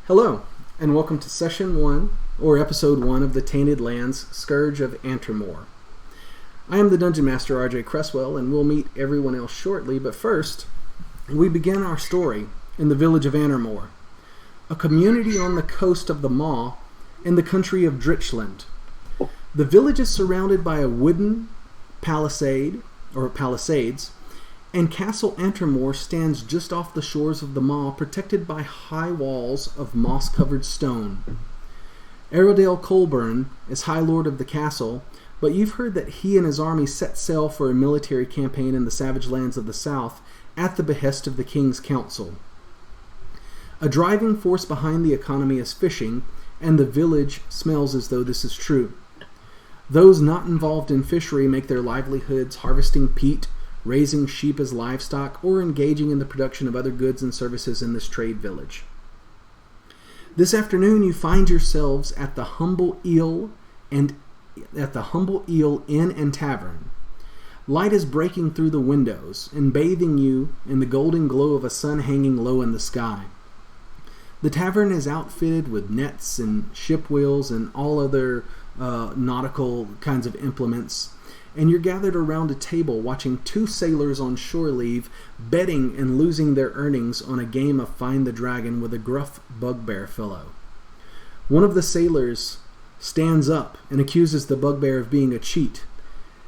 Hello, and welcome to Session 1, or Episode 1 of the Tainted Lands Scourge of Antremoor. I am the Dungeon Master R.J. Cresswell, and we'll meet everyone else shortly, but first, we begin our story in the village of Antremoor, a community on the coast of the Maw in the country of Drichland. The village is surrounded by a wooden palisades, and Castle Antremoor stands just off the shores of the Maw, protected by high walls of moss-covered stone. Aerodale Colburn is High Lord of the castle, but you've heard that he and his army set sail for a military campaign in the savage lands of the south at the behest of the King's Council. A driving force behind the economy is fishing, and the village smells as though this is true. Those not involved in fishery make their livelihoods harvesting peat, raising sheep as livestock, or engaging in the production of other goods and services in this trade village. This afternoon you find yourselves at the Humble Eel Inn and Tavern. Light is breaking through the windows and bathing you in the golden glow of a sun hanging low in the sky. The tavern is outfitted with nets and ship wheels and all other nautical kinds of implements, and you're gathered around a table watching two sailors on shore leave betting and losing their earnings on a game of Find the Dragon with a gruff bugbear fellow. One of the sailors stands up and accuses the bugbear of being a cheat,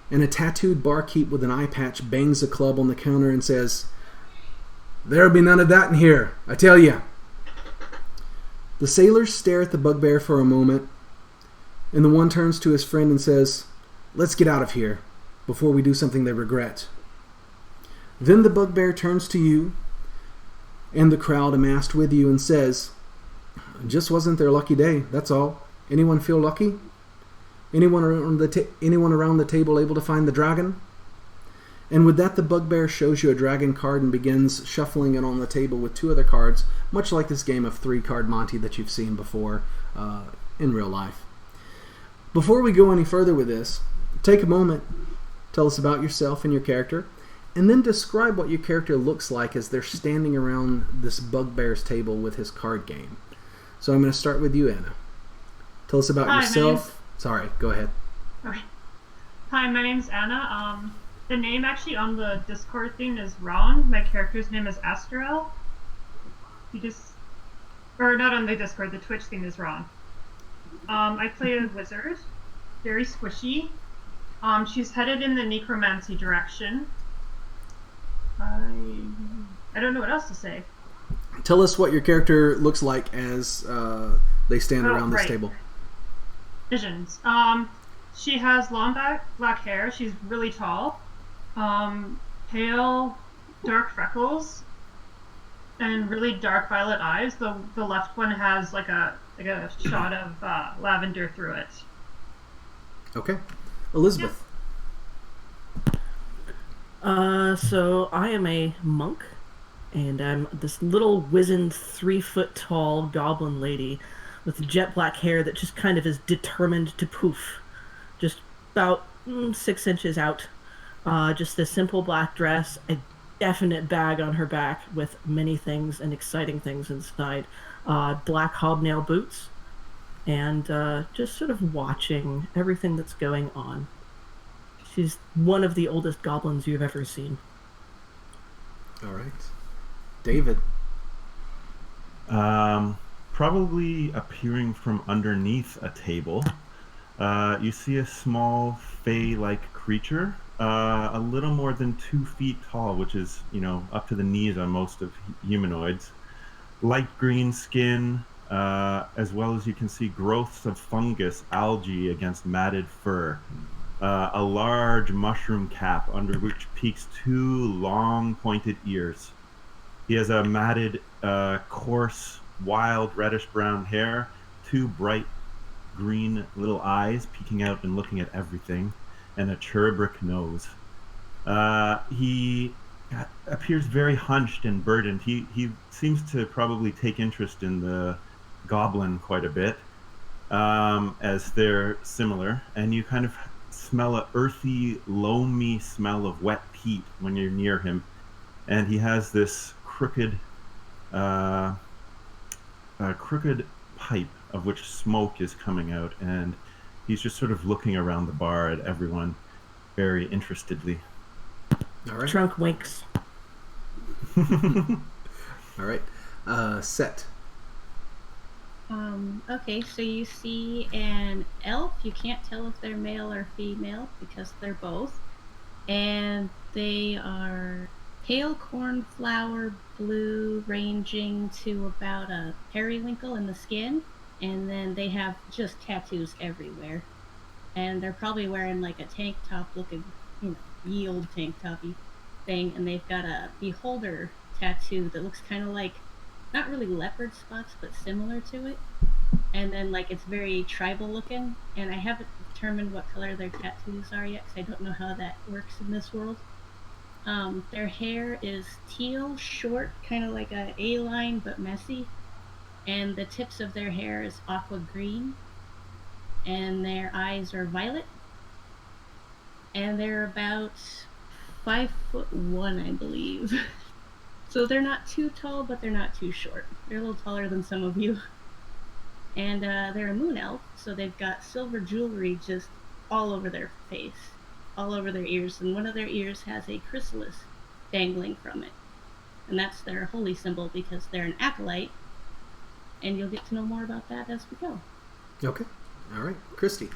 and a tattooed barkeep with an eye patch bangs a club on the counter and says, "There'll be none of that in here, I tell you." The sailors stare at the bugbear for a moment, and the one turns to his friend and says, "Let's get out of here before we do something they regret." Then the bugbear turns to you and the crowd amassed with you and says, "Just wasn't their lucky day, that's all. Anyone feel lucky? Anyone around the table able to find the dragon?" And with that, the bugbear shows you a dragon card and begins shuffling it on the table with two other cards, much like this game of three-card Monty that you've seen before in real life. Before we go any further with this, take a moment, tell us about yourself and your character, and then describe what your character looks like as they're standing around this bugbear's table with his card game. So I'm going to start with you, Anna. Tell us about yourself. Sorry, go ahead. Okay. Hi, my name's Anna. The name actually on the Discord thing is wrong. My character's name is Astrel. Or not on the Discord, the Twitch thing is wrong. I play a wizard, very squishy. She's headed in the necromancy direction. I don't know what else to say. Tell us what your character looks like as they stand around this table. Visions. She has long black hair. She's really tall. Pale, dark freckles, and really dark violet eyes. The left one has like a shot of lavender through it. Okay. Elizabeth. So I am a monk, and I'm this little wizened 3-foot tall goblin lady with jet black hair that just kind of is determined to poof. Just about 6 inches out. Just a simple black dress, a definite bag on her back with many things and exciting things inside. Black hobnail boots, and just sort of watching everything that's going on. She's one of the oldest goblins you've ever seen. All right. David. Probably appearing from underneath a table. You see a small fey-like creature, a little more than 2 feet tall, which is, up to the knees on most of humanoids. Light green skin, as well as you can see growths of fungus, algae against matted fur. A large mushroom cap under which peeks 2 long pointed ears. He has a matted, coarse, wild reddish-brown hair, 2 bright green little eyes peeking out and looking at everything, and a cherubic nose. He appears very hunched and burdened. He seems to probably take interest in the goblin quite a bit, as they're similar, and you kind of smell a earthy, loamy smell of wet peat when you're near him, and he has this crooked a crooked pipe of which smoke is coming out, and he's just sort of looking around the bar at everyone very interestedly. All right. Trunk winks. All right. Set. Okay, so you see an elf. You can't tell if they're male or female because they're both. And they are pale cornflower blue, ranging to about a periwinkle in the skin. And then they have just tattoos everywhere. And they're probably wearing like a tank top looking, yield tank toppy thing. And they've got a beholder tattoo that looks kind of like, not really leopard spots, but similar to it. And then like it's very tribal looking. And I haven't determined what color their tattoos are yet because I don't know how that works in this world. Their hair is teal, short, kind of like a A-line but messy. And the tips of their hair is aqua green. And their eyes are violet. And they're about 5'1", I believe. So they're not too tall, but they're not too short. They're a little taller than some of you. And they're a moon elf, so they've got silver jewelry just all over their face, all over their ears. And one of their ears has a chrysalis dangling from it. And that's their holy symbol because they're an acolyte. And you'll get to know more about that as we go. Okay. All right. Christy.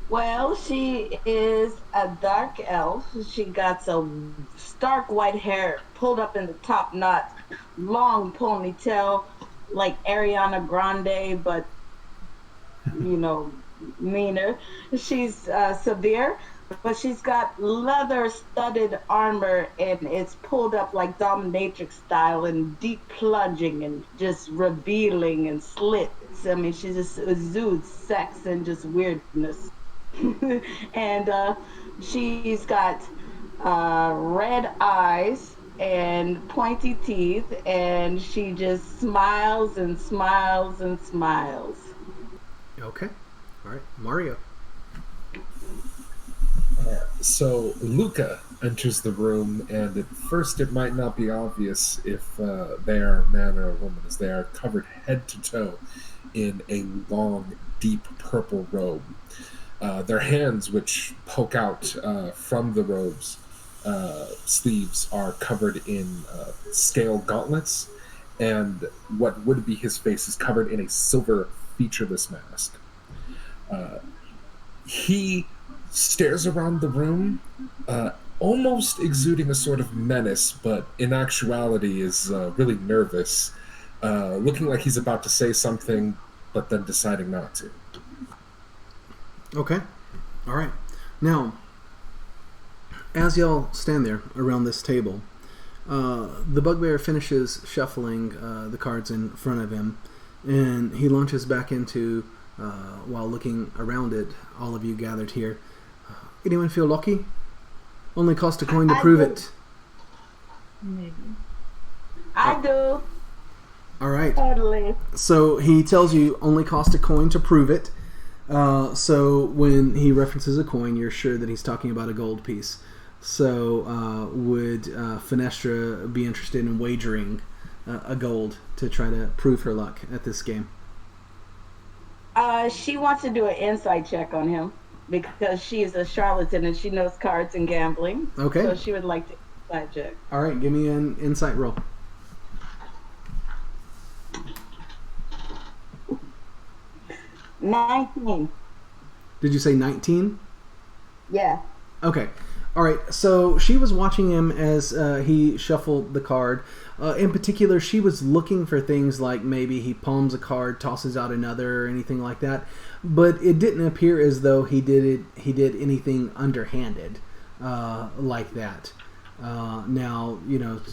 Well, she is a dark elf. She got some stark white hair pulled up in the top knot, long ponytail, like Ariana Grande, but, meaner. She's severe, but she's got leather-studded armor, and it's pulled up like dominatrix style and deep plunging and just revealing and slits. I mean, she just exudes sex and just weirdness. And she's got red eyes and pointy teeth, and she just smiles and smiles and smiles. Okay. All right. Mario. So Luca enters the room, and at first it might not be obvious if they are a man or a woman, as they are covered head to toe in a long, deep purple robe. Their hands, which poke out from the robe's sleeves, are covered in scale gauntlets, and what would be his face is covered in a silver featureless mask. He stares around the room, almost exuding a sort of menace, but in actuality is really nervous, looking like he's about to say something, but then deciding not to. Okay. All right. Now, as y'all stand there around this table, the bugbear finishes shuffling the cards in front of him, and he launches back into, while looking around at all of you gathered here. Anyone feel lucky? Only cost a coin to prove it. Maybe. I do. All right. Totally. So he tells you only cost a coin to prove it. So when he references a coin, you're sure that he's talking about a gold piece. So would Fenestra be interested in wagering a gold to try to prove her luck at this game? She wants to do an insight check on him because she is a charlatan and she knows cards and gambling. Okay. So she would like to insight check. All right, give me an insight roll. 19. Did you say 19? Yeah. Okay. All right. So she was watching him as he shuffled the card. In particular, she was looking for things like maybe he palms a card, tosses out another, or anything like that. But it didn't appear as though he did anything underhanded like that. Now,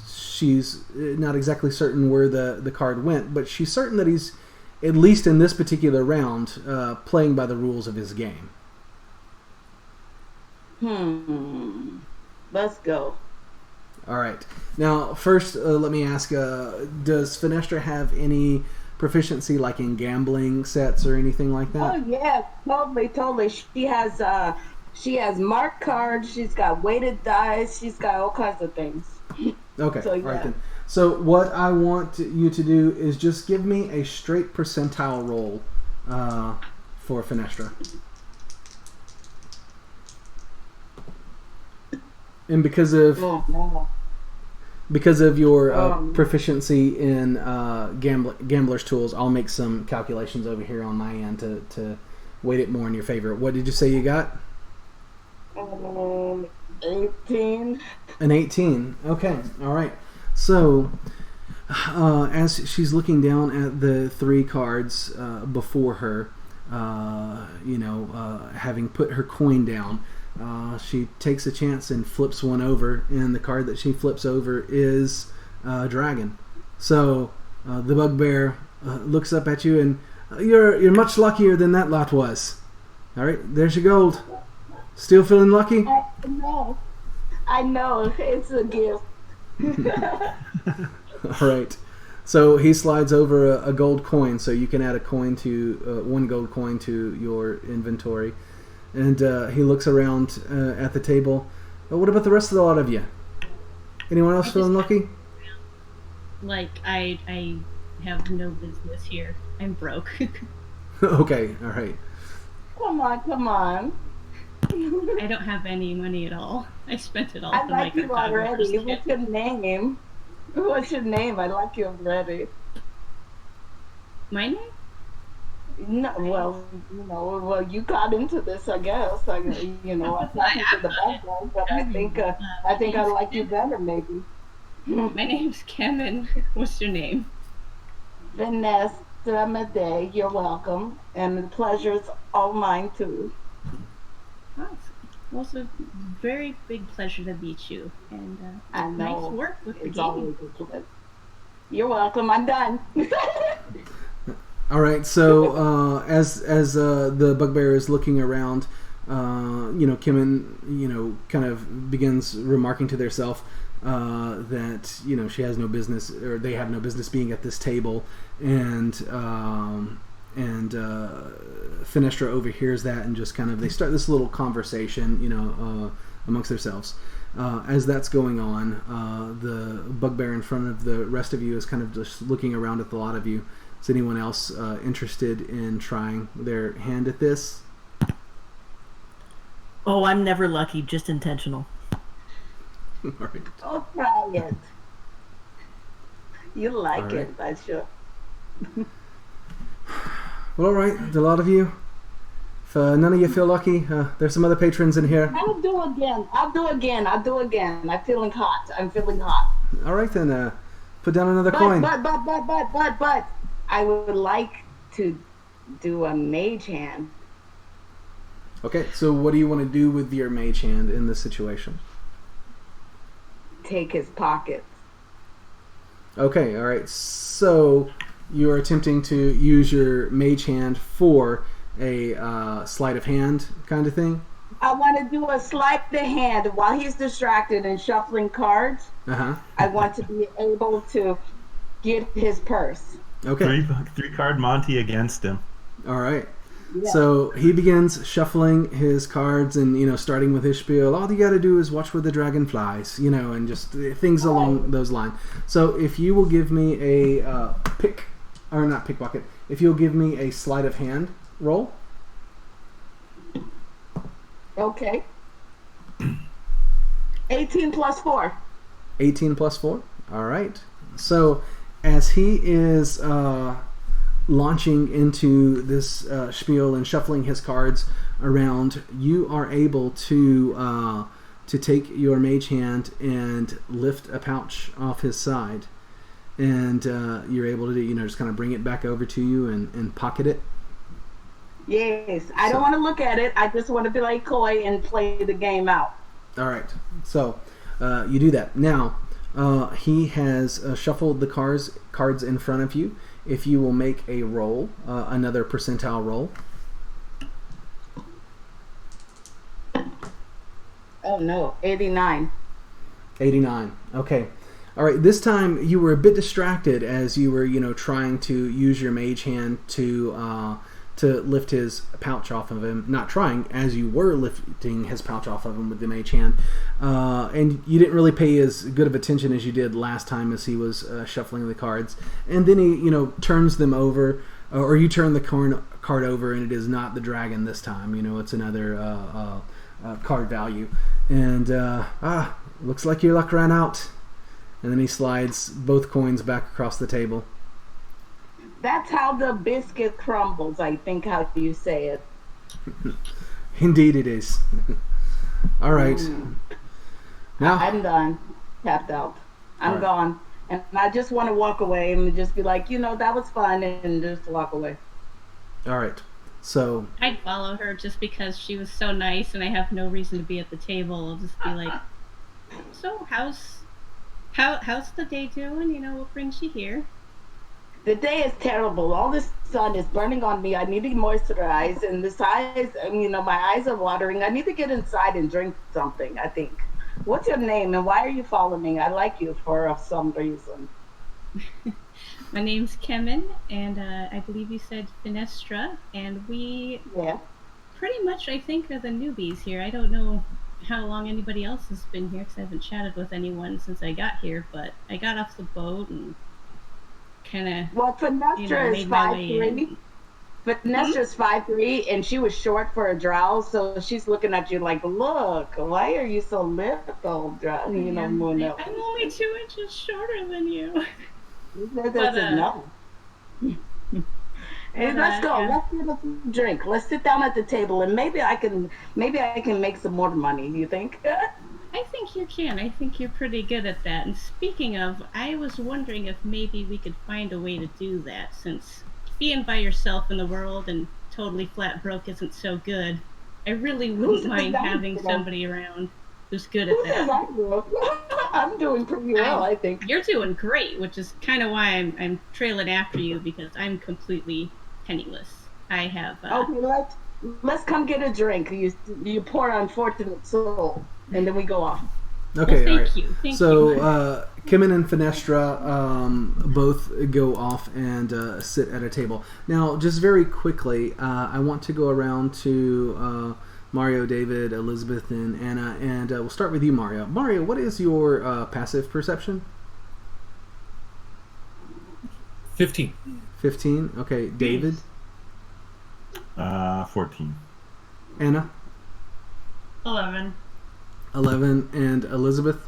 she's not exactly certain where the card went, but she's certain that he's, at least in this particular round, playing by the rules of his game. Let's go. All right. Now, first, let me ask, does Fenestra have any proficiency, like in gambling sets or anything like that? Oh, yeah. Totally. She has marked cards. She's got weighted dice. She's got all kinds of things. Okay, So, all right yeah. then. So what I want you to do is just give me a straight percentile roll for Fenestra. And because of Oh, no. your Oh. proficiency in gambler's tools, I'll make some calculations over here on my end to weight it more in your favor. What did you say you got? 18. An 18. Okay, all right. So, as she's looking down at the 3 cards before her, having put her coin down, she takes a chance and flips one over, and the card that she flips over is Dragon. So, the bugbear looks up at you, and you're much luckier than that lot was. All right, there's your gold. Still feeling lucky? I know. It's a gift. All right. So he slides over a gold coin, so you can add a coin to 1 gold coin to your inventory. And he looks around at the table. What about the rest of the lot of you? Anyone else feeling lucky? Like, I have no business here. I'm broke. Okay, all right. Come on. I don't have any money at all. I spent it all. I for like my you Chicago already. ticket. What's your name? What's your name? I like you already. My name? No, well, you got into this, I guess. I talked into the background, but I think I like you better, maybe. My name's Kevin. What's your name? Vanessa Medei, you're welcome, and the pleasure's all mine too. Awesome. Well, it's a very big pleasure to meet you, and I know. nice work with the It's game. always a pleasure. You're welcome. I'm done. All right. So as the bugbear is looking around, Kimmin, kind of begins remarking to theirself that she has no business, or they have no business being at this table, and Fenestra overhears that and just kind of they start this little conversation, amongst themselves. As that's going on, the bugbear in front of the rest of you is kind of just looking around at the lot of you. Is anyone else interested in trying their hand at this? Oh, I'm never lucky, just intentional. All right. Oh, try it. You like All right. it, I'm sure. Well, all right, the lot of you. If none of you feel lucky, there's some other patrons in here. I'll do again. I'm feeling hot. All right, then put down another coin. But I would like to do a mage hand. Okay, so what do you want to do with your mage hand in this situation? Take his pockets. Okay, all right. So you're attempting to use your mage hand for a sleight of hand kind of thing? I want to do a sleight of hand while he's distracted and shuffling cards. Uh-huh. I want to be able to get his purse. Okay. 3-card Monty against him. All right. Yeah. So he begins shuffling his cards and, starting with his spiel. All you got to do is watch where the dragon flies, and just things along those lines. So if you will give me a not pickpocket, if you'll give me a sleight of hand roll. Okay. 18 plus 4. 18 plus 4. All right. So as he is launching into this spiel and shuffling his cards around, you are able to take your mage hand and lift a pouch off his side, and you're able to just kind of bring it back over to you and pocket it. Yes, I don't want to look at it. I just want to be like coy and play the game out. All right. So you do that. Now he has shuffled the cards in front of you. If you will make a roll, another percentile roll. Oh no, 89. 89. Okay. All right. This time you were a bit distracted as you were, trying to use your mage hand to to lift his pouch off of him. Not trying, as you were lifting his pouch off of him with the mage hand. And you didn't really pay as good of attention as you did last time as he was shuffling the cards. And then he, turns them over, or you turn the card over, and it is not the dragon this time. It's another card value. And, looks like your luck ran out. And then he slides both coins back across the table. That's how the biscuit crumbles, I think, how you say it. Indeed it is. All right. Now I'm done. Tapped out. I'm right. gone. And I just want to walk away and just be like, that was fun, and just walk away. All right. So I'd follow her just because she was so nice and I have no reason to be at the table. I'll just be like, so how's the day doing? What brings you here? The day is terrible. All this sun is burning on me. I need to moisturize, and this eyes, my eyes are watering. I need to get inside and drink something, I think. What's your name, and why are you following me? I like you for some reason. My name's Kemen, and I believe you said Finestra, and we pretty much, I think, are the newbies here. I don't know how long anybody else has been here, because I haven't chatted with anyone since I got here, but I got off the boat and kind of, well, Finestra is 5'3". Finestra's 5'3", and she was short for a drow, so she's looking at you like, look, why are you so little, drow? I'm only 2 inches shorter than you. That's enough. Hey, let's go. Let's get a drink. Let's sit down at the table, and maybe I can make some more money. You think? I think you can. I think you're pretty good at that. And speaking of, I was wondering if maybe we could find a way to do that, since being by yourself in the world and totally flat broke isn't so good. I really wouldn't mind having somebody around who's good at that. I'm doing pretty well, I think. You're doing great, which is kind of why I'm trailing after you, because I'm completely penniless. I have... Okay, let's come get a drink. You poor unfortunate soul. And then we go off. Okay, well, all right. Thank you. So, Kemen and Finestra both go off and sit at a table. Now, just very quickly, I want to go around to Mario, David, Elizabeth, and Anna, and we'll start with you, Mario. Mario, what is your passive perception? 15. 15? Okay, David? 14. Anna? 11. 11, and Elizabeth?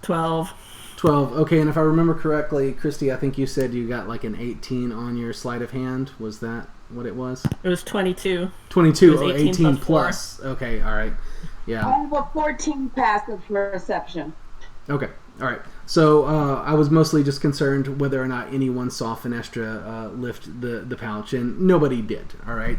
12. 12. Okay, and if I remember correctly, Christy, I think you said you got like an 18 on your sleight of hand. Was that what it was? It was 22. 22, It was 18 plus plus. Okay, all right. Yeah. I have a 14 passive perception. Okay, all right. So I was mostly just concerned whether or not anyone saw Finestra lift the pouch, and nobody did, all right?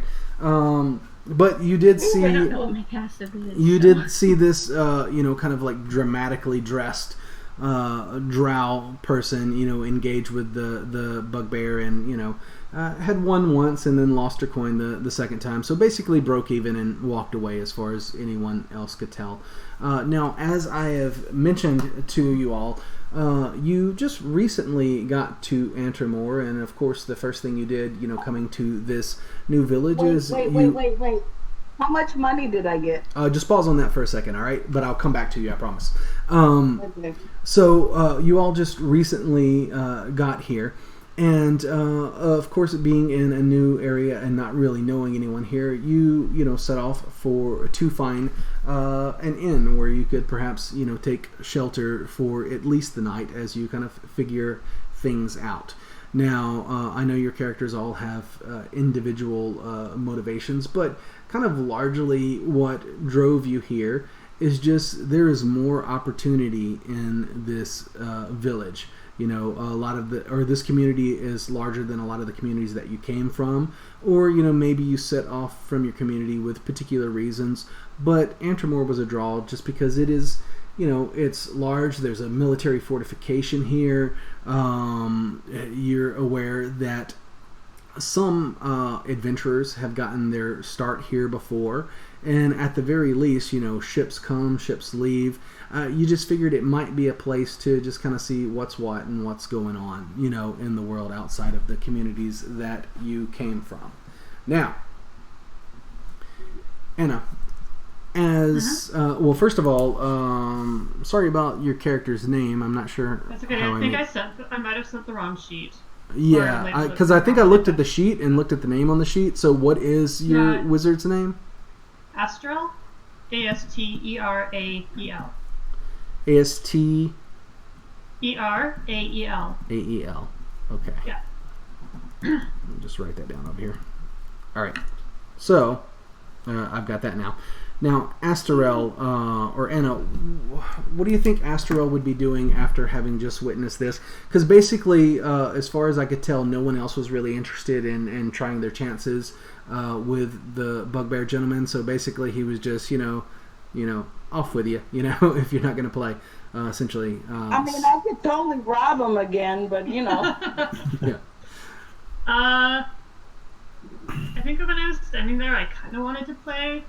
But you did see... I don't know what my passive is. You did see this, kind of like dramatically dressed drow person, engage with the bugbear, and, had won once and then lost her coin the second time. So basically broke even and walked away as far as anyone else could tell. Now, as I have mentioned to you all, you just recently got to Antremoor, and of course the first thing you did, coming to this new village is... Wait. How much money did I get? Just pause on that for a second, all right? But I'll come back to you, I promise. Okay. So you all just recently got here, and of course, being in a new area and not really knowing anyone here, you set off to find an inn where you could perhaps take shelter for at least the night as you kind of figure things out. Now, I know your characters all have individual motivations, but kind of largely what drove you here is just there is more opportunity in this village. This community is larger than a lot of the communities that you came from, or maybe you set off from your community with particular reasons. But Antremoor was a draw just because it is, it's large. There's a military fortification here. You're aware that some adventurers have gotten their start here before, and at the very least, ships come, ships leave. You just figured it might be a place to just kind of see what's what and what's going on, in the world outside of the communities that you came from. Now, Anna, as well, first of all, sorry about your character's name. I'm not sure. That's okay. How I think I might have sent the wrong sheet. Yeah, because I think I looked at the sheet and looked at the name on the sheet. So, what is your wizard's name? Astrel, Asterael. Asterael. Ael. Okay. Yeah. Let me just write that down over here. All right. So, I've got that now. Now, Asterel, or Anna, what do you think Asterel would be doing after having just witnessed this? Because basically, as far as I could tell, no one else was really interested in trying their chances with the Bugbear Gentleman. So basically, he was just, off with you, if you're not going to play, essentially. I mean, I could totally rob him again, but, Yeah. I think when I was standing there, I kind of wanted to play.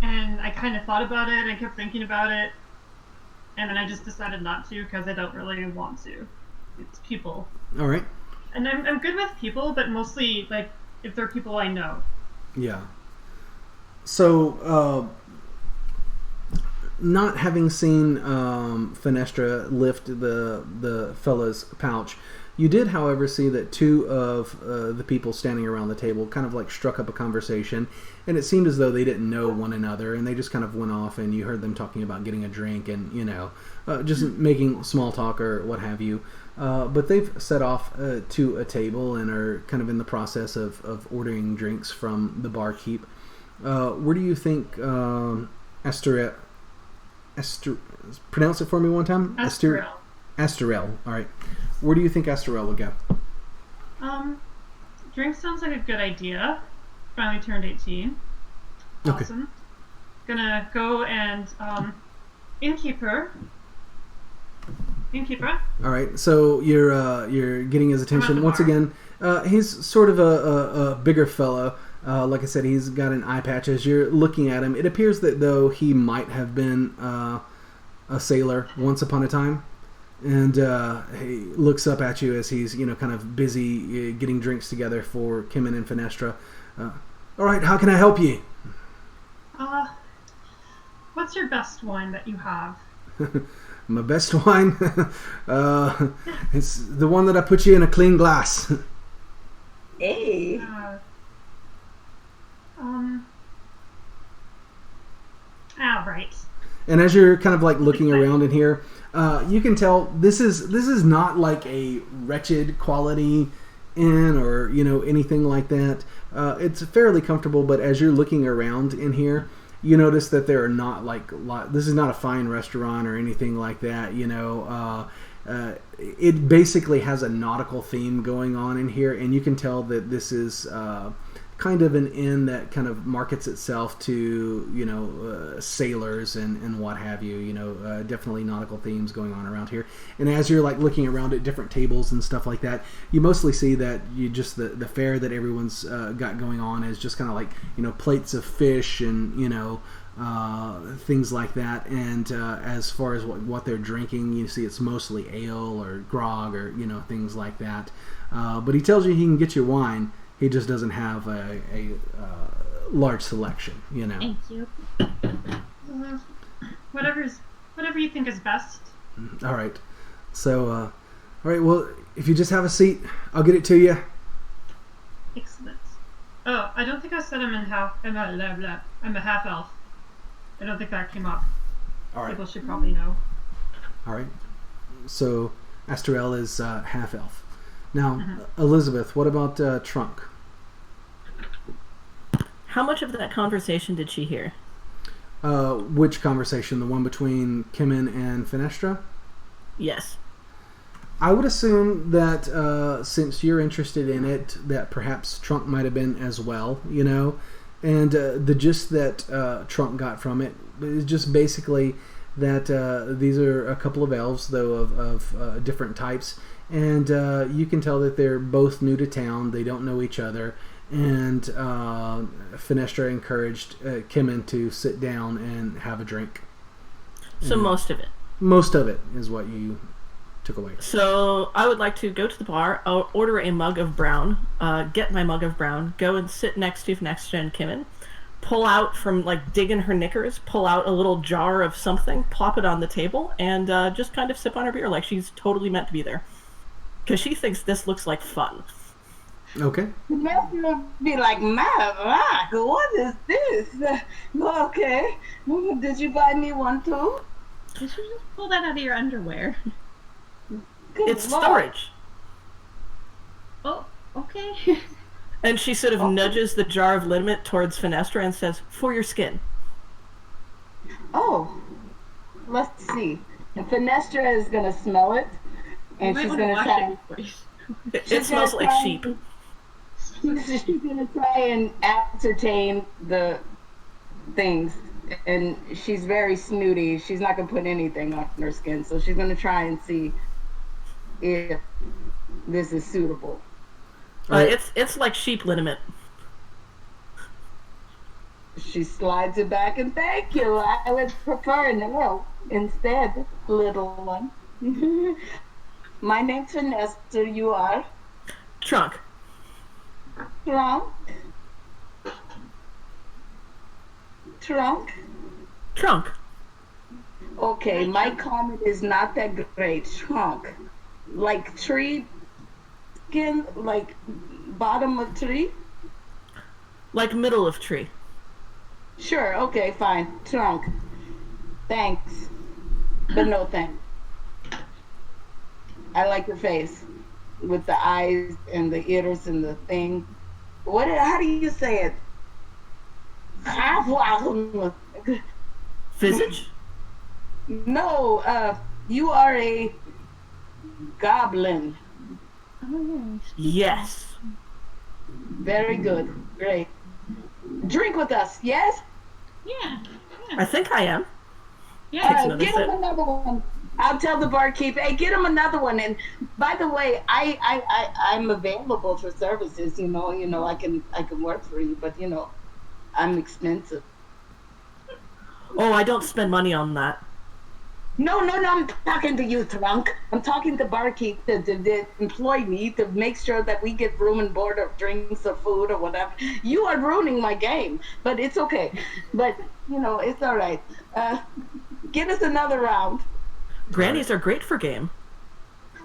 And I kind of thought about it, and I kept thinking about it, and then I just decided not to because I don't really want to. It's people. All right. And I'm good with people, but mostly, like, if they're people I know. Yeah. So, not having seen Fenestra lift the fella's pouch, you did, however, see that two of the people standing around the table kind of like struck up a conversation, and it seemed as though they didn't know one another, and they just kind of went off, and you heard them talking about getting a drink and, just making small talk or what have you. But they've set off to a table and are kind of in the process of ordering drinks from the barkeep. Where do you think Esther, pronounce it for me one time? Asterel. Asterel. All right. Where do you think Asterel would go? Drink sounds like a good idea. Finally turned 18. Okay. Awesome. Gonna go and innkeeper. All right. So you're getting his attention once again. He's sort of a bigger fellow. Like I said, he's got an eye patch. As you're looking at him, it appears that though he might have been a sailor once upon a time. And he looks up at you as he's, kind of busy getting drinks together for Kimmin and Fenestra. All right, how can I help you? What's your best wine that you have? My best wine? It's the one that I put you in a clean glass. Hey. Right. And as you're kind of like looking around in here, you can tell this is not like a wretched quality inn or anything like that. It's fairly comfortable, but as you're looking around in here, you notice that there are not this is not a fine restaurant or anything like that. It basically has a nautical theme going on in here, and you can tell that this is kind of an inn that kind of markets itself to sailors and what have you. Definitely nautical themes going on around here. And as you're like looking around at different tables and stuff like that, you mostly see that you just the fare that everyone's got going on is just kind of like plates of fish and things like that. And as far as what they're drinking, you see it's mostly ale or grog or things like that. But he tells you he can get you wine. He just doesn't have a large selection, Thank you. Whatever you think is best. All right. So, all right. Well, if you just have a seat, I'll get it to you. Excellent. Oh, I don't think I said I'm a half elf. I don't think that came up. All right. People should probably know. All right. So, Asterel is half elf. Now, Elizabeth, what about Trunk? How much of that conversation did she hear? Which conversation? The one between Kimmin and Fenestra? Yes. I would assume that since you're interested in it, that perhaps Trunk might have been as well, And the gist that Trunk got from it is just basically that these are a couple of elves, though of different types. And you can tell that they're both new to town. They don't know each other. And Fenestra encouraged Kimmin to sit down and have a drink. So most of it. Most of it is what you took away. So I would like to go to the bar, order a mug of brown, get my mug of brown, go and sit next to Next Gen Kimmin, pull out from, like, digging her knickers, pull out a little jar of something, plop it on the table, and just kind of sip on her beer like she's totally meant to be there. Because she thinks this looks like fun. Okay. Vanessa would be like, my rock, what is this? Okay. Did you buy me one too? You should just pull that out of your underwear. Good It's Lord. storage. Oh, okay. And she sort of nudges the jar of liniment towards Fenestra and says, for your skin. Oh, let's see. And Fenestra is going to smell it. And You she's might going to wanna try. wash it before you- It smells like sheep. She's going to try and ascertain the things. And she's very snooty. She's not going to put anything on her skin. So she's going to try and see if this is suitable. It's like sheep liniment. She slides it back and thank you. I would prefer nail instead, little one. My name's Vanessa. You are? Trunk. Trunk? Trunk? Trunk. Okay, my comment is not that great. Trunk. Like tree skin? Like bottom of tree? Like middle of tree. Sure, okay, fine. Trunk. Thanks. But no thanks. I like your face. With the eyes and the ears and the thing. How do you say it? Visage? No, you are a goblin. Oh, Yes. Very good. Great. Drink with us, yes? yeah. I think I am. Yeah. another Get him sip. another one. I'll tell the barkeep, hey, get him another one. And by the way, I'm available for services. You know, I can work for you, but I'm expensive. Oh, I don't spend money on that. No, I'm talking to you, Trunk. I'm talking to barkeep, the employee, to make sure that we get room and board or drinks or food or whatever. You are ruining my game, but it's okay. But, it's all right. Get us another round. Grannies are great for game.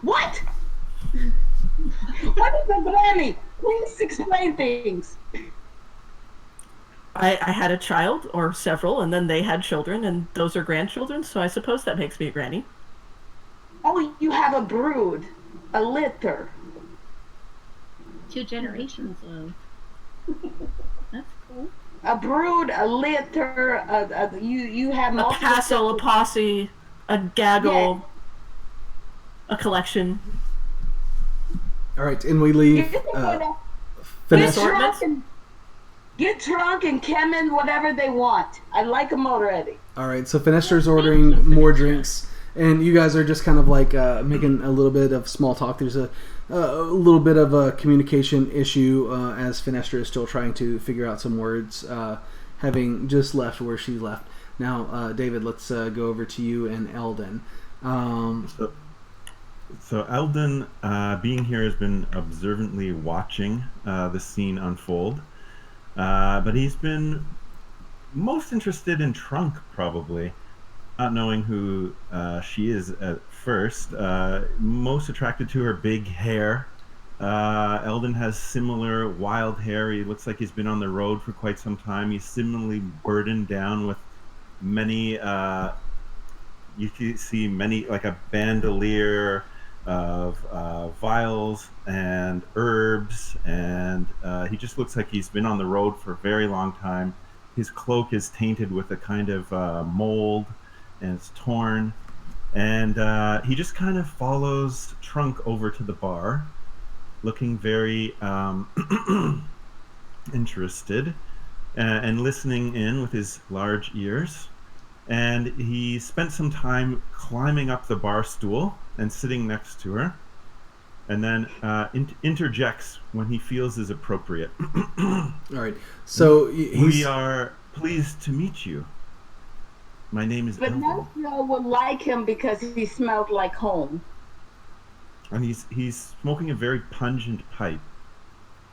What? What is a granny? Please explain things. I had a child, or several, and then they had children, and those are grandchildren, so I suppose that makes me a granny. Oh, you have a brood, a litter. 2 generations of. That's cool. A brood, a litter, you have A multiple... passel, a posse, a gaggle, a collection. All right, and we leave. Fenestra. Get Trunk and Kemen whatever they want. I like them already. All right, so Fenestra's ordering more drinks, and you guys are just kind of like making a little bit of small talk. There's a little bit of a communication issue as Fenestra is still trying to figure out some words, having just left where she left. Now, David, let's go over to you and Eldon. So Eldon, being here, has been observantly watching the scene unfold. But he's been most interested in Trunk, probably, not knowing who she is at first. Most attracted to her big hair. Eldon has similar wild hair. He looks like he's been on the road for quite some time. He's similarly burdened down with many, you can see many, like a bandolier of vials and herbs, and he just looks like he's been on the road for a very long time. His cloak is tainted with a kind of mold, and it's torn, and he just kind of follows Trunk over to the bar, looking very interested and listening in with his large ears. And he spent some time climbing up the bar stool and sitting next to her, and then interjects when he feels is appropriate. All right, so We are pleased to meet you. My name is Eldon. Vanessa would like him because he smelled like home. and he's smoking a very pungent pipe.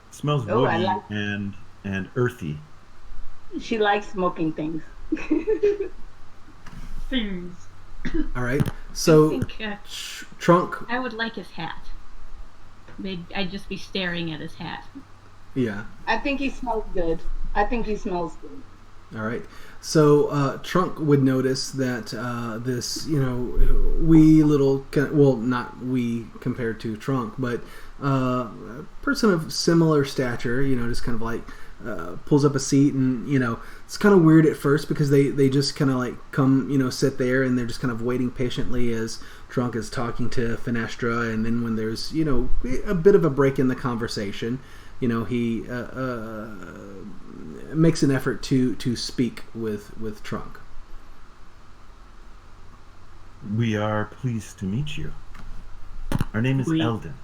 It smells Oh, I woody like. and earthy. She likes smoking things. Things. All right. I So think Trunk. I would like his hat. I'd just be staring at his hat. Yeah. I think he smells good. I think he smells good. All right. So Trunk would notice that this, wee little, well, not wee compared to Trunk, but a person of similar stature, just kind of like pulls up a seat, and it's kind of weird at first because they just kind of like come, sit there, and they're just kind of waiting patiently as Trunk is talking to Fenestra, and then when there's a bit of a break in the conversation, he makes an effort to speak with Trunk. We are pleased to meet you. Our name is We- Eldon.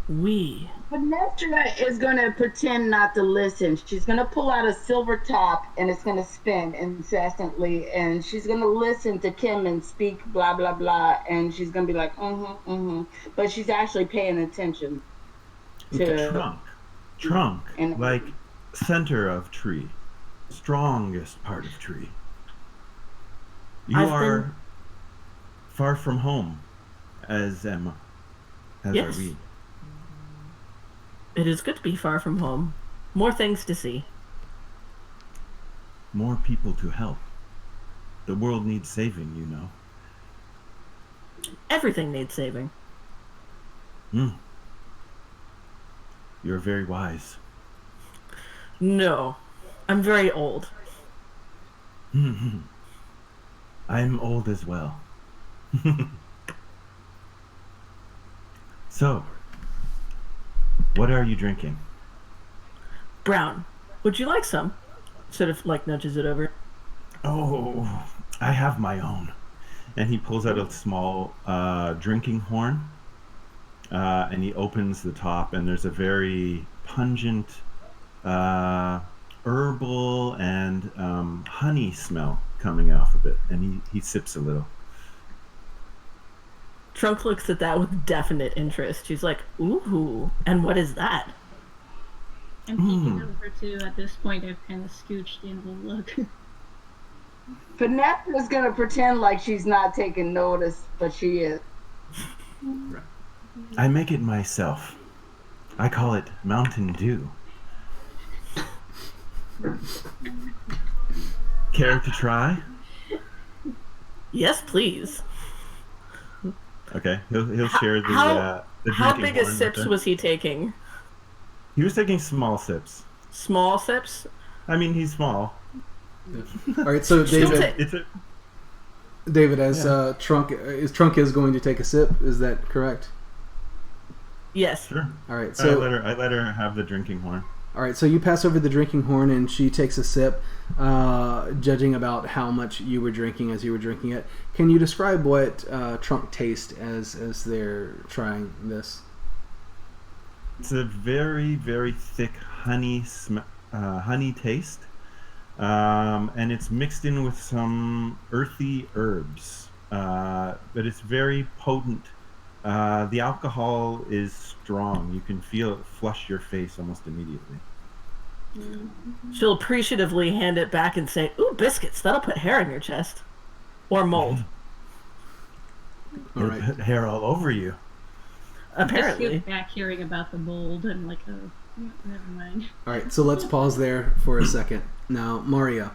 We. Vanessa is going to pretend not to listen. She's going to pull out a silver top, and it's going to spin incessantly, and she's going to listen to Kim and speak blah, blah, blah, and she's going to be like, but she's actually paying attention to... Trunk, And- like center of tree, strongest part of tree. You I've are been- far from home, as are Yes. we. It is good to be far from home. More things to see. More people to help. The world needs saving, Everything needs saving. You're very wise. No. I'm very old. I'm old as well. So, what are you drinking? Brown. Would you like some? Sort of like nudges it over. Oh, I have my own. And he pulls out a small drinking horn, and he opens the top, and there's a very pungent herbal and honey smell coming off of it. And he sips a little. Trunk looks at that with definite interest. She's like, ooh, and what is that? I'm peeking over too. At this point, I've kind of scooched in to look. Vanessa's going to pretend like she's not taking notice, but she is. I make it myself. I call it Mountain Dew. Care to try? Yes, please. Okay, he'll share the How drinking big horn a with sips her. was he taking? He was taking small sips. Small sips? I mean, he's small. All right. So She'll David, ta- It's a David, as Trunk is going to take a sip. Is that correct? Yes. sure. All right. I So let her have the drinking horn. all right. So you pass over the drinking horn, and she takes a sip, judging about how much you were drinking as you were drinking it. Can you describe what Trunk tastes as they're trying this? It's a very, very thick honey taste, and it's mixed in with some earthy herbs. But it's very potent. The alcohol is strong. You can feel it flush your face almost immediately. She'll appreciatively hand it back and say, ooh, biscuits, that'll put hair on your chest. Or mold, All It'll right. put hair all over you. apparently. Just back hearing about the mold and like, oh, never mind. All right, so let's pause there for a second. Now, Maria,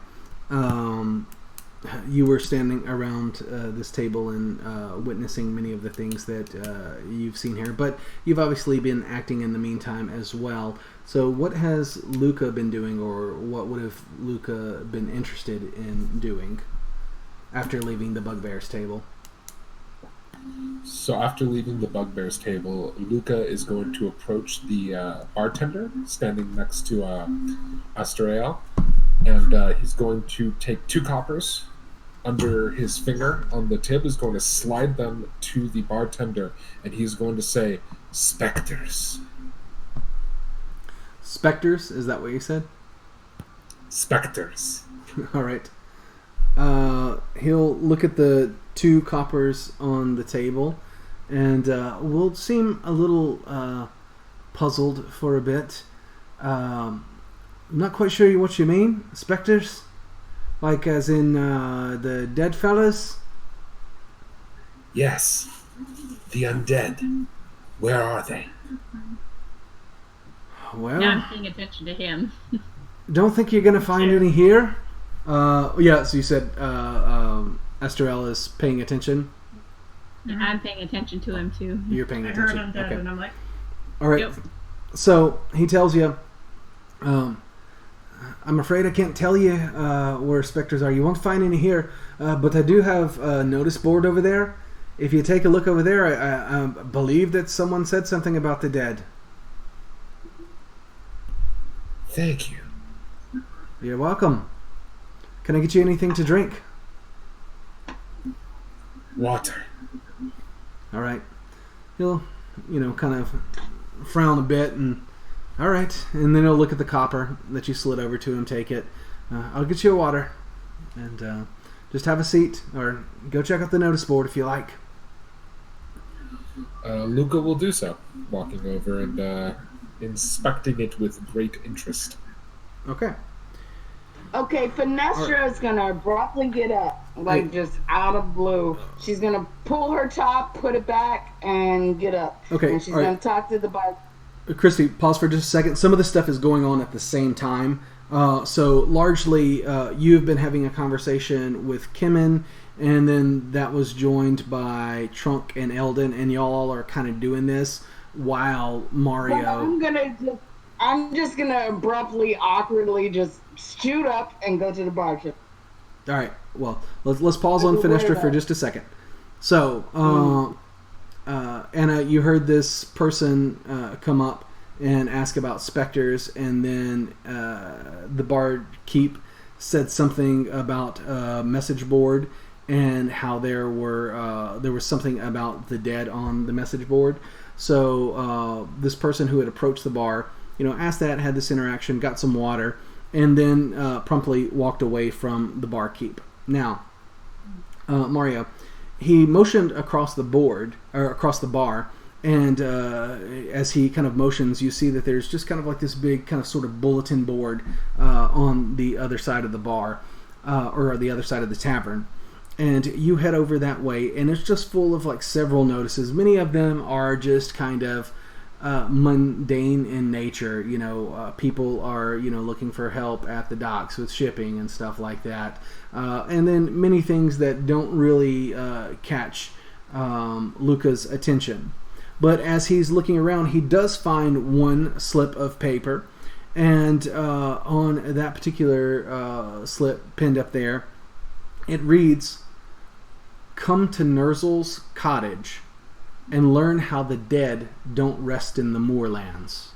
you were standing around this table and witnessing many of the things that you've seen here, but you've obviously been acting in the meantime as well. So what has Luca been doing, or what would have Luca been interested in doing after leaving the Bugbear's table? So after leaving the Bugbear's table, Luca is going to approach the bartender standing next to Asterael, and he's going to take 2 coppers under his finger on the tip, is going to slide them to the bartender, and he's going to say, "Specters." Specters, is that what you said? Specters. All right. He'll look at the 2 coppers on the table, and will seem a little puzzled for a bit. I'm not quite sure what you mean. Spectres? Like as in the dead fellas? Yes, the undead. Where are they? Well, Now I'm paying attention to him. don't think you're going to find any here. Yeah, so you said Esterel is paying attention. I'm paying attention to him too. You're paying I heard attention. him dead, Okay. and I'm like, All right. Yep. So he tells you, I'm afraid I can't tell you where specters are. You won't find any here, but I do have a notice board over there. If you take a look over there, I believe that someone said something about the dead. Thank you. You're welcome. Can I get you anything to drink? Water. All right. He'll, kind of frown a bit and, all right. And then he'll look at the copper that you slid over to him, take it. I'll get you a water. And just have a seat or go check out the notice board if you like. Luca will do so, walking over and inspecting it with great interest. Okay. Okay, Finestra is gonna abruptly get up, like just out of blue. She's gonna pull her top, put it back, and get up. Okay, And she's all right. gonna talk to the bar. Christy, pause for just a second. Some of this stuff is going on at the same time. So largely, you've been having a conversation with Kimmin, and then that was joined by Trunk and Eldon, and y'all are kind of doing this while Mario... Well, I'm just gonna abruptly, awkwardly just shoot up and go to the bar. All right. Well, let's pause on Finestra for just a second. So, Anna, you heard this person come up and ask about specters, and then the barkeep said something about a message board and how there was something about the dead on the message board. So this person who had approached the bar, asked that, had this interaction, got some water, and then promptly walked away from the barkeep. Now, Mario, he motioned across the board, or across the bar, and as he kind of motions, you see that there's just kind of like this big kind of sort of bulletin board on the other side of the bar, or the other side of the tavern. And you head over that way, and it's just full of like several notices. Many of them are just kind of mundane in nature. People are looking for help at the docks with shipping and stuff like that, and then many things that don't really catch Luca's attention. But as he's looking around, he does find one slip of paper, and on that particular slip pinned up there, it reads, "Come to Nerzel's cottage and learn how the dead don't rest in the moorlands."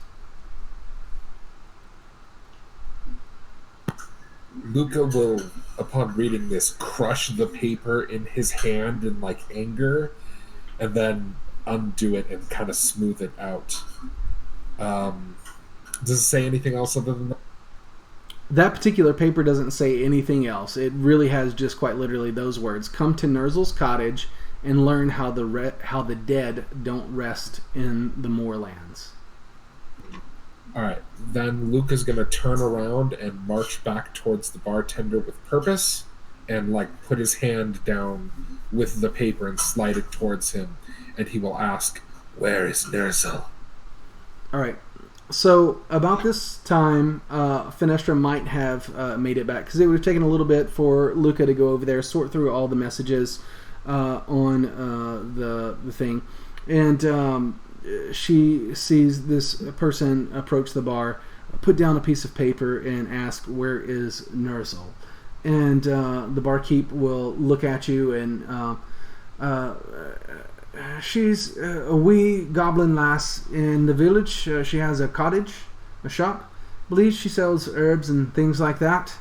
Luca will, upon reading this, crush the paper in his hand in like anger, and then undo it and kind of smooth it out. Does it say anything else other than that? That particular paper doesn't say anything else. It really has just quite literally those words: "Come to Nerzel's cottage and learn how the dead don't rest in the moorlands." All right, then Luca's gonna turn around and march back towards the bartender with purpose, and like put his hand down with the paper and slide it towards him, and he will ask, "Where is Nerzel?" All right. So about this time, Finestra might have made it back, because it would have taken a little bit for Luca to go over there, sort through all the messages on the thing, and she sees this person approach the bar, put down a piece of paper, and ask, "Where is Nerzel?" And the barkeep will look at you and she's a wee goblin lass in the village. She has a cottage, a shop. Believe she sells herbs and things like that.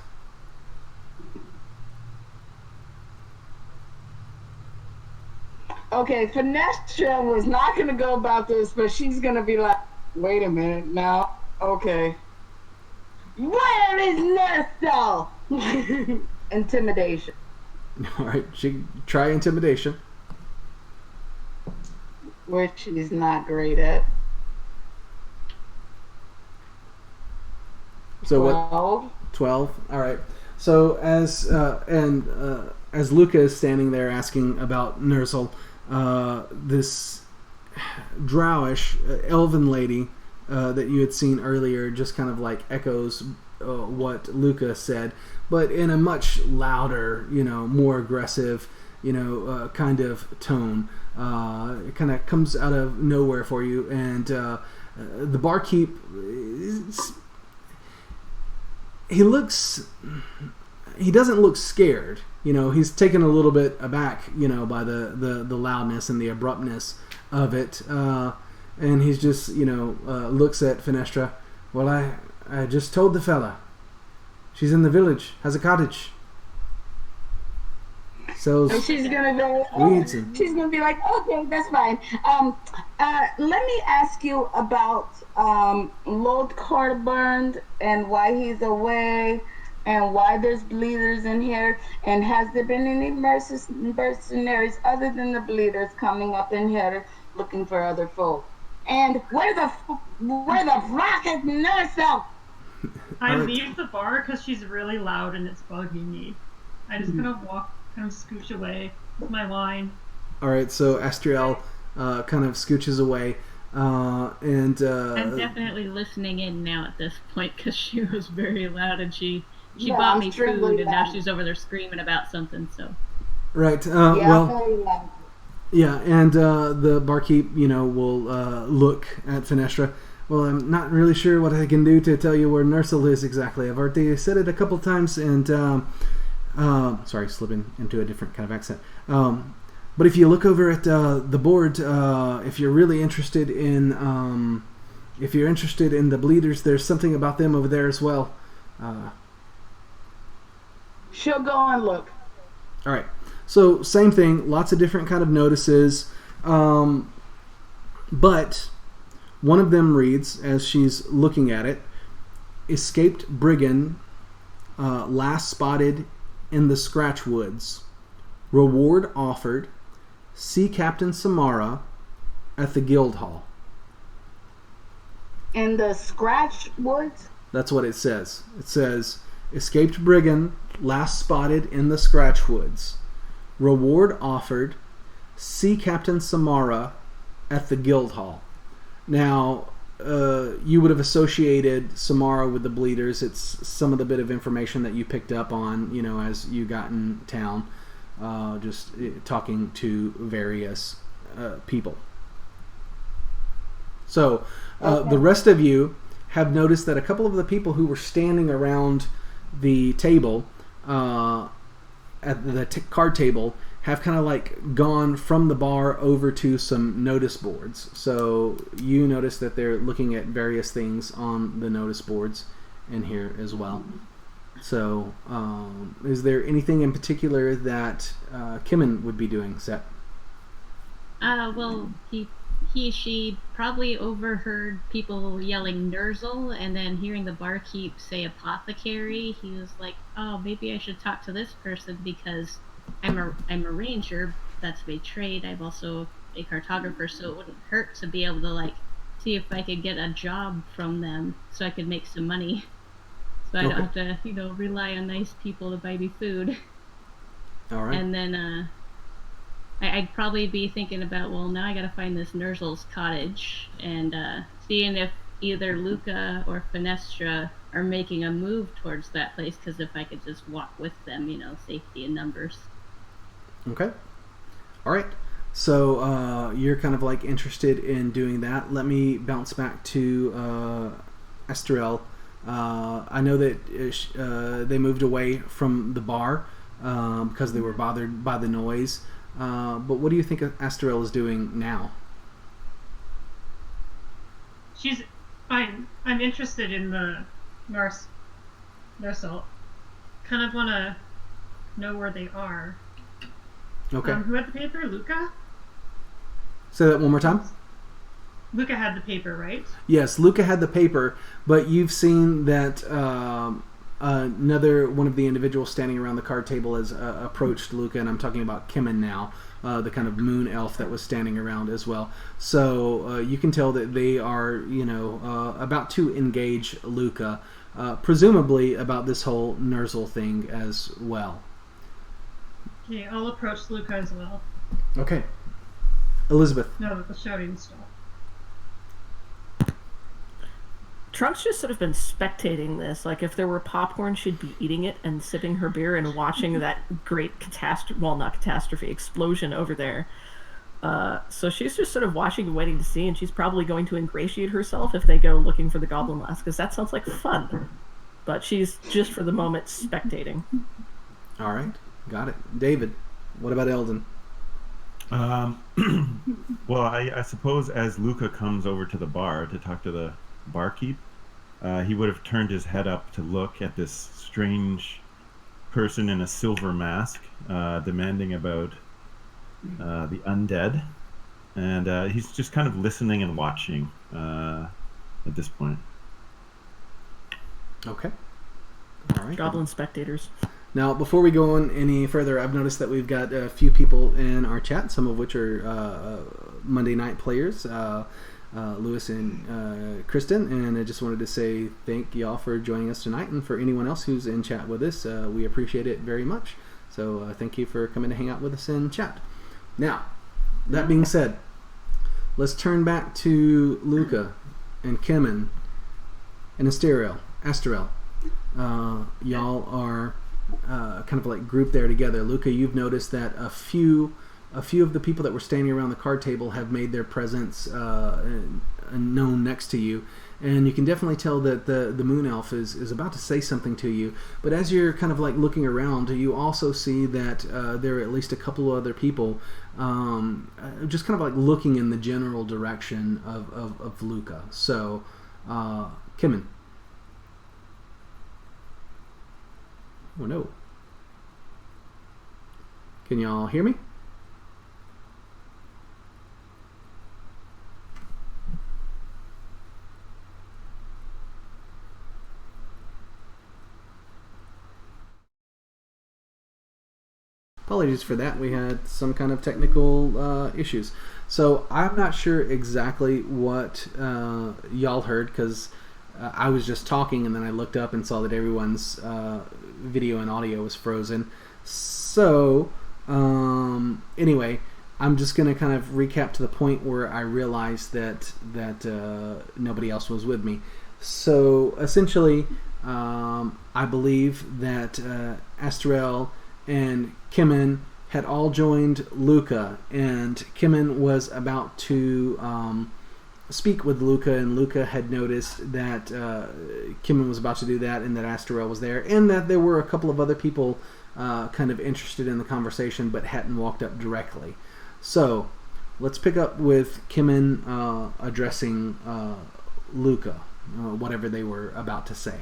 Okay, Finestra was not going to go about this, but she's going to be like, wait a minute now. Okay. Where is Nerzel? Intimidation. All right, she try intimidation. which she's not great at. So what? 12. 12. All right. So as Luca is standing there asking about Nerzel, this drowish elven lady that you had seen earlier just kind of like echoes what Luca said, but in a much louder, more aggressive, kind of tone. It kind of comes out of nowhere for you, and the barkeep he doesn't look scared. He's taken a little bit aback, by the loudness and the abruptness of it. And he's just, looks at Fenestra. Well, I just told the fella. She's in the village, has a cottage. Sells And she's gonna weeds be. and... She's gonna be like, okay, that's fine. Let me ask you about Lord Cardburned and why he's away, and why there's bleeders in here, and has there been any mercenaries other than the bleeders coming up in here looking for other folk? And where the flock is Nerso? I leave the bar because she's really loud and it's bugging me. I just kind of scooch away with my wine. All right, so Astriel kind of scooches away, and I'm definitely listening in now at this point because she was very loud and she Yeah, bought I'm me extremely food and now loud. she's over there screaming about something. So right. Yeah, very loud. Yeah, and the barkeep, will look at Fenestra. Well, I'm not really sure what I can do to tell you where Nersil is exactly. I've already said it a couple times, and sorry, slipping into a different kind of accent. But if you look over at the board, if you're really interested in, the bleeders, there's something about them over there as well. She'll go and look. All right. So same thing, lots of different kind of notices, but one of them reads, as she's looking at it, escaped brigand, last spotted in the Scratch Woods. Reward offered. See Captain Samara at the guild hall. In the Scratch Woods? That's what it says. It says, escaped brigand, last spotted in the Scratch Woods. Reward offered. See Captain Samara at the guild hall. Now, you would have associated Samara with the bleeders. It's some of the bit of information that you picked up on, as you got in town, just talking to various people. So, the rest of you have noticed that a couple of the people who were standing around the table, at the card table, have kind of like gone from the bar over to some notice boards. So you notice that they're looking at various things on the notice boards in here as well. So is there anything in particular that Kimmin would be doing, Seth? well, she probably overheard people yelling Nerzel, and then hearing the barkeep say apothecary, he was like, oh, maybe I should talk to this person because I'm a ranger. That's my trade. I'm also a cartographer, so it wouldn't hurt to be able to see if I could get a job from them so I could make some money. So I don't have to, rely on nice people to buy me food. All right. And then I'd probably be thinking about, well, now I gotta find this Nerzel's cottage and seeing if either Luca or Fenestra are making a move towards that place, because if I could just walk with them, safety in numbers. Okay. All right. So you're kind of interested in doing that. Let me bounce back to Estrel. I know that they moved away from the bar because they were bothered by the noise. But what do you think Estrel is doing now? I'm interested in the Nersil. Kind of want to know where they are. Okay. Who had the paper? Luca? Say that one more time. Luca had the paper, right? Yes, Luca had the paper, but you've seen that another one of the individuals standing around the card table has approached Luca, and I'm talking about Kimmin now. the kind of moon elf that was standing around as well. So you can tell that they are, about to engage Luca, presumably about this whole Nerzel thing as well. Okay, I'll approach Luca as well. Okay. Elizabeth. No, the shouting stop. Trunk's just sort of been spectating this. Like, if there were popcorn, she'd be eating it and sipping her beer and watching that great explosion over there. So she's just sort of watching and waiting to see, and she's probably going to ingratiate herself if they go looking for the Goblin Lass, because that sounds like fun. But she's just, for the moment, spectating. All right. Got it. David, what about Eldon? Well, I suppose as Luca comes over to the bar to talk to the barkeep, he would have turned his head up to look at this strange person in a silver mask, demanding about the undead, and he's just kind of listening and watching at this point. Okay. All right. Goblin spectators. Now, before we go on any further, I've noticed that we've got a few people in our chat, some of which are Monday night players, Lewis and Kristen, and I just wanted to say thank y'all for joining us tonight, and for anyone else who's in chat with us, we appreciate it very much. So thank you for coming to hang out with us in chat. Now, that being said, let's turn back to Luca and Kemen and Asteriel. Y'all are kind of like grouped there together. Luca, you've noticed that a few of the people that were standing around the card table have made their presence known next to you, and you can definitely tell that the moon elf is about to say something to you. But as you're kind of like looking around, you also see that there are at least a couple of other people just kind of like looking in the general direction of Luca. So, Kemen. Oh no. Can y'all hear me? Apologies for that. We had some kind of technical issues. So I'm not sure exactly what y'all heard, because I was just talking and then I looked up and saw that everyone's video and audio was frozen. So anyway, I'm just going to kind of recap to the point where I realized that nobody else was with me. So essentially, I believe that Asteriel and Kemen had all joined Luca, and Kemen was about to speak with Luca, and Luca had noticed that Kemen was about to do that, and that Asteriel was there, and that there were a couple of other people kind of interested in the conversation but hadn't walked up directly. So let's pick up with Kemen addressing Luca, whatever they were about to say.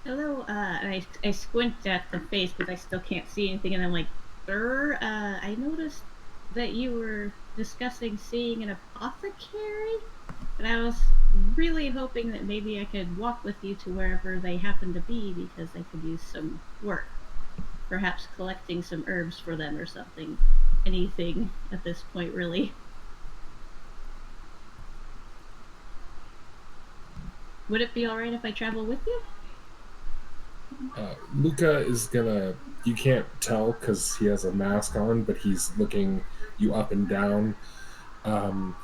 Hello, and I squint at the face because I still can't see anything, and I'm like, sir, I noticed that you were discussing seeing an apothecary, and I was really hoping that maybe I could walk with you to wherever they happen to be, because I could use some work. Perhaps collecting some herbs for them or something. Anything at this point, really. Would it be alright if I travel with you? Luca is gonna, you can't tell because he has a mask on, but he's looking you up and down.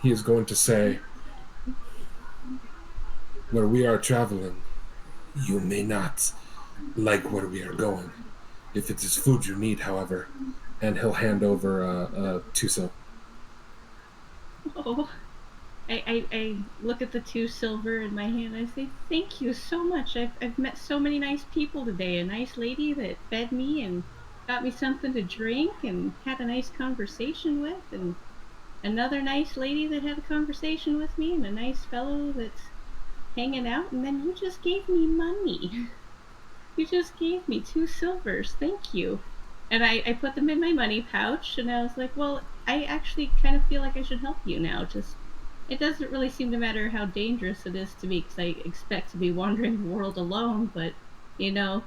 He is going to say, where we are traveling, you may not like where we are going. If it is food you need, however, and he'll hand over a tuso. Oh, I look at the 2 silver in my hand and I say, thank you so much. I've met so many nice people today. A nice lady that fed me and got me something to drink and had a nice conversation with, and another nice lady that had a conversation with me, and a nice fellow that's hanging out, and then you just gave me money. You just gave me 2 silvers. Thank you. And I put them in my money pouch, and I was like, well, I actually kind of feel like I should help you now. Just, it doesn't really seem to matter how dangerous it is to me, because I expect to be wandering the world alone, but, you know,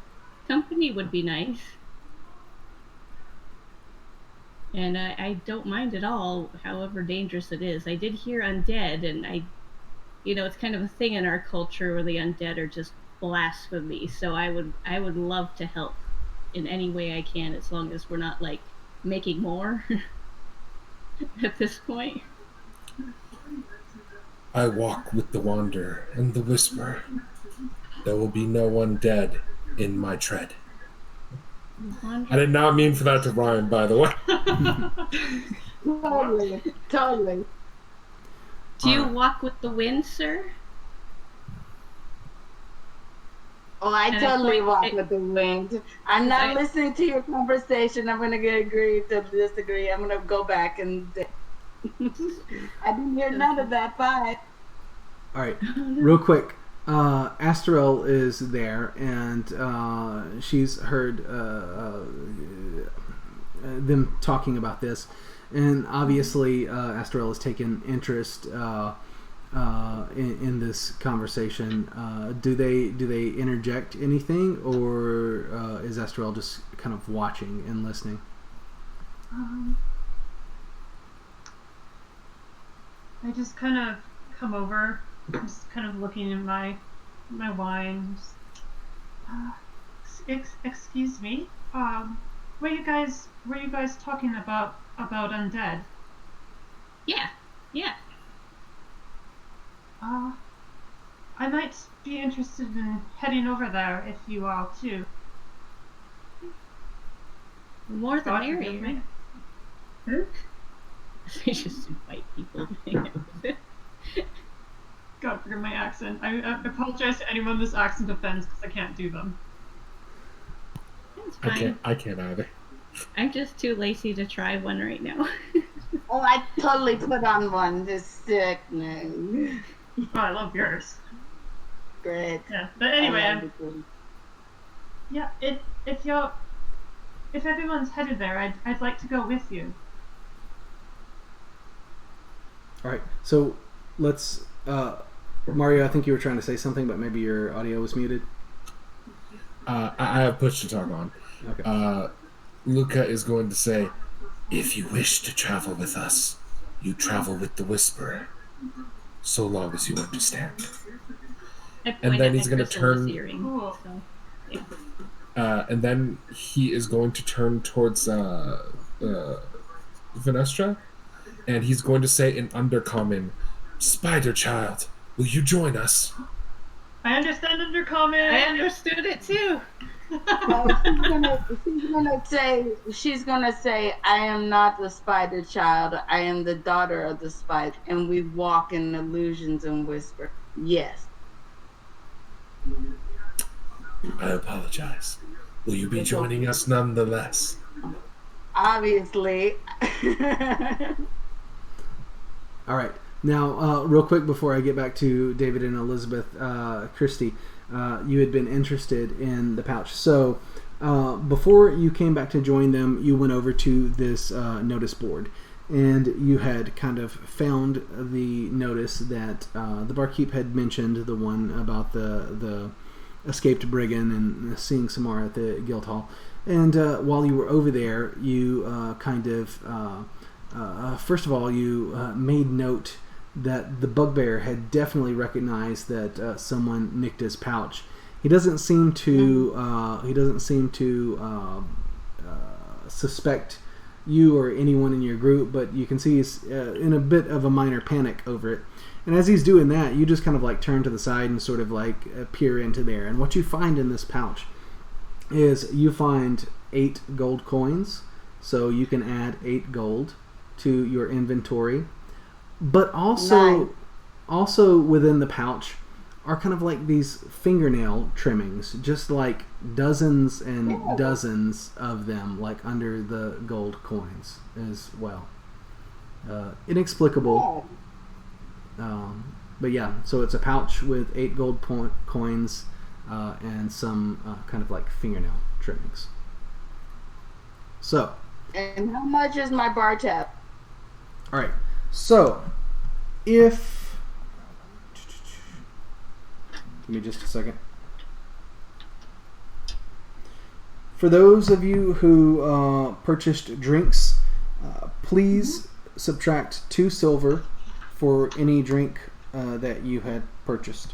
company would be nice. And I don't mind at all, however dangerous it is. I did hear undead, and it's kind of a thing in our culture where the undead are just blasphemy. So I would love to help in any way I can, as long as we're not like making more at this point. I walk with the Wanderer and the Whisperer. There will be no one dead in my tread. I did not mean for that to rhyme, by the way. Totally. Do you walk with the wind, sir? Oh, I And totally I- walk it- with the wind. I'm not listening to your conversation. I'm going to agree to disagree. I'm going to go back and... I didn't hear none of that. Bye. All right, real quick. Astrel is there, and she's heard them talking about this, and obviously Astrel has taken interest in this conversation. Do they interject anything, or is Astrel just kind of watching and listening? I just kind of come over, just kind of looking at my wine. Excuse me. Were you guys talking about undead? Yeah. I might be interested in heading over there if you are too. The more the God forgive merrier. me. We just invite people. God forgive my accent. I apologize to anyone this accent offends because I can't do them. It's fine. I can't either. I'm just too lazy to try one right now. Oh, I totally put on one. Just sickening. Oh, I love yours. Great. Yeah, but anyway, if everyone's headed there, I'd like to go with you. All right, so let's. Mario, I think you were trying to say something, but maybe your audio was muted. I have push to talk on. Okay. Luca is going to say, if you wish to travel with us, you travel with the Whisperer, so long as you understand. And then he's going to turn... Cool. So, yeah. and then he is going to turn towards Venestra, and he's going to say in Undercommon, Spider Child, will you join us? I understand Undercommon. I understood it too. She's gonna say, I am not the spider child. I am the daughter of the spider, and we walk in illusions and whisper. Yes. I apologize. Will you be joining us nonetheless? Obviously. All right. Now, real quick before I get back to David and Elizabeth, Christy, you had been interested in the pouch. So before you came back to join them, you went over to this notice board, and you had kind of found the notice that the barkeep had mentioned, the one about the escaped brigand and seeing Samara at the guild hall. And while you were over there, you first of all, you made note that the bugbear had definitely recognized that someone nicked his pouch. He doesn't seem to suspect you or anyone in your group, but you can see he's in a bit of a minor panic over it. And as he's doing that, you just kind of like turn to the side and sort of like peer into there. And what you find in this pouch is you find 8 gold coins, so you can add 8 gold to your inventory. But also within the pouch are kind of like these fingernail trimmings, just like dozens and dozens of them, like under the gold coins as well. Inexplicable. But yeah, so it's a pouch with 8 gold coins and some kind of like fingernail trimmings. So. And how much is my bar tab? All right. So, if... Give me just a second. For those of you who purchased drinks, Please subtract 2 silver for any drink that you had purchased.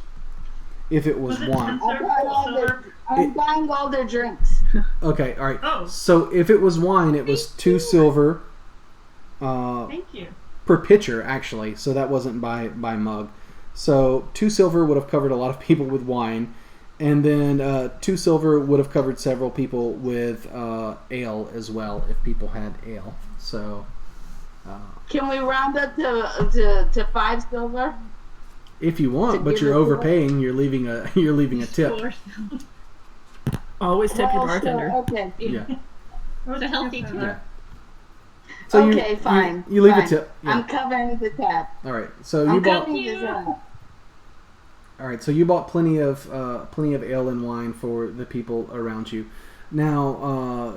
If it was Was it wine. 10 silver? I'm buying all their drinks. Okay, all right. Oh. So if it was wine, it was 2 silver Thank you. per pitcher, actually. So that wasn't by mug. So 2 silver would have covered a lot of people with wine. And then 2 silver would have covered several people with ale as well, if people had ale. So, Can we round up to 5 silver? if you want, but you're overpaying, you're leaving a tip. Sure. Always tip your Well, sure, bartender. okay. Yeah. It's a healthy tip. Yeah. So Okay, fine. You leave fine. a tip. Yeah. I'm covering the tab. All right. So you I'm bought. covering the tab. All right. So you bought plenty of ale and wine for the people around you. Now,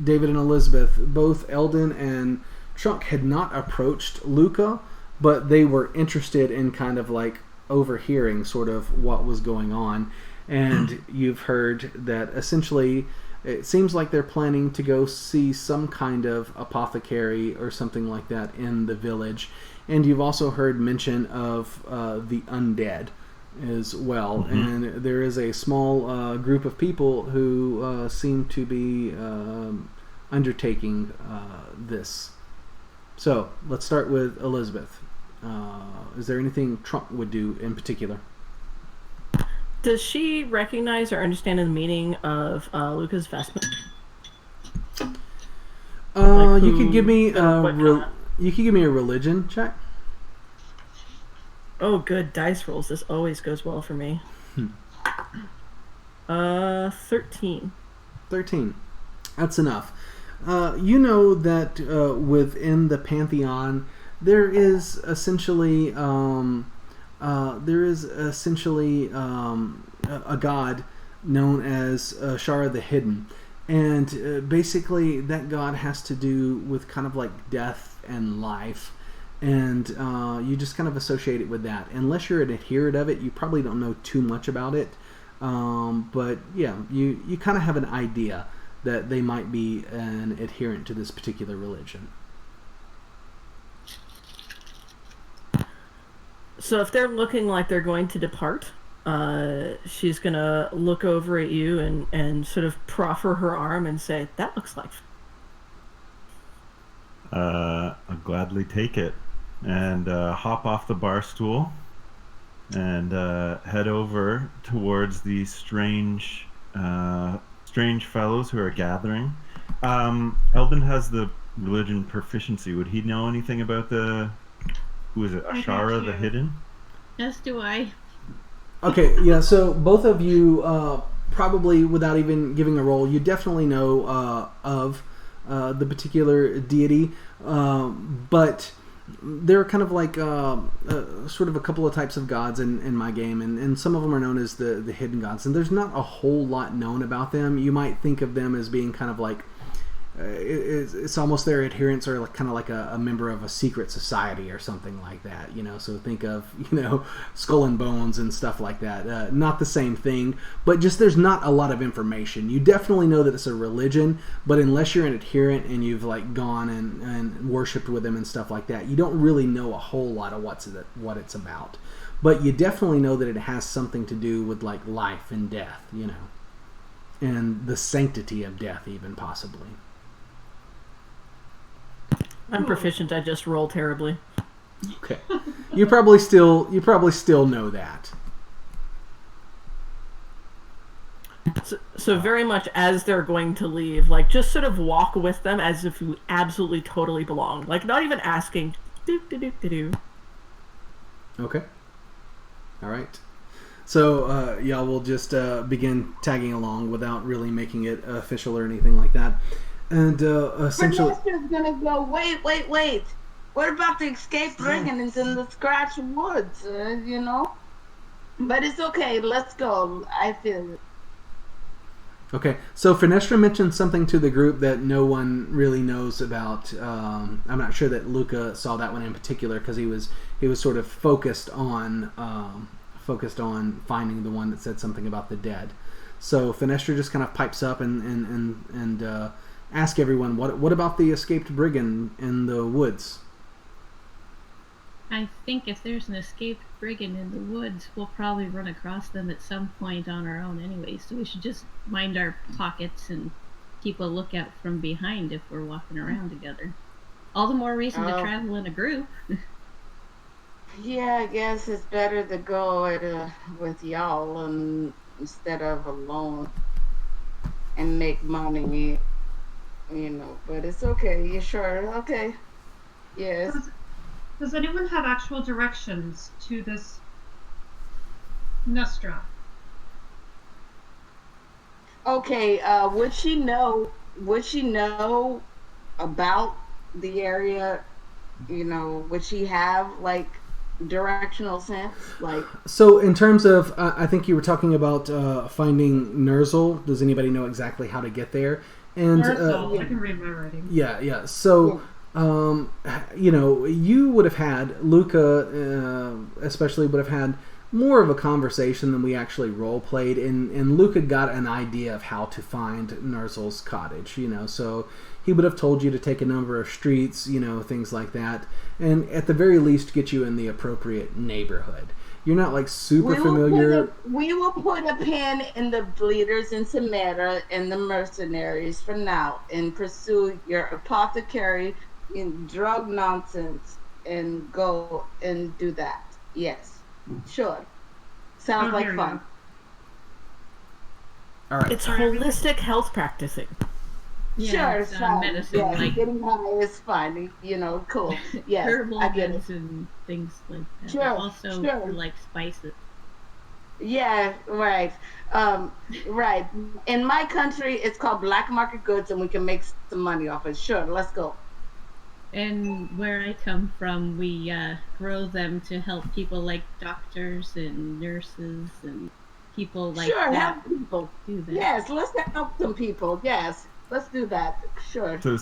David and Elizabeth, both Eldon and Trunk had not approached Luca, but they were interested in kind of like overhearing sort of what was going on. And you've heard that essentially it seems like they're planning to go see some kind of apothecary or something like that in the village. And you've also heard mention of the undead as well. And there is a small group of people who seem to be undertaking this. So let's start with Elizabeth. Is there anything Trump would do in particular? Does she recognize or understand the meaning of Luca's vestment? You could give me what you could give me a religion check. Oh, good dice rolls. This always goes well for me. 13. 13. That's enough. You know that within the pantheon, there is essentially a god known as Shara the Hidden, and basically that god has to do with kind of like death and life, and you just kind of associate it with that. Unless you're an adherent of it, you probably don't know too much about it, but yeah, you kind of have an idea that they might be an adherent to this particular religion. So if they're looking like they're going to depart, she's going to look over at you and sort of proffer her arm and say, that looks like... I'll gladly take it and hop off the bar stool and head over towards these strange fellows who are gathering. Eldon has the religion proficiency. Would he know anything about the... Who is it? Ashara the Hidden? As do I. Okay, yeah, so both of you, probably without even giving a roll, you definitely know of the particular deity, but there are kind of like sort of a couple of types of gods in my game, and some of them are known as the hidden gods, and there's not a whole lot known about them. You might think of them as being kind of like it's almost their adherents are like, kind of like a member of a secret society or something like that, you know. So think of, you know, Skull and Bones and stuff like that. Not the same thing, but just there's not a lot of information. You definitely know that it's a religion, but unless you're an adherent and you've like gone and worshipped with them and stuff like that, you don't really know a whole lot of what it's about. But you definitely know that it has something to do with like life and death, you know, and the sanctity of death, even possibly. I'm proficient, I just roll terribly. Okay. You probably still know that. So very much as they're going to leave, like just sort of walk with them as if you absolutely totally belong. Like not even asking. Do. Okay. All right. So y'all will just begin tagging along without really making it official or anything like that. And essentially... Vanessa's gonna go, wait. What about the escaped brigands in the Scratch Woods, you know? But it's okay, let's go. I feel it. Okay, so Finestra mentioned something to the group that no one really knows about. I'm not sure that Luca saw that one in particular because he was sort of focused on finding the one that said something about the dead. So Finestra just kind of pipes up and ask everyone, what about the escaped brigand in the woods? I think if there's an escaped brigand in the woods, we'll probably run across them at some point on our own anyway, so we should just mind our pockets and keep a lookout from behind if we're walking around together. All the more reason to travel in a group. Yeah, I guess it's better to go with y'all instead of alone and make money, but it's okay. You sure? Okay. Yes. Does anyone have actual directions to this Nestra? Okay, would she know about the area? Would she have like directional sense? Like, so in terms of, I think you were talking about finding Nerzel. Does anybody know exactly how to get there? And Nerzel, I can read my writing. Yeah. So, you would have had Luca, especially would have had more of a conversation than we actually role played, and Luca got an idea of how to find Nerzel's cottage. So he would have told you to take a number of streets, things like that, and at the very least get you in the appropriate neighborhood. You're not like super familiar. We will put a pin in the bleeders in Samara and the mercenaries for now, and pursue your apothecary in drug nonsense and go and do that. Yes, sure. Sounds like fun. All right. It's holistic health practicing. Yeah, sure, fine. Medicine, Yeah, like getting high is fine. Cool. Yes, herbal I get it. medicine, things like that. Sure, But also sure. like spices. Yeah, right. Right. In my country, it's called black market goods, and we can make some money off it. Sure, let's go. And where I come from, we grow them to help people like doctors and nurses and people like sure, that. help people. Do that. Yes, let's help some people. Yes, let's do that. Sure. So,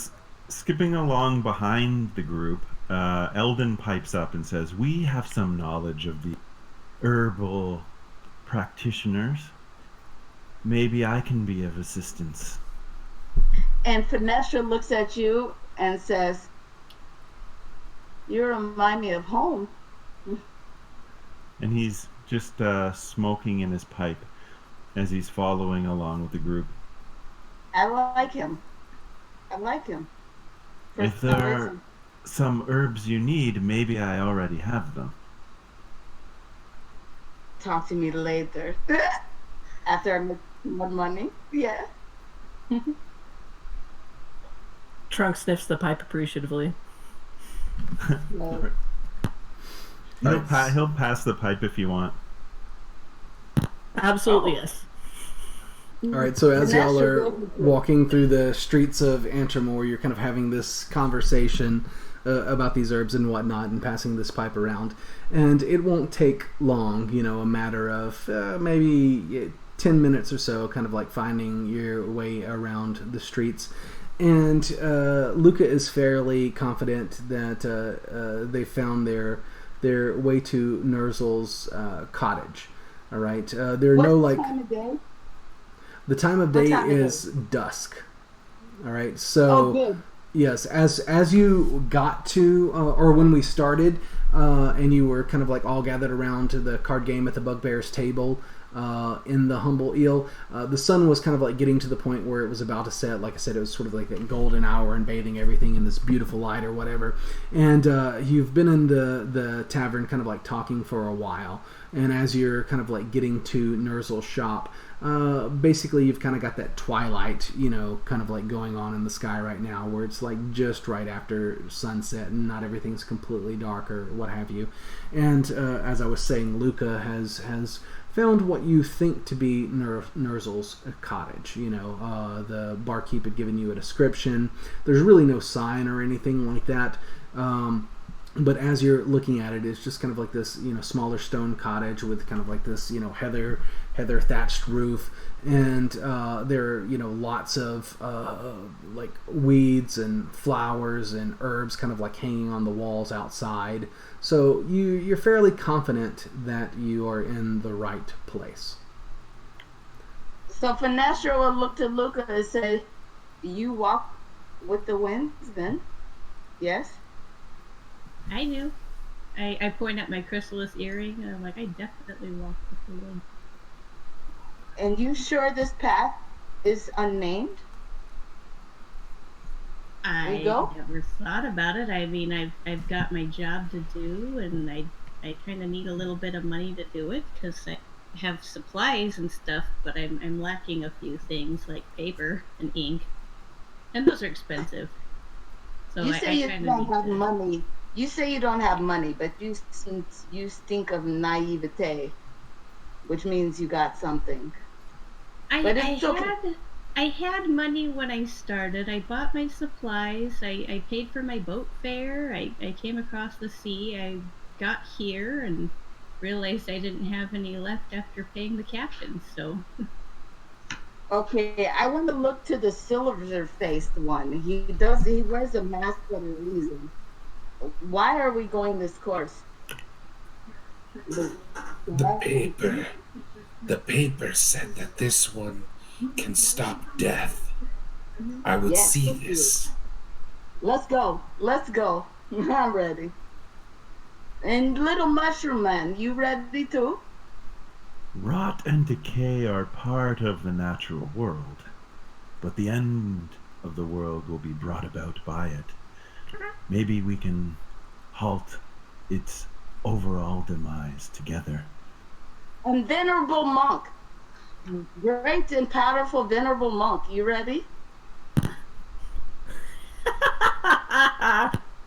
skipping along behind the group, Eldon pipes up and says, "We have some knowledge of the herbal practitioners. Maybe I can be of assistance." And Finestra looks at you and says, "You remind me of home." And he's just smoking in his pipe as he's following along with the group. I like him. For If some there are reason. some herbs you need, maybe I already have them. Talk to me later. After I make more money. Yeah. Trunk sniffs the pipe appreciatively. No. He'll pass the pipe if you want. Absolutely, yes. All right, so as y'all are Vanessa, walking through the streets of Antremoor, you're kind of having this conversation about these herbs and whatnot and passing this pipe around. And it won't take long, a matter of maybe 10 minutes or so, kind of like finding your way around the streets. And Luca is fairly confident that they found their way to Nerzel's cottage. All right, there are no like... time of day? The time of day is dusk. All right, so good. yes, as you got to, or when we started, and you were kind of like all gathered around to the card game at the Bugbear's table in the Humble Eel, the sun was kind of like getting to the point where it was about to set. Like I said, it was sort of like that golden hour and bathing everything in this beautiful light or whatever. And you've been in the tavern kind of like talking for a while. And as you're kind of like getting to Nerzel's shop, basically you've kind of got that twilight, kind of like going on in the sky right now, where it's like just right after sunset and not everything's completely dark or what have you. And as I was saying, Luca has found what you think to be Nerzel's cottage. The barkeep had given you a description. There's really no sign or anything like that. But as you're looking at it, it's just kind of like this, smaller stone cottage with kind of like this, heather thatched roof, and there are, lots of like weeds and flowers and herbs kind of like hanging on the walls outside. So you're fairly confident that you are in the right place. So Finestra will look to Luca and say, "You walk with the winds then. Yes. I knew. I point at my chrysalis earring and I'm like, I definitely walk with the wind. And you sure this path is unnamed? We I go? never thought about it. I mean, I've got my job to do, and I kind of need a little bit of money to do it because I have supplies and stuff, but I'm lacking a few things like paper and ink, and those are expensive. So You say I you kind of don't need have to. money. You say you don't have money, but you stink of naivete, which means you got something. I But I it's okay. had I had money when I started. I bought my supplies. I paid for my boat fare. I came across the sea. I got here and realized I didn't have any left after paying the captain. So Okay, I want to look to the silver faced one. He wears a mask for a reason. Why are we going this course? The paper. The paper said that this one can stop death. I would Yes, see thank you. this. Let's go. Let's go. I'm ready. And little mushroom man, you ready too? Rot and decay are part of the natural world, but the end of the world will be brought about by it. Maybe we can halt its overall demise together. And venerable monk. Great and powerful venerable monk. You ready?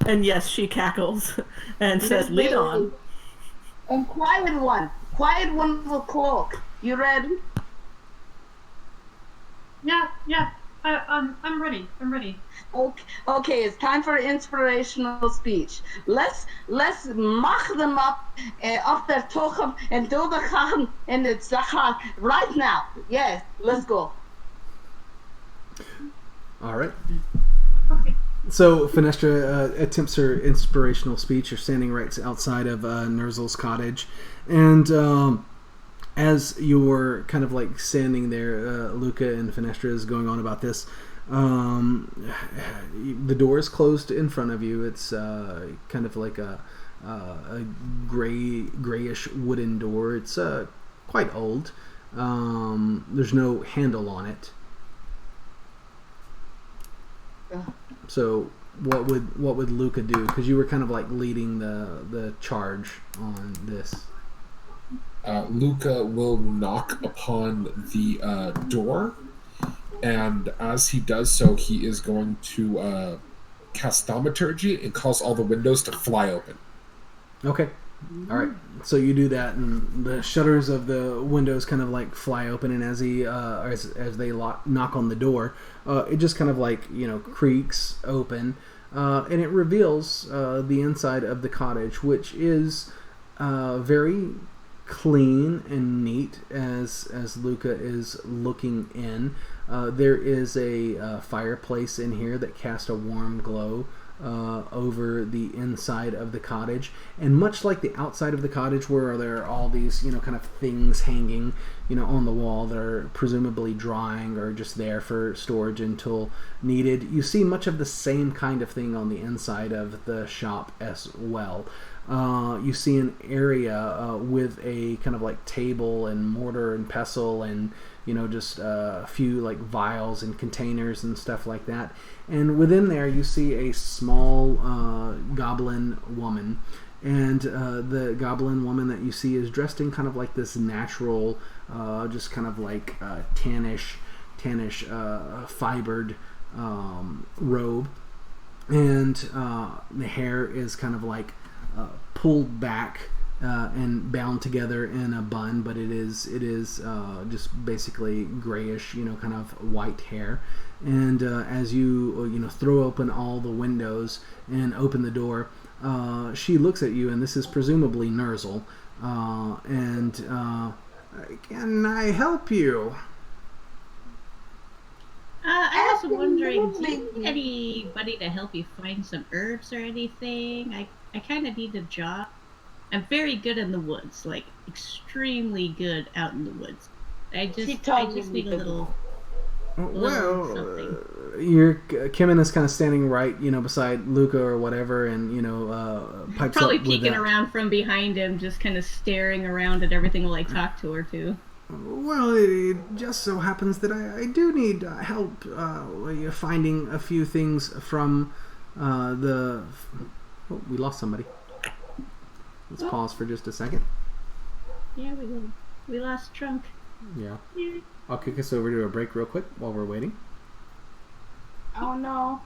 And yes, she cackles and says, "Lead on." And quiet one. Quiet one with cloak. You ready? Yeah. I'm ready. I'm ready. Okay, it's time for inspirational speech. Let's mach them up off their tochen and do the chan and it's right now. Yes, let's go. All right. Okay. So Fenestra attempts her inspirational speech. You're standing right outside of Nerzel's cottage, and as you're kind of like standing there, Luca and Fenestra is going on about this. The door is closed in front of you. It's kind of like a grayish wooden door. It's quite old. There's no handle on it. So what would Luca do? Because you were kind of like leading the charge on this. Luca will knock upon the door, and as he does so, he is going to cast thaumaturgy and cause all the windows to fly open. Okay. All right. So you do that, and the shutters of the windows kind of like fly open, and as they knock on the door, it just kind of like creaks open, and it reveals the inside of the cottage, which is very clean and neat. As Luca is looking in, there is a fireplace in here that casts a warm glow over the inside of the cottage, and much like the outside of the cottage where there are all these kind of things hanging on the wall that are presumably drying or just there for storage until needed, you see much of the same kind of thing on the inside of the shop as well. You see an area with a kind of like table and mortar and pestle and just a few like vials and containers and stuff like that. And within there you see a small goblin woman. And the goblin woman that you see is dressed in kind of like this natural, just kind of like tannish fibered robe. And the hair is kind of like pulled back and bound together in a bun, but it is just basically grayish, kind of white hair. And as you throw open all the windows and open the door, she looks at you, and this is presumably Nerzel. Can I help you? I was wondering, do you need anybody to help you find some herbs or anything? I kind of need a job. I'm very good in the woods, like extremely good out in the woods. I just need a little. Well, something. Kimmin is kind of standing right, beside Luca or whatever, and pipes Probably up with peeking that. around from behind him, just kind of staring around at everything while I talk to her too. Well, it just so happens that I do need help finding a few things from the. Oh, we lost somebody. Let's pause for just a second. Yeah, we lost Trunk. Yeah. I'll kick us over to a break real quick while we're waiting. Oh no.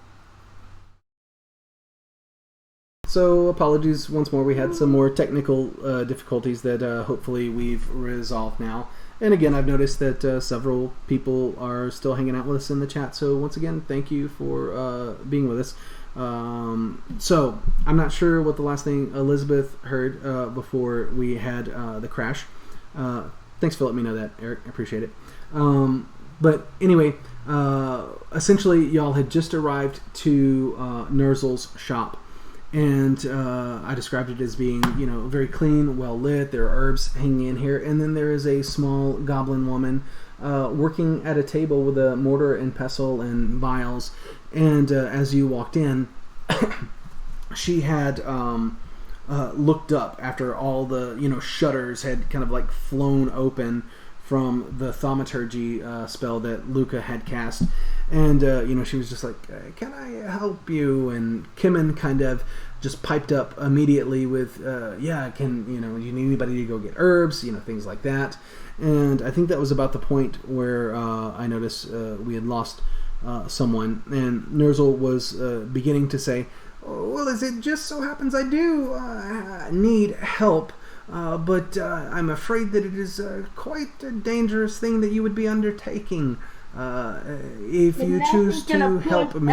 So apologies once more. We had some more technical difficulties that hopefully we've resolved now. And again, I've noticed that several people are still hanging out with us in the chat. So once again, thank you for being with us. So I'm not sure what the last thing Elizabeth heard before we had the crash. Thanks for letting me know that, Eric. I appreciate it. But anyway, essentially, y'all had just arrived to Nerzel's shop. And I described it as being, very clean, well lit. There are herbs hanging in here. And then there is a small goblin woman working at a table with a mortar and pestle and vials. And as you walked in, she had looked up after all the, shutters had kind of like flown open from the thaumaturgy spell that Luca had cast. And, she was just like, can I help you? And Kimmin kind of just piped up immediately with, do you need anybody to go get herbs? Things like that. And I think that was about the point where I noticed we had lost someone. And Nerzel was beginning to say, well, as it just so happens I do need help. But I'm afraid that it is quite a dangerous thing that you would be undertaking if you choose to help me.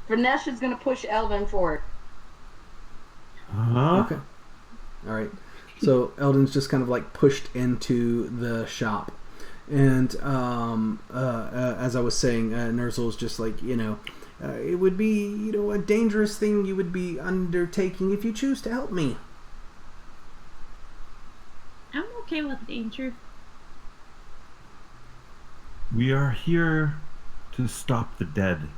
Vanessa's going to push Elvin forward. Okay. All right. So Eldon's just kind of like pushed into the shop. And as I was saying, Nerzel's just like, it would be, a dangerous thing you would be undertaking if you choose to help me. I'm okay with danger. We are here to stop the dead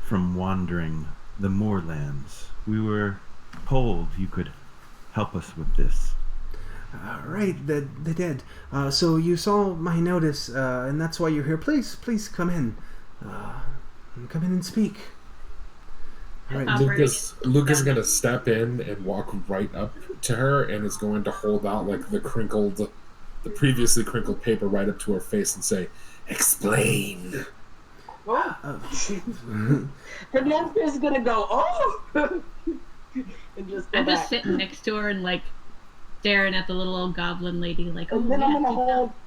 from wandering the moorlands. We were told you could help us with this. Right, the dead. So you saw my notice, and that's why you're here. Please come in. Come in and speak. All right. Luca's going to step in and walk right up to her and is going to hold out like the previously crinkled paper right up to her face and say, "Explain." Vanessa's going to go, "Oh!" and just go I'm back. just sitting next to her and like staring at the little old goblin lady, like, oh, And then yeah,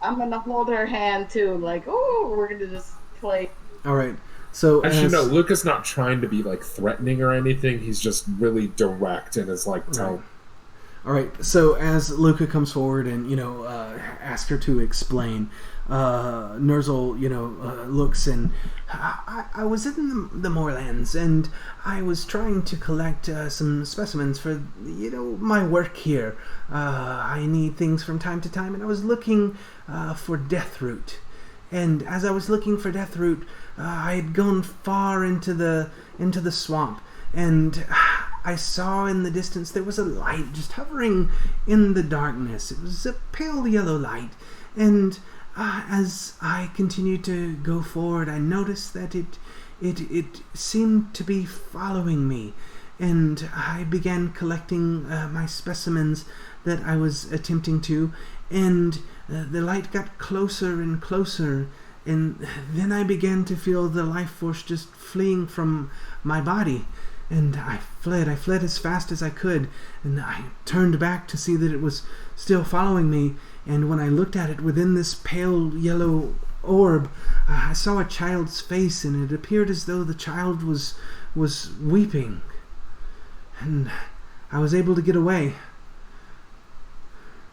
I'm gonna hold her hand too, like, oh, we're gonna just play. All right. So actually, no, Luca's not trying to be like threatening or anything. He's just really direct and is like, tell. All right. So as Luca comes forward and asks her to explain, Nerzel looks and I was in the moorlands and I was trying to collect some specimens for my work here. I need things from time to time, and I was looking for Deathroot. And as I was looking for Deathroot, I had gone far into the swamp, and I saw in the distance there was a light just hovering in the darkness. It was a pale yellow light, and as I continued to go forward, I noticed that it seemed to be following me, and I began collecting my specimens that I was attempting to, and the light got closer and closer, and then I began to feel the life force just fleeing from my body, and I fled as fast as I could, and I turned back to see that it was still following me, and when I looked at it within this pale yellow orb, I saw a child's face, and it appeared as though the child was weeping, and I was able to get away.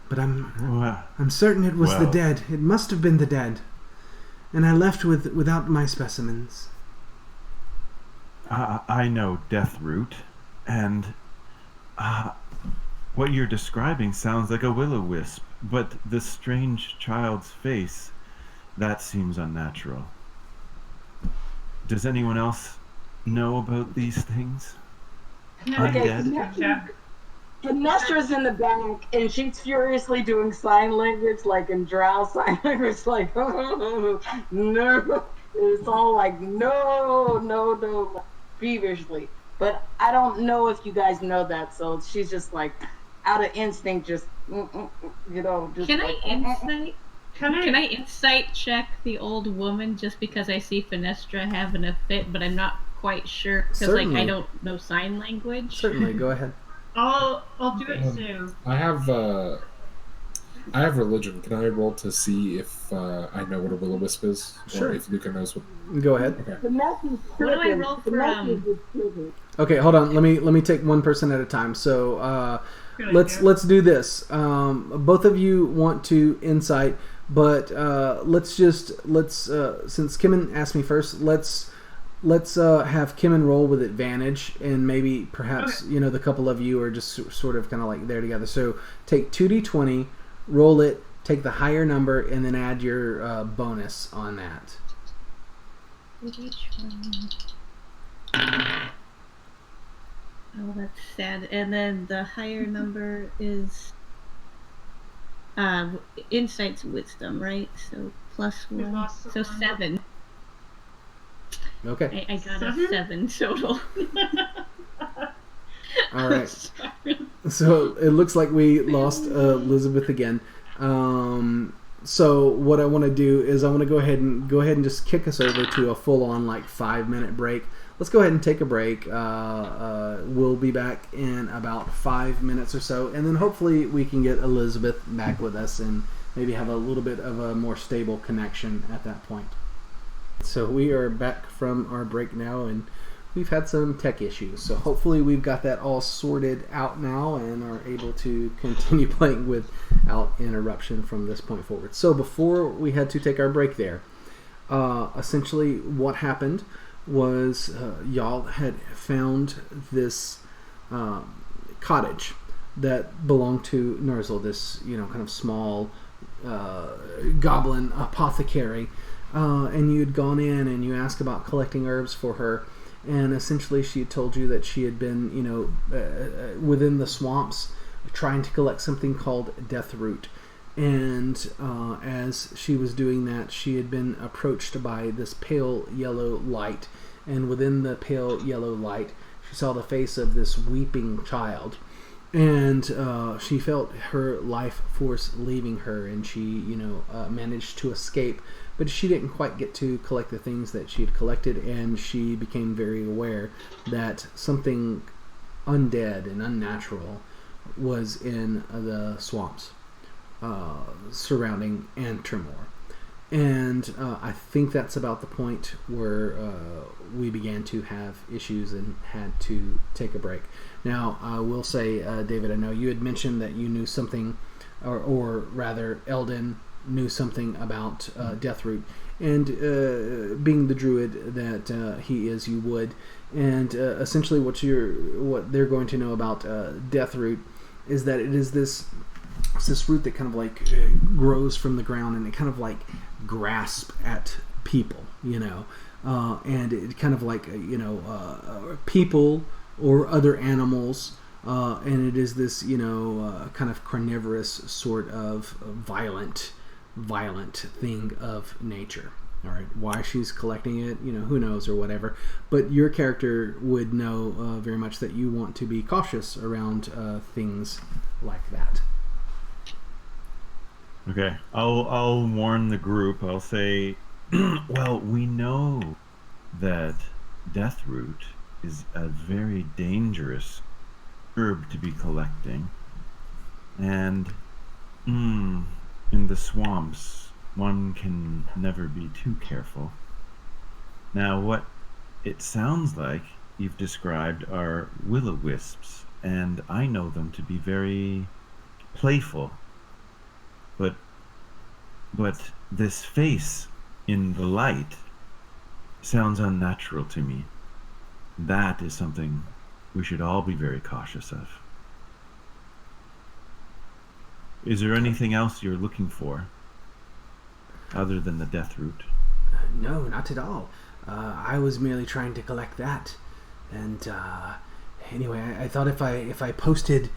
But I'm certain it was the dead. It must have been the dead. And I left without my specimens. I know Deathroot, and what you're describing sounds like a will-o-wisp, but the strange child's face That seems unnatural. Does anyone else know about these things? Okay, Undead? Vanessa's in the back, and she's furiously doing sign language, like in drow sign language, like, oh, no. It's all like, no, no, no, like, feverishly. But I don't know if you guys know that, so she's just like, out of instinct, just, just Can like, I insight? Can Can I? I insight check the old woman just because I see Fenestra having a fit, but I'm not quite sure because like Certainly. I don't know sign language. Certainly, go ahead. I'll do it too. I have religion. Can I roll to see if I know what a will-o-wisp is, Sure. or if Luca knows what? Go ahead. Okay. Vanessa's What do I roll for? Vanessa's tripping. Okay, hold on. Let me take one person at a time. So Good let's idea. do this. Both of you want to insight, but let's since Kimmin asked me first, let's have Kimmin roll with advantage, and maybe perhaps the couple of you are just sort of kind of like there together. So take 2d20, roll it, take the higher number, and then add your bonus on that. Oh, that's sad. And then the higher number is insight's wisdom, right? So plus We one. lost So someone. 7. Okay. I got a 7? 7 total. All right. Sorry. So it looks like we lost Elizabeth again. So what I want to do is I want to go ahead and just kick us over to a full-on 5-minute break. Let's go ahead and take a break. We'll be back in about 5 minutes or so, and then hopefully we can get Elizabeth back with us and maybe have a little bit of a more stable connection at that point. So we are back from our break now, and we've had some tech issues. So hopefully we've got that all sorted out now and are able to continue playing without interruption from this point forward. So before we had to take our break there, essentially what happened was y'all had found this cottage that belonged to Nerzel, this kind of small goblin apothecary, and you had gone in and you asked about collecting herbs for her, and essentially she had told you that she had been within the swamps trying to collect something called death root. And as she was doing that, she had been approached by this pale yellow light. And within the pale yellow light, she saw the face of this weeping child. And she felt her life force leaving her, and she, managed to escape. But she didn't quite get to collect the things that she had collected, and she became very aware that something undead and unnatural was in the swamps surrounding Antremoor. And I think that's about the point where we began to have issues and had to take a break. Now, I will say, David, I know you had mentioned that you knew something, or rather, Eldon knew something about Deathroot. And being the druid that he is, you would. And essentially what they're going to know about Deathroot is that it is this root that kind of grows from the ground, and it kind of grasps at people, and it kind of people or other animals, and it is this kind of carnivorous sort of violent thing of nature. All right, why she's collecting it, who knows, or whatever. But your character would know very much that you want to be cautious around things like that. Okay, I'll warn the group. I'll say, well, we know that Deathroot is a very dangerous herb to be collecting, and in the swamps, one can never be too careful. Now, what it sounds like you've described are will-o-wisps, and I know them to be very playful. But this face in the light sounds unnatural to me. That is something we should all be very cautious of. Is there anything else you're looking for? other than the death root? No, not at all. I was merely trying to collect that. And anyway, I thought if I posted,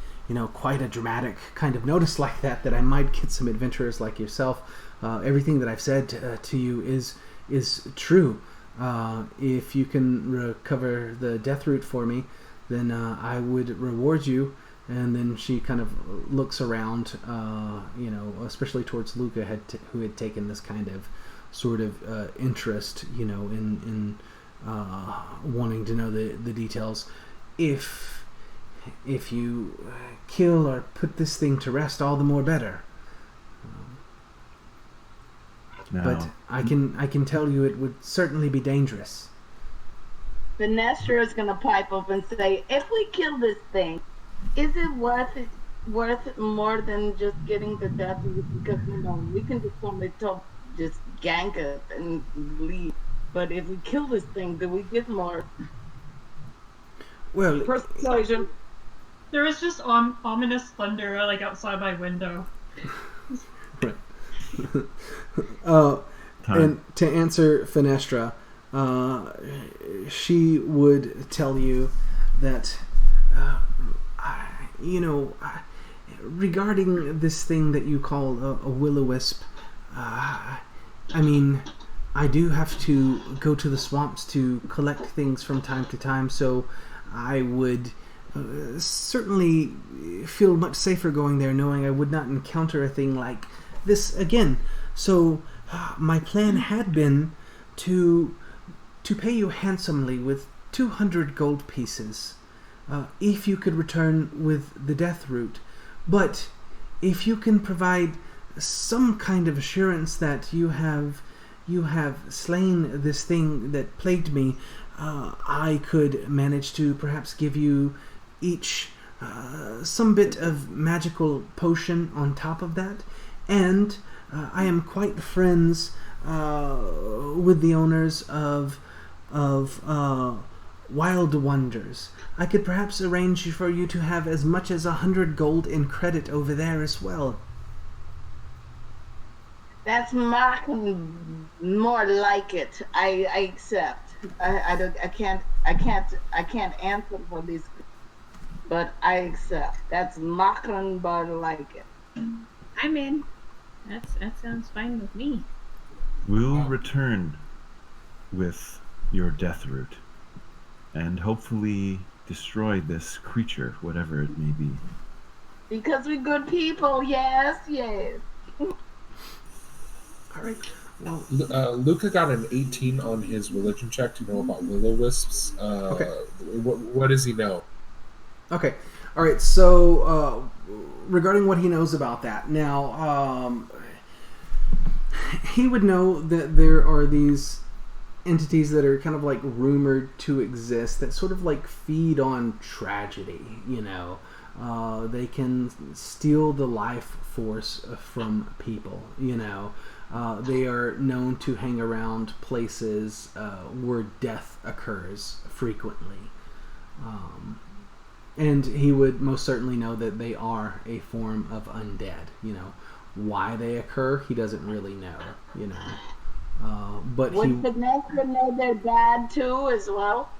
quite a dramatic kind of notice like that I might get some adventurers like yourself. Everything that I've said to you is true. If you can recover the death root for me, then I would reward you. And then she kind of looks around, especially towards Luca, who had taken this kind of sort of interest, in wanting to know the details. If you kill or put this thing to rest, all the more better. No. But I can tell you it would certainly be dangerous. Vanessa is going to pipe up and say, if we kill this thing, is it worth more than just getting the death root? Because, we can just gank it and leave. But if we kill this thing, do we get more? Well, persuasion. There is just ominous thunder outside my window. Right. And to answer Fenestra, she would tell you that, regarding this thing that you call a will-o-wisp, I do have to go to the swamps to collect things from time to time, so I would certainly feel much safer going there knowing I would not encounter a thing like this again. So my plan had been to pay you handsomely with 200 gold pieces if you could return with the death root. But if you can provide some kind of assurance that you have slain this thing that plagued me, I could manage to perhaps give you each some bit of magical potion on top of that. And I am quite friends with the owners of Wild Wonders. I could perhaps arrange for you to have as much as 100 gold in credit over there as well. That's more like it. I accept. I can't answer for this, but I accept. That's machen more like it. I'm in. That sounds fine with me. We'll return with your death root and hopefully destroy this creature, whatever it may be. Because we're good people, yes. All right. Well, Luca got an 18 on his religion check to know about will-o-wisps. Okay. What does he know? Okay. All right. So regarding what he knows about that, now he would know that there are these entities that are kind of rumored to exist that sort of feed on tragedy. They can steal the life force from people. They are known to hang around places where death occurs frequently. And he would most certainly know that they are a form of undead. Why they occur, he doesn't really know. But would Vanessa know they're bad too, as well?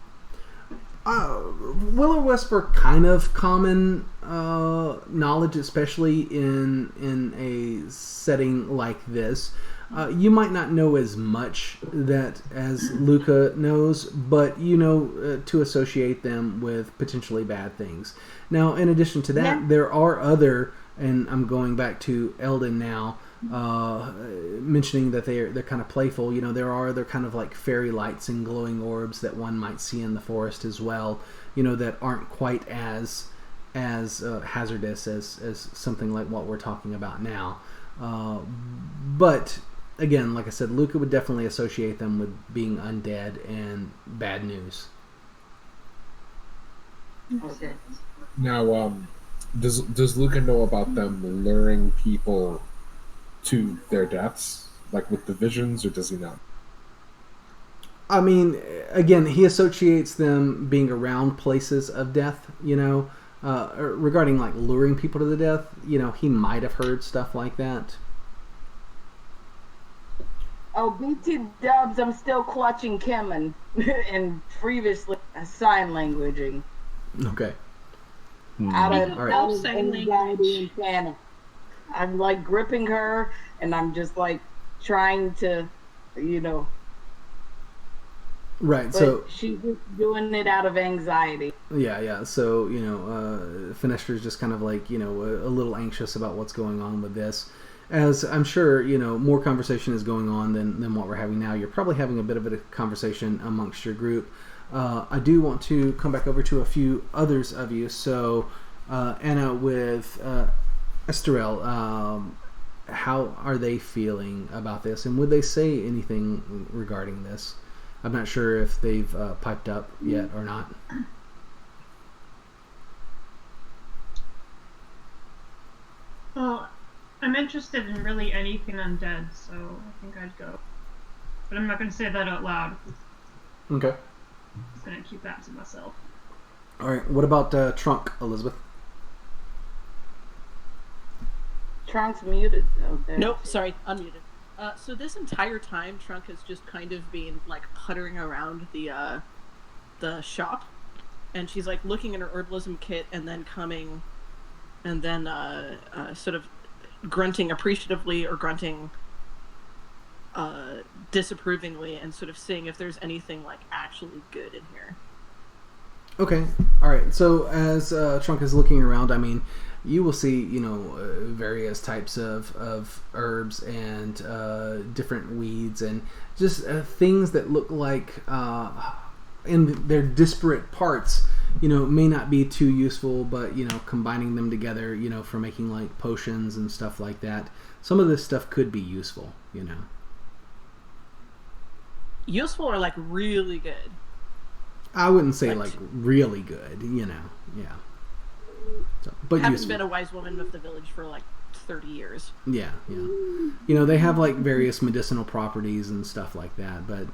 Will-o-wisp are kind of common knowledge, especially in a setting like this. You might not know as much that as Luca knows, but you know to associate them with potentially bad things. Now, in addition to that, there are other, and I'm going back to Eldon now, mentioning that they're kind of playful. There are other kind of fairy lights and glowing orbs that one might see in the forest as well. That aren't quite as hazardous as something like what we're talking about now. But again, like I said, Luca would definitely associate them with being undead and bad news. Okay. Now, does Luca know about them luring people to their deaths, with the visions, or does he not? I mean, again, he associates them being around places of death, regarding luring people to the death, he might have heard stuff like that. Oh, BT dubs, I'm still clutching Kim and previously sign languaging. Okay. Out I of, don't All right. know out of sign anxiety language. and panic. I'm like gripping her and I'm just like trying to, you know, Right. but So she's just doing it out of anxiety. yeah. So Finestra's just kind of like a little anxious about what's going on with this. As I'm sure more conversation is going on than what we're having now. You're probably having a bit of a conversation amongst your group. I do want to come back over to a few others of you. So Anna with Esterel, how are they feeling about this, and would they say anything regarding this? I'm not sure if they've piped up yet or not. Well, I'm interested in really anything undead, so I think I'd go. But I'm not going to say that out loud. Okay. I'm just going to keep that to myself. All right. What about Trunk, Elizabeth? Trunk's muted out there. Nope, sorry, unmuted. So this entire time, Trunk has just kind of been like puttering around the shop, and she's like looking in her herbalism kit, and then coming, and then sort of grunting appreciatively or grunting disapprovingly, and sort of seeing if there's anything like actually good in here. Okay. All right. So as Trunk is looking around, I mean, you will see, various types of herbs and different weeds and just things that look like, in their disparate parts, may not be too useful, but, combining them together, for making like potions and stuff like that. Some of this stuff could be useful, Useful or like really good? I wouldn't say like really good, yeah. So, but haven't useful. been a wise woman of the village for like 30 years. Yeah. They have like various medicinal properties and stuff like that, but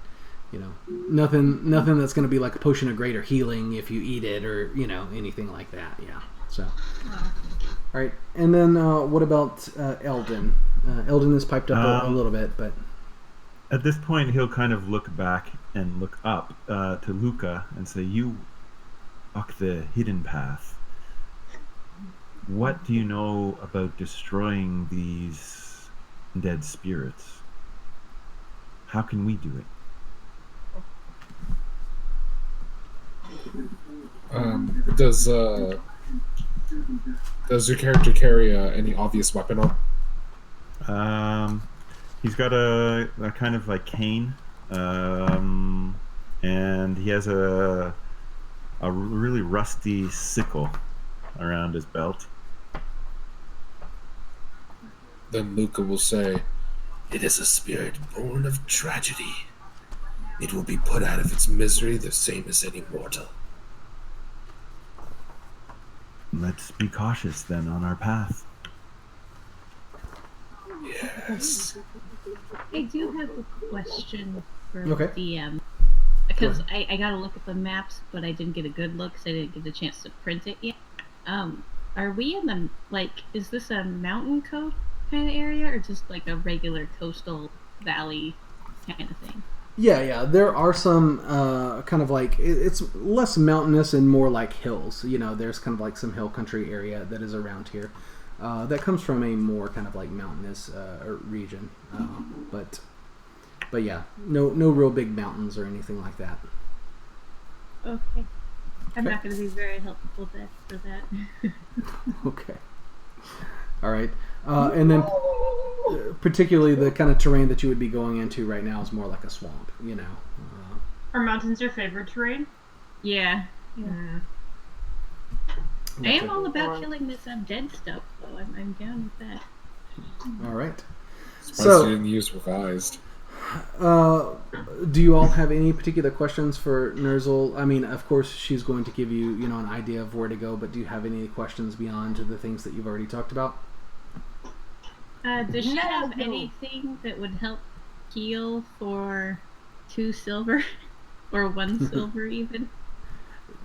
nothing that's going to be like a potion of greater healing if you eat it or anything like that. Yeah. So, all right, and then what about Eldon? Eldon is piped up a little bit, but at this point he'll kind of look back and look up to Luca and say, "You walk the hidden path. What do you know about destroying these dead spirits? How can we do it?" Does your character carry any obvious weapon on? He's got a kind of like cane, and he has a really rusty sickle around his belt. Then Luca will say, "It is a spirit born of tragedy. It will be put out of its misery the same as any mortal." Let's be cautious then on our path. Yes. I do have a question for Okay. DM. Because I got to look at the maps, but I didn't get a good look, so I didn't get a chance to print it yet. Are we in the, is this a mountain coast kind of area, or just like a regular coastal valley kind of thing? Yeah. There are some kind of like it's less mountainous and more like hills. There's kind of like some hill country area that is around here. That comes from a more kind of like mountainous region, but yeah, no real big mountains or anything like that. Okay. I'm not going to be very helpful for that. Okay. All right. And then particularly the kind of terrain that you would be going into right now is more like a swamp, Are mountains your favorite terrain? Yeah. Mm. I am all about killing this dead stuff, though. I'm down with that. All right. Surprised you didn't use revised. Do you all have any particular questions for Nerzel? I mean, of course, she's going to give you, an idea of where to go, but do you have any questions beyond the things that you've already talked about? Does she have anything that would help heal for 2 silver? Or 1 silver, even?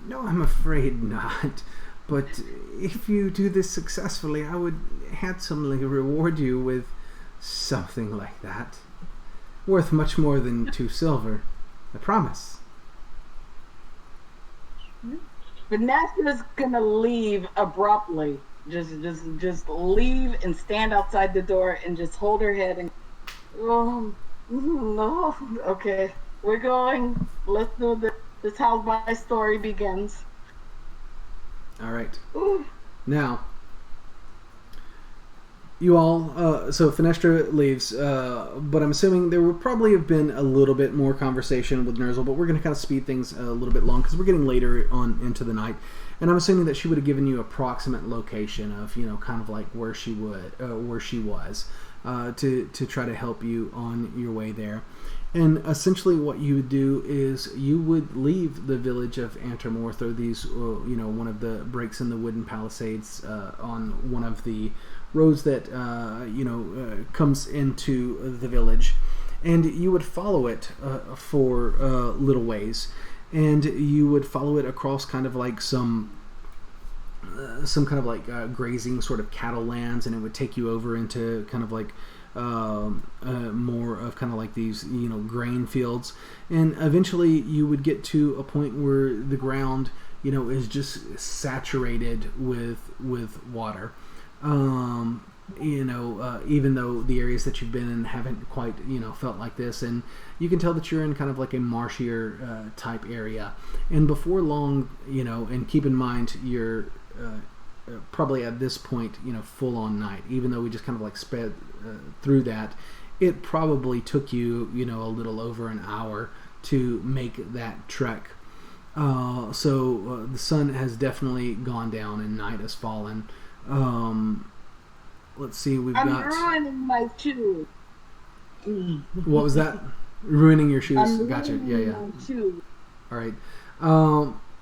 No, I'm afraid not. But if you do this successfully, I would handsomely reward you with something like that. worth much more than 2 silver. I promise. Vanessa's gonna leave abruptly. Just leave and stand outside the door and just hold her head and no. Okay, we're going. Let's do this. This is how my story begins. All right. Ooh. Now, you all, so Fenestra leaves, but I'm assuming there would probably have been a little bit more conversation with Nerzel, but we're going to kind of speed things a little bit long because we're getting later on into the night. And I'm assuming that she would have given you approximate location of, kind of like where she was, to try to help you on your way there. And essentially what you would do is you would leave the village of Antremoor through these, one of the breaks in the wooden palisades on one of the roads that, comes into the village. And you would follow it for little ways. And you would follow it across kind of like some kind of like grazing sort of cattle lands, and it would take you over into kind of like more of kind of like these grain fields, and eventually you would get to a point where the ground is just saturated with water. Even though the areas that you've been in haven't quite felt like this, and you can tell that you're in kind of like a marshier type area. And before long, and keep in mind you're probably at this point full on night, even though we just kind of like sped through that, it probably took you a little over an hour to make that trek. So the sun has definitely gone down and night has fallen. Let's see, I'm ruining my shoes. What was that? Ruining your shoes? I'm Gotcha. ruining Yeah. my shoes. All right.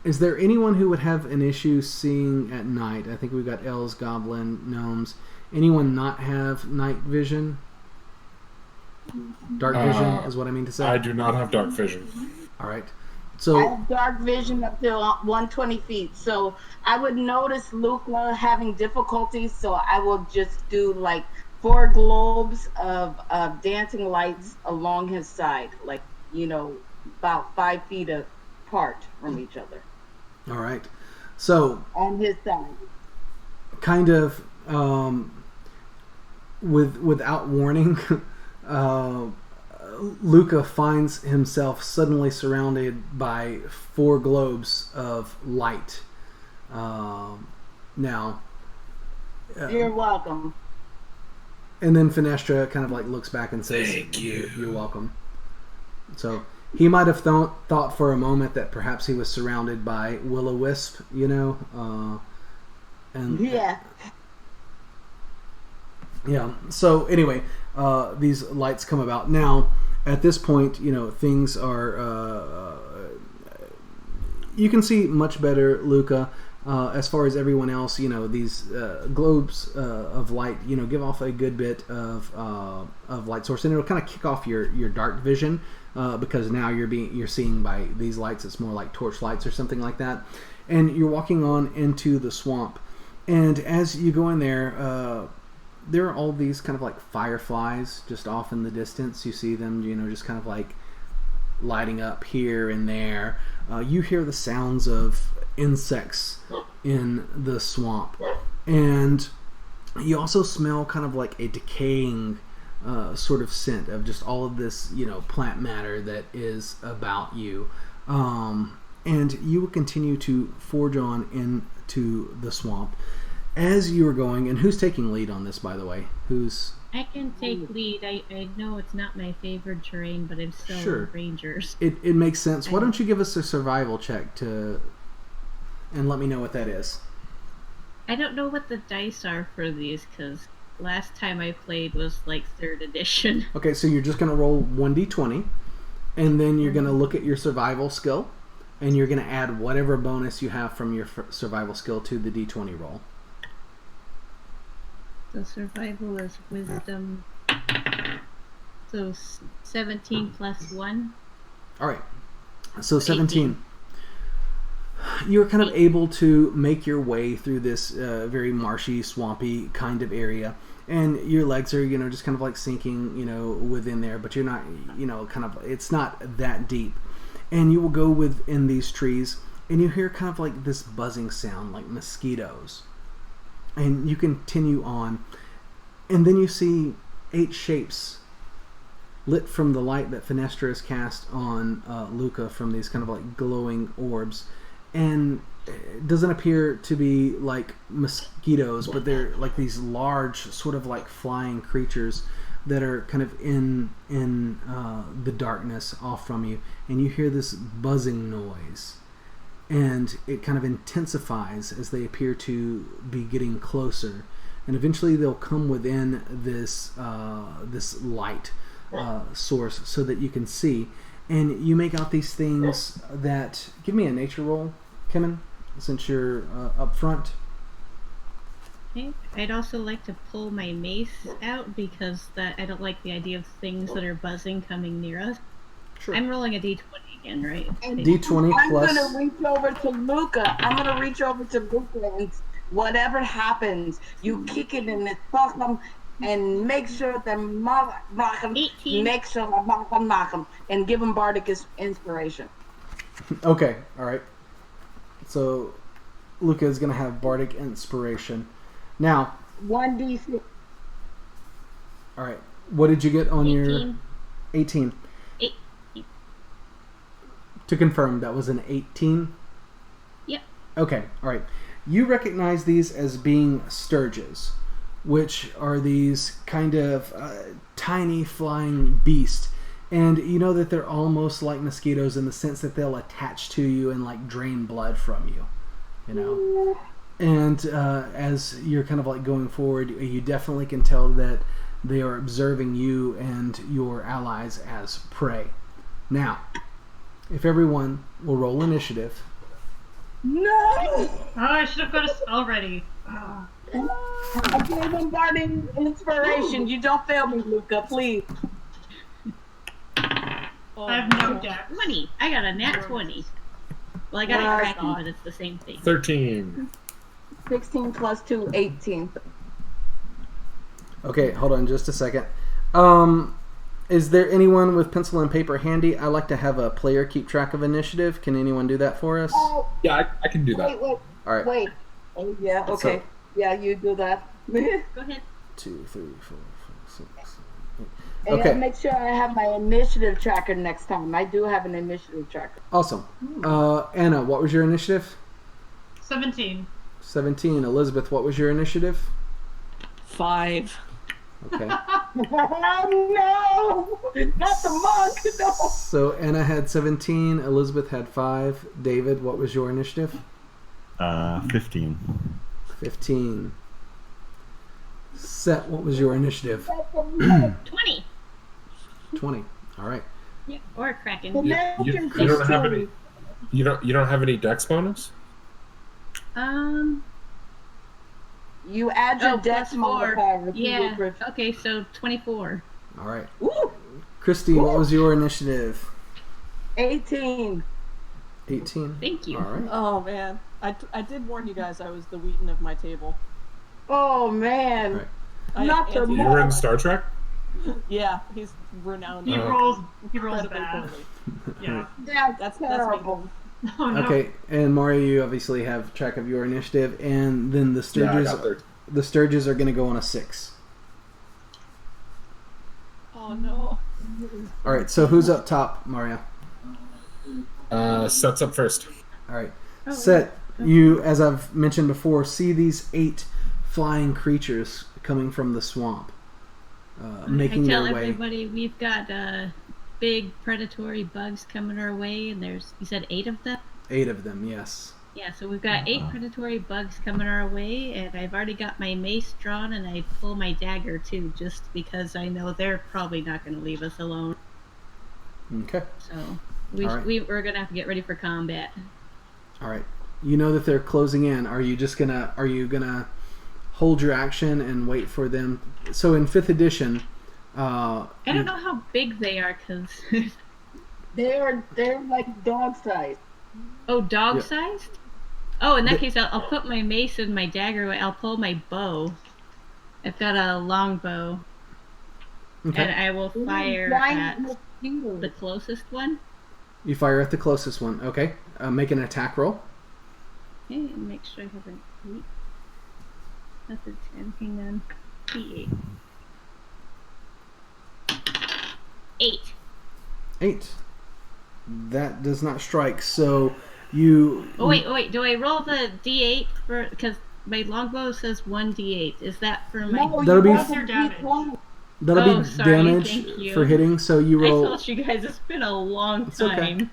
Is there anyone who would have an issue seeing at night? I think we've got elves, goblin, gnomes. Anyone not have night vision? Dark vision is what I mean to say. I do not have dark vision. All right. I So have dark vision up to 120 feet, so I would notice Luca having difficulties, so I will just do like 4 globes of dancing lights along his side, like, about 5 feet apart from each other. all right. So On his side. kind of without warning, Luca finds himself suddenly surrounded by 4 globes of light. Now, You're welcome. and then Fenestra kind of like looks back and says, Thank you. You're welcome. So he might have thought for a moment that perhaps he was surrounded by will-o-wisp, and Yeah. yeah. So anyway, these lights come about. Now, at this point, things are. You can see much better, Luca. As far as everyone else, these globes of light, give off a good bit of light source, and it'll kind of kick off your dark vision because now you're seeing by these lights. It's more like torch lights or something like that, and you're walking on into the swamp, and as you go in there. There are all these kind of like fireflies just off in the distance. You see them, just kind of like lighting up here and there. You hear the sounds of insects in the swamp. And you also smell kind of like a decaying sort of scent of just all of this, plant matter that is about you. And you will continue to forge on into the swamp. As you are going, and who's taking lead on this, by the way? I can take lead. I know it's not my favorite terrain, but I'm still Sure. rangers. It makes sense. Why don't you give us a survival check and let me know what that is? I don't know what the dice are for these, because last time I played was like 3rd edition. Okay, so you're just going to roll 1d20, and then you're going to look at your survival skill, and you're going to add whatever bonus you have from your survival skill to the d20 roll. So survival is wisdom. So 17 plus 1. All right. So 17. you're kind of able to make your way through this very marshy, swampy kind of area. And your legs are, just kind of like sinking, within there. But you're not, it's not that deep. And you will go within these trees, and you hear kind of like this buzzing sound, like mosquitoes. And you continue on. And then you see 8 shapes lit from the light that Fenestra has cast on Luca from these kind of like glowing orbs. And it doesn't appear to be like mosquitoes, but they're like these large sort of like flying creatures that are kind of in the darkness off from you. And you hear this buzzing noise. And it kind of intensifies as they appear to be getting closer. And eventually they'll come within this this light source so that you can see. And you make out these things that... Give me a nature roll, Kemen, since you're up front. Okay. I'd also like to pull my mace out because I don't like the idea of things that are buzzing coming near us. Sure. I'm rolling a d20 again, right? D20 plus... I'm going to reach over to Luca. And whatever happens, you kick it in the bottom and make sure that make sure that and give him bardic inspiration. Okay, all right. So Luca is going to have bardic inspiration. Now, 1d6. All right. What did you get on 18. your 18? 18. To confirm, that was an 18? Yep. Okay, all right. You recognize these as being sturges, which are these kind of tiny flying beasts. And you know that they're almost like mosquitoes in the sense that they'll attach to you and like drain blood from you, And as you're kind of like going forward, you definitely can tell that they are observing you and your allies as prey. Now, if everyone will roll initiative. No! Oh, I should have got a spell ready. I gave him bardic inspiration. You don't fail me, Luca, please. I have no deck. 20. I got a nat 20. Well, I got a Kraken, but it's the same thing. 13. 16 plus 2, 18. Okay, hold on just a second. Is there anyone with pencil and paper handy? I like to have a player keep track of initiative. Can anyone do that for us? Yeah, I can do that. Wait. All right. Wait. Oh, yeah, okay. Yeah, you do that. Go ahead. 2, 3, 4, 5, 6. And Okay. make sure I have my initiative tracker next time. I do have an initiative tracker. Awesome. Anna, what was your initiative? 17. 17. Elizabeth, what was your initiative? 5. Okay. Oh, no! Not the monk! No! So Anna had 17. Elizabeth had 5. David, what was your initiative? 15. 15. Set, what was your initiative? 20. 20. All right. Yeah, or a Kraken. You don't have any. You don't have any dex bonus? You add your dex plus 4. modifier. Yeah. Okay, so 24. All right. Ooh, Christy, what was your initiative? 18. 18. Thank you. All right. Oh man, I did warn you guys I was the Wheaton of my table. Oh, man. All right. Not the You were in Star Trek? Yeah, he's renowned. He rolls incredibly bad. poorly. Yeah. That's me. terrible. Oh, no. Okay, and Mario, you obviously have track of your initiative, and then the Yeah, I Sturges, got 13. the Sturges are going to go on a 6. Oh no. All right, so who's up top, Mario? Sets up first. All right, Set. You, as I've mentioned before, see these 8 flying creatures coming from the swamp, making I tell their way. everybody we've got big predatory bugs coming our way, and there's, you said 8 of them? 8 of them, yes. Yeah, so we've got 8 predatory bugs coming our way, and I've already got my mace drawn, and I pull my dagger too, just because I know they're probably not going to leave us alone. Okay. So All right. we're going to have to get ready for combat. All right. You know that they're closing in. Are you gonna hold your action and wait for them? So in 5th edition, I don't know how big they are, because They're like dog size. Oh, dog Yeah. sized? Oh, in that case, I'll put my mace and my dagger away. I'll pull my bow. I've got a long bow. Okay. And I will fire at the closest one. You fire at the closest one. Okay. Make an attack roll. Okay, and make sure I have an 8. That's a 10. Hang on. D8. 8. 8. That does not strike. So you. Oh wait. Do I roll the D8 for? Because my longbow says 1D8. Is that for my? No, That'll be- rolled Your a damage. D20. That'll be sorry, damage thank you. for hitting. So you I roll. told you guys it's been a long It's okay. time.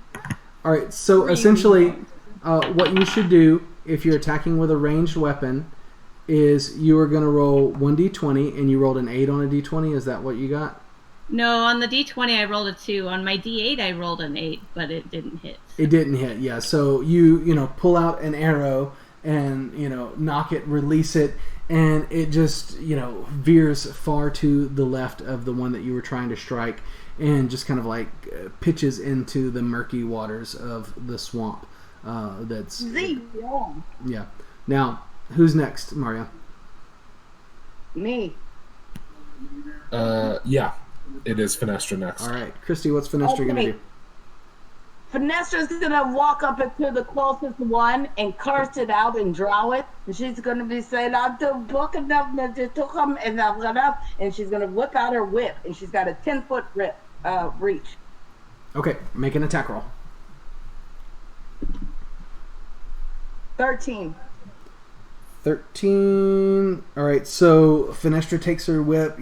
All right. So Really essentially, long. what you should do if you're attacking with a ranged weapon is you are going to roll 1d20, and you rolled an 8 on a d20. Is that what you got? No, on the D20 I rolled a 2. On my D8 I rolled an 8, but it didn't hit. It didn't hit. Yeah. So you pull out an arrow and knock it, release it, and it just veers far to the left of the one that you were trying to strike, and just kind of like pitches into the murky waters of the swamp. That's yeah. Now, who's next, Mario? Me. Yeah, it is Finestra next. All right, Christy, what's Finestra gonna Okay. do? Finestra's gonna walk up into the closest one and curse it out and draw it. And she's gonna be saying, "I'm the book enough to come and I'm gonna," and she's gonna whip out her whip, and she's got a 10-foot reach. Okay, make an attack roll. 13. 13. All right, so Finestra takes her whip,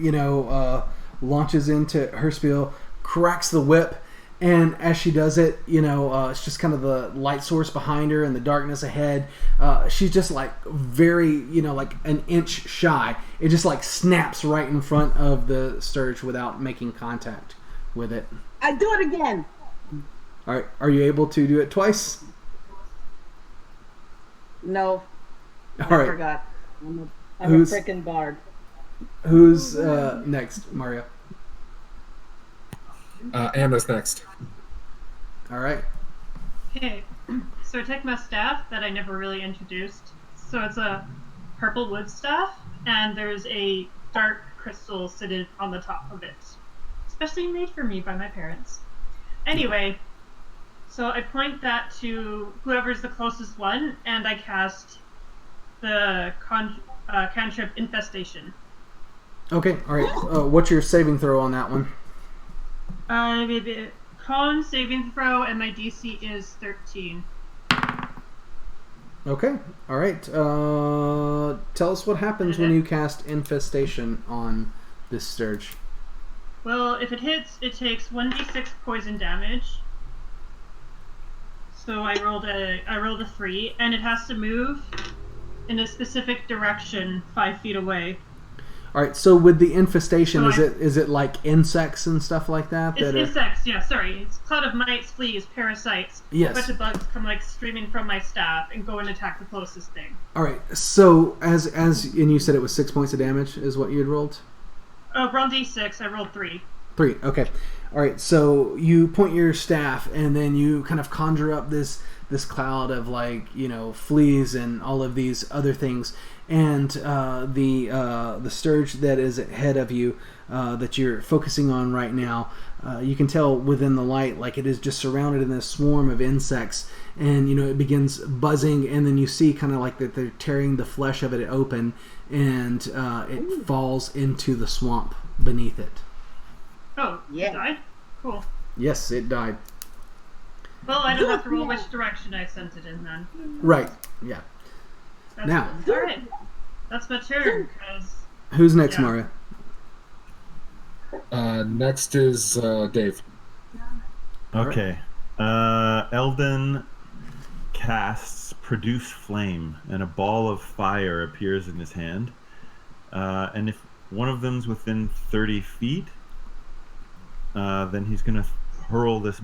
launches into her spiel, cracks the whip, and as she does it, it's just kind of the light source behind her and the darkness ahead. She's just like very, like an inch shy. It just like snaps right in front of the Scourge without making contact with it. I do it again. All right, are you able to do it twice? No. All I right. forgot. I'm a Who's- freaking bard. Who's next, Mario? Anna's next. All right. Okay, so I take my staff that I never really introduced. So it's a purple wood staff, and there's a dark crystal sitting on the top of it. Especially made for me by my parents. Anyway, so I point that to whoever's the closest one, and I cast the cantrip Infestation. Okay, all right. What's your saving throw on that one? Con saving throw, and my DC is 13. Okay, all right. Tell us what happens when you cast Infestation on this Scourge. Well, if it hits, it takes 1d6 poison damage. So I rolled a 3, and it has to move in a specific direction 5 feet away. All right. So with the infestation, So is it like insects and stuff like that? It's that insects, yeah, sorry. It's cloud of mites, fleas, parasites. Yes. A bunch of bugs come like streaming from my staff and go and attack the closest thing. All right. So as and you said it was 6 points of damage is what you had rolled. Roll d6, I rolled 3. 3. Okay. All right. So you point your staff, and then you kind of conjure up this cloud of fleas and all of these other things, and the Scourge that is ahead of you that you're focusing on right now. You can tell within the light, like it is just surrounded in this swarm of insects, and it begins buzzing, and then you see kind of like that they're tearing the flesh of it open, and it falls into the swamp beneath it. Oh, Yeah. it died? Cool. Yes, it died. Well, I don't have to roll which direction I sent it in then. Right. Yeah. That's Now. Alright. That's my turn, because... Who's next, Yeah. Mario? Next is Dave. Okay. Eldon casts Produce Flame, and a ball of fire appears in his hand. And if one of them's within 30 feet, then he's going to hurl this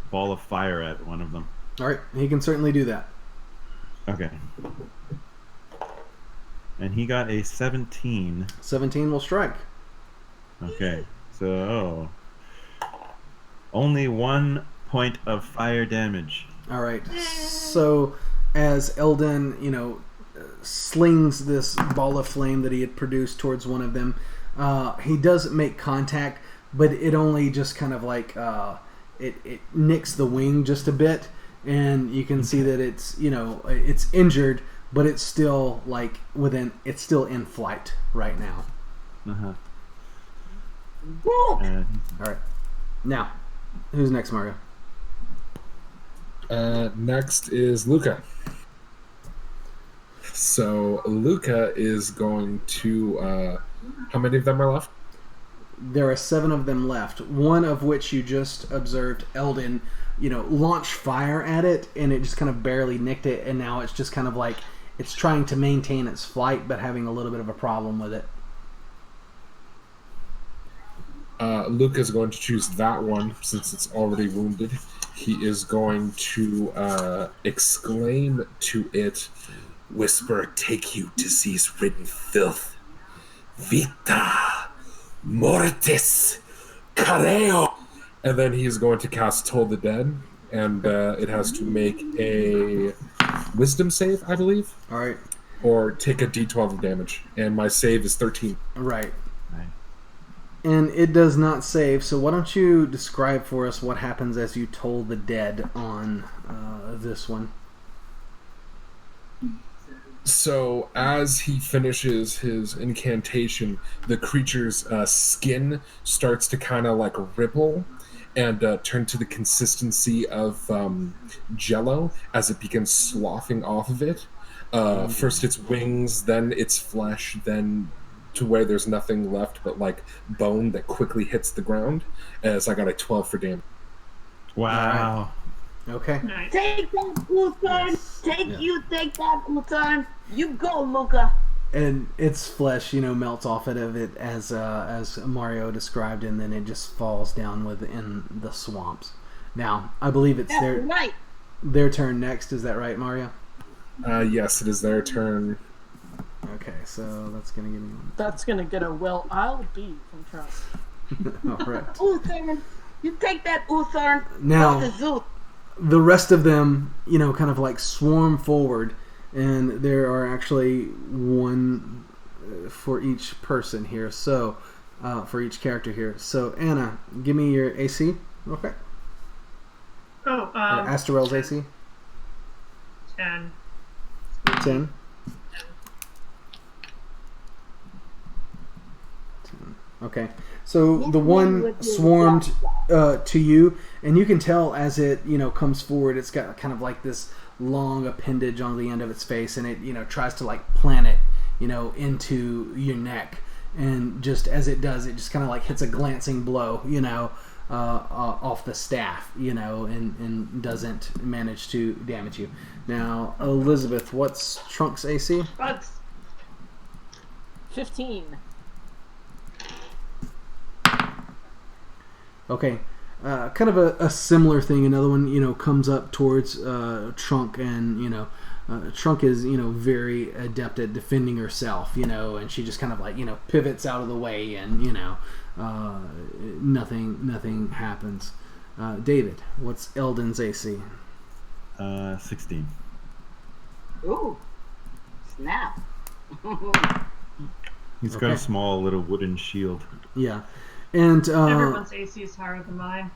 ball of fire at one of them. All right. He can certainly do that. Okay. And he got a 17. 17 will strike. Okay. So only 1 point of fire damage. All right. So as Eldon, slings this ball of flame that he had produced towards one of them, he does make contact, but it only just kind of like it nicks the wing just a bit, and you can see that it's it's injured, but it's still it's still in flight right now. Uh-huh. All right. Now, who's next, Mario? Next is Luca. So Luca is going to. How many of them are left? There are 7 of them left. One of which you just observed Eldon, launch fire at it, and it just kind of barely nicked it, and now it's just kind of like it's trying to maintain its flight, but having a little bit of a problem with it. Luca's going to choose that one since it's already wounded. He is going to exclaim to it, "Whisper, take you disease ridden filth. Vita mortis careo." And then he is going to cast Toll the Dead, and it has to make a wisdom save, I believe. All right. Or take a d12 of damage. And my save is 13. Right. And it does not save, so why don't you describe for us what happens as you toll the dead on this one? So as he finishes his incantation, the creature's skin starts to kind of like ripple and turn to the consistency of jello as it begins sloughing off of it. First its wings, then its flesh, then to where there's nothing left but like bone that quickly hits the ground. As I got a 12 for damage. Wow. Okay. Nice. Take that, Uthorn! Take that, Uthorn! You go, Luca! And its flesh, melts off of it as Mario described, and then it just falls down within the swamps. Now, I believe it's their turn next. Is that right, Mario? Yes, it is their turn. Okay, so that's gonna give me one. That's gonna get a I'll be from Trump. All right. Uthorn! You take that, Uthorn! Now, Go to Zoo. the rest of them, kind of like swarm forward, and there are actually one for each person here. So, for each character here. So, Anna, give me your AC real quick. Oh, Or Astarel's AC. 10. 10. Okay, so the one swarmed to you, and you can tell as it comes forward, it's got kind of like this long appendage on the end of its face, and it tries to like plant it into your neck, and just as it does, it just kind of like hits a glancing blow off the staff, and doesn't manage to damage you. Now, Elizabeth, what's Trunk's AC? Bugs. 15. Okay, kind of a similar thing. Another one, comes up towards Trunk, and Trunk is very adept at defending herself, and she just kind of like pivots out of the way, and nothing happens. David, what's Eldon's AC? 16. Ooh. Snap. He's got a small little wooden shield. Yeah. And Everyone's AC is higher than mine.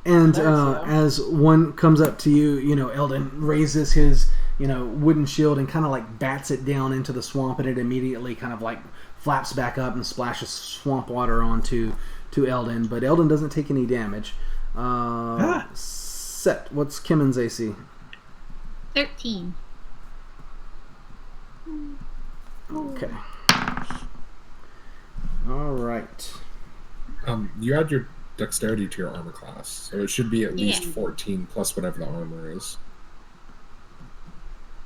And as one comes up to you, Eldon raises his, wooden shield and kind of like bats it down into the swamp, and it immediately kind of like flaps back up and splashes swamp water onto Eldon. But Eldon doesn't take any damage. Set, what's Kimmon's AC? 13. Okay. All right. You add your dexterity to your armor class, so it should be at least 14 plus whatever the armor is.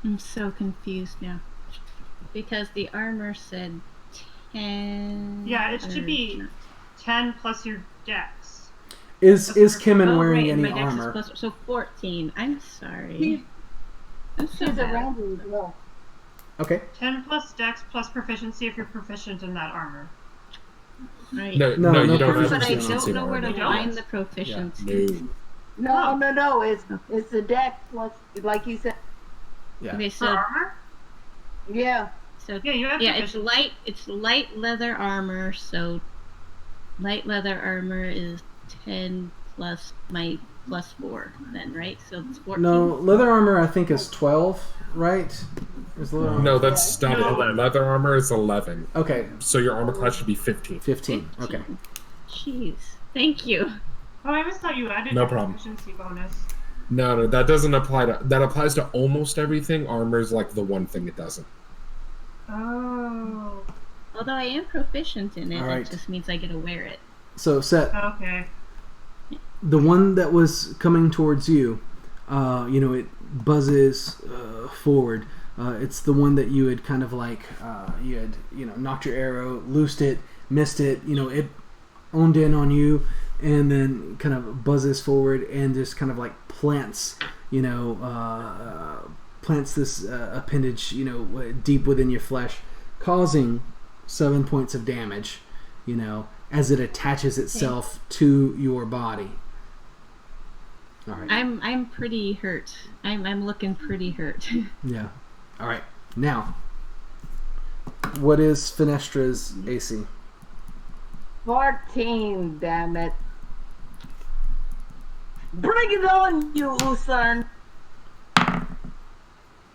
I'm so confused now. Because the armor said 10. Yeah, it should be 10 plus your dex. Is Kimmon wearing any my dex armor? is plus, so 14. I'm sorry. I'm so She's bad. around you as well. Okay. 10 plus dex plus proficiency if you're proficient in that armor. Right. No, No, you don't have But I proficiency don't in know where to armor. find the proficiency. No. No. It's the deck plus, like you said. Yeah. Okay, For so armor? Yeah. Yeah, you have it's proficiency. It's light leather armor. So light leather armor is 10 plus my plus 4. Then right, so it's 14. No, leather armor I think is 12, right? Is leather armor? No, that's studded. No. Leather armor is 11. Okay, So your armor class should be 15. 15. Okay. Jeez, thank you. Oh, I always thought you added No your problem. proficiency bonus. No, that doesn't apply to. That applies to almost everything. Armor is like the one thing it doesn't. Oh. Although I am proficient in it, All right. it just means I get to wear it. So, Set, Okay. the one that was coming towards you, it buzzes forward. It's the one that you had kind of like, you had, knocked your arrow, loosed it, missed it, it owned in on you, and then kind of buzzes forward and just kind of like plants, plants this appendage, deep within your flesh, causing 7 points of damage, as it attaches itself to your body. All right. I'm pretty hurt. I'm looking pretty hurt. Yeah. All right. Now, what is Finestra's AC? 14, damn it. Bring it on, you Usern.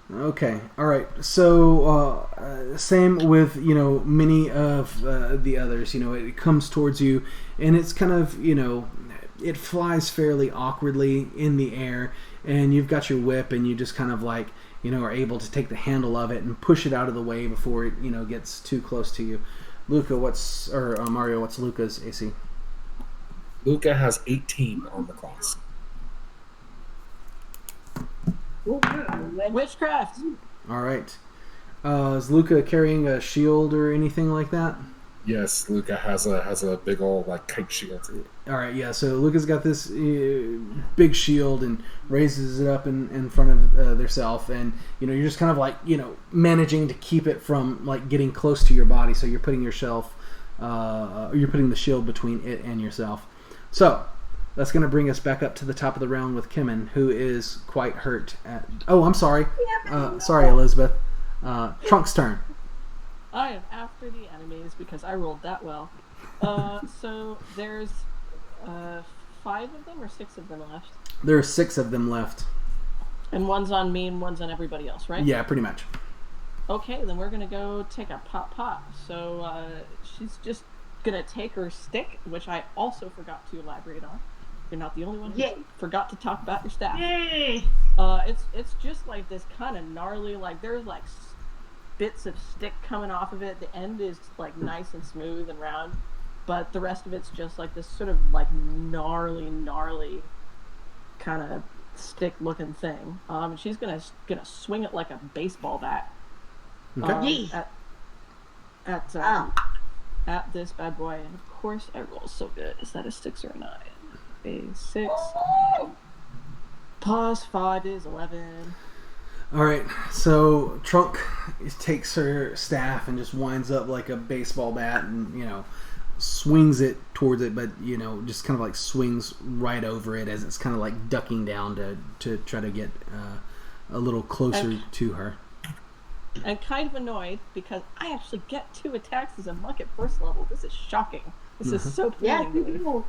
Okay. All right. So, same with, many of the others. It comes towards you, and it's kind of, it flies fairly awkwardly in the air, and you've got your whip, and you just kind of like, are able to take the handle of it and push it out of the way before it, gets too close to you. Mario, what's Luca's AC? Luca has 18 on the class. Witchcraft. All right. Is Luca carrying a shield or anything like that? Yes, Luca has a big old like kite shield. All right, yeah. So Luca's got this big shield and raises it up in front of theirself, and you're just kind of like managing to keep it from like getting close to your body. So you're putting you're putting the shield between it and yourself. So that's going to bring us back up to the top of the round with Kimmin, who is quite hurt. I'm sorry. Sorry, Elizabeth. Trunk's turn. I am after the enemies because I rolled that well. So there's 5 of them or 6 of them left, There are 6 of them left. and one's on me and one's on everybody else, right? Yeah, pretty much. Okay, then we're gonna go take a pop. So she's just gonna take her stick, which I also forgot to elaborate on. You're not the only one who Yay. forgot to talk about your staff. Yay! It's just like this kind of gnarly, like there's like bits of stick coming off of it. The end is like nice and smooth and round, but the rest of it's just like this sort of like gnarly kind of stick looking thing. And she's gonna swing it like a baseball bat. Okay. At this bad boy, and of course I roll so good. Is that a 6 or a 9? A 6 plus 5 is 11. All right. So Trunk takes her staff and just winds up like a baseball bat, and swings it towards it, but just kind of like swings right over it as it's kind of like ducking down to try to get a little closer to her. I'm kind of annoyed because I actually get 2 attacks as a monk at first level. This is shocking. This is so Yeah, appealing to me.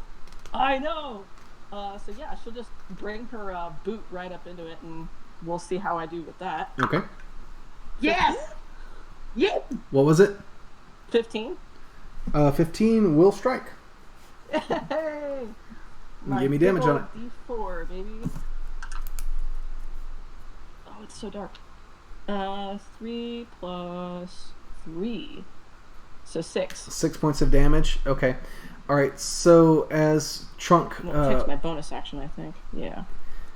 I know. So yeah, she'll just bring her boot right up into it, and we'll see how I do with that. Okay. Yes. Yeah. What was it? 15. 15 will strike. Hey! Give me damage on it. D4, baby. Oh, it's so dark. 3 plus 3. So 6. 6 points of damage. Okay. All right. So as Trunk, Well, it takes my bonus action, I think. Yeah.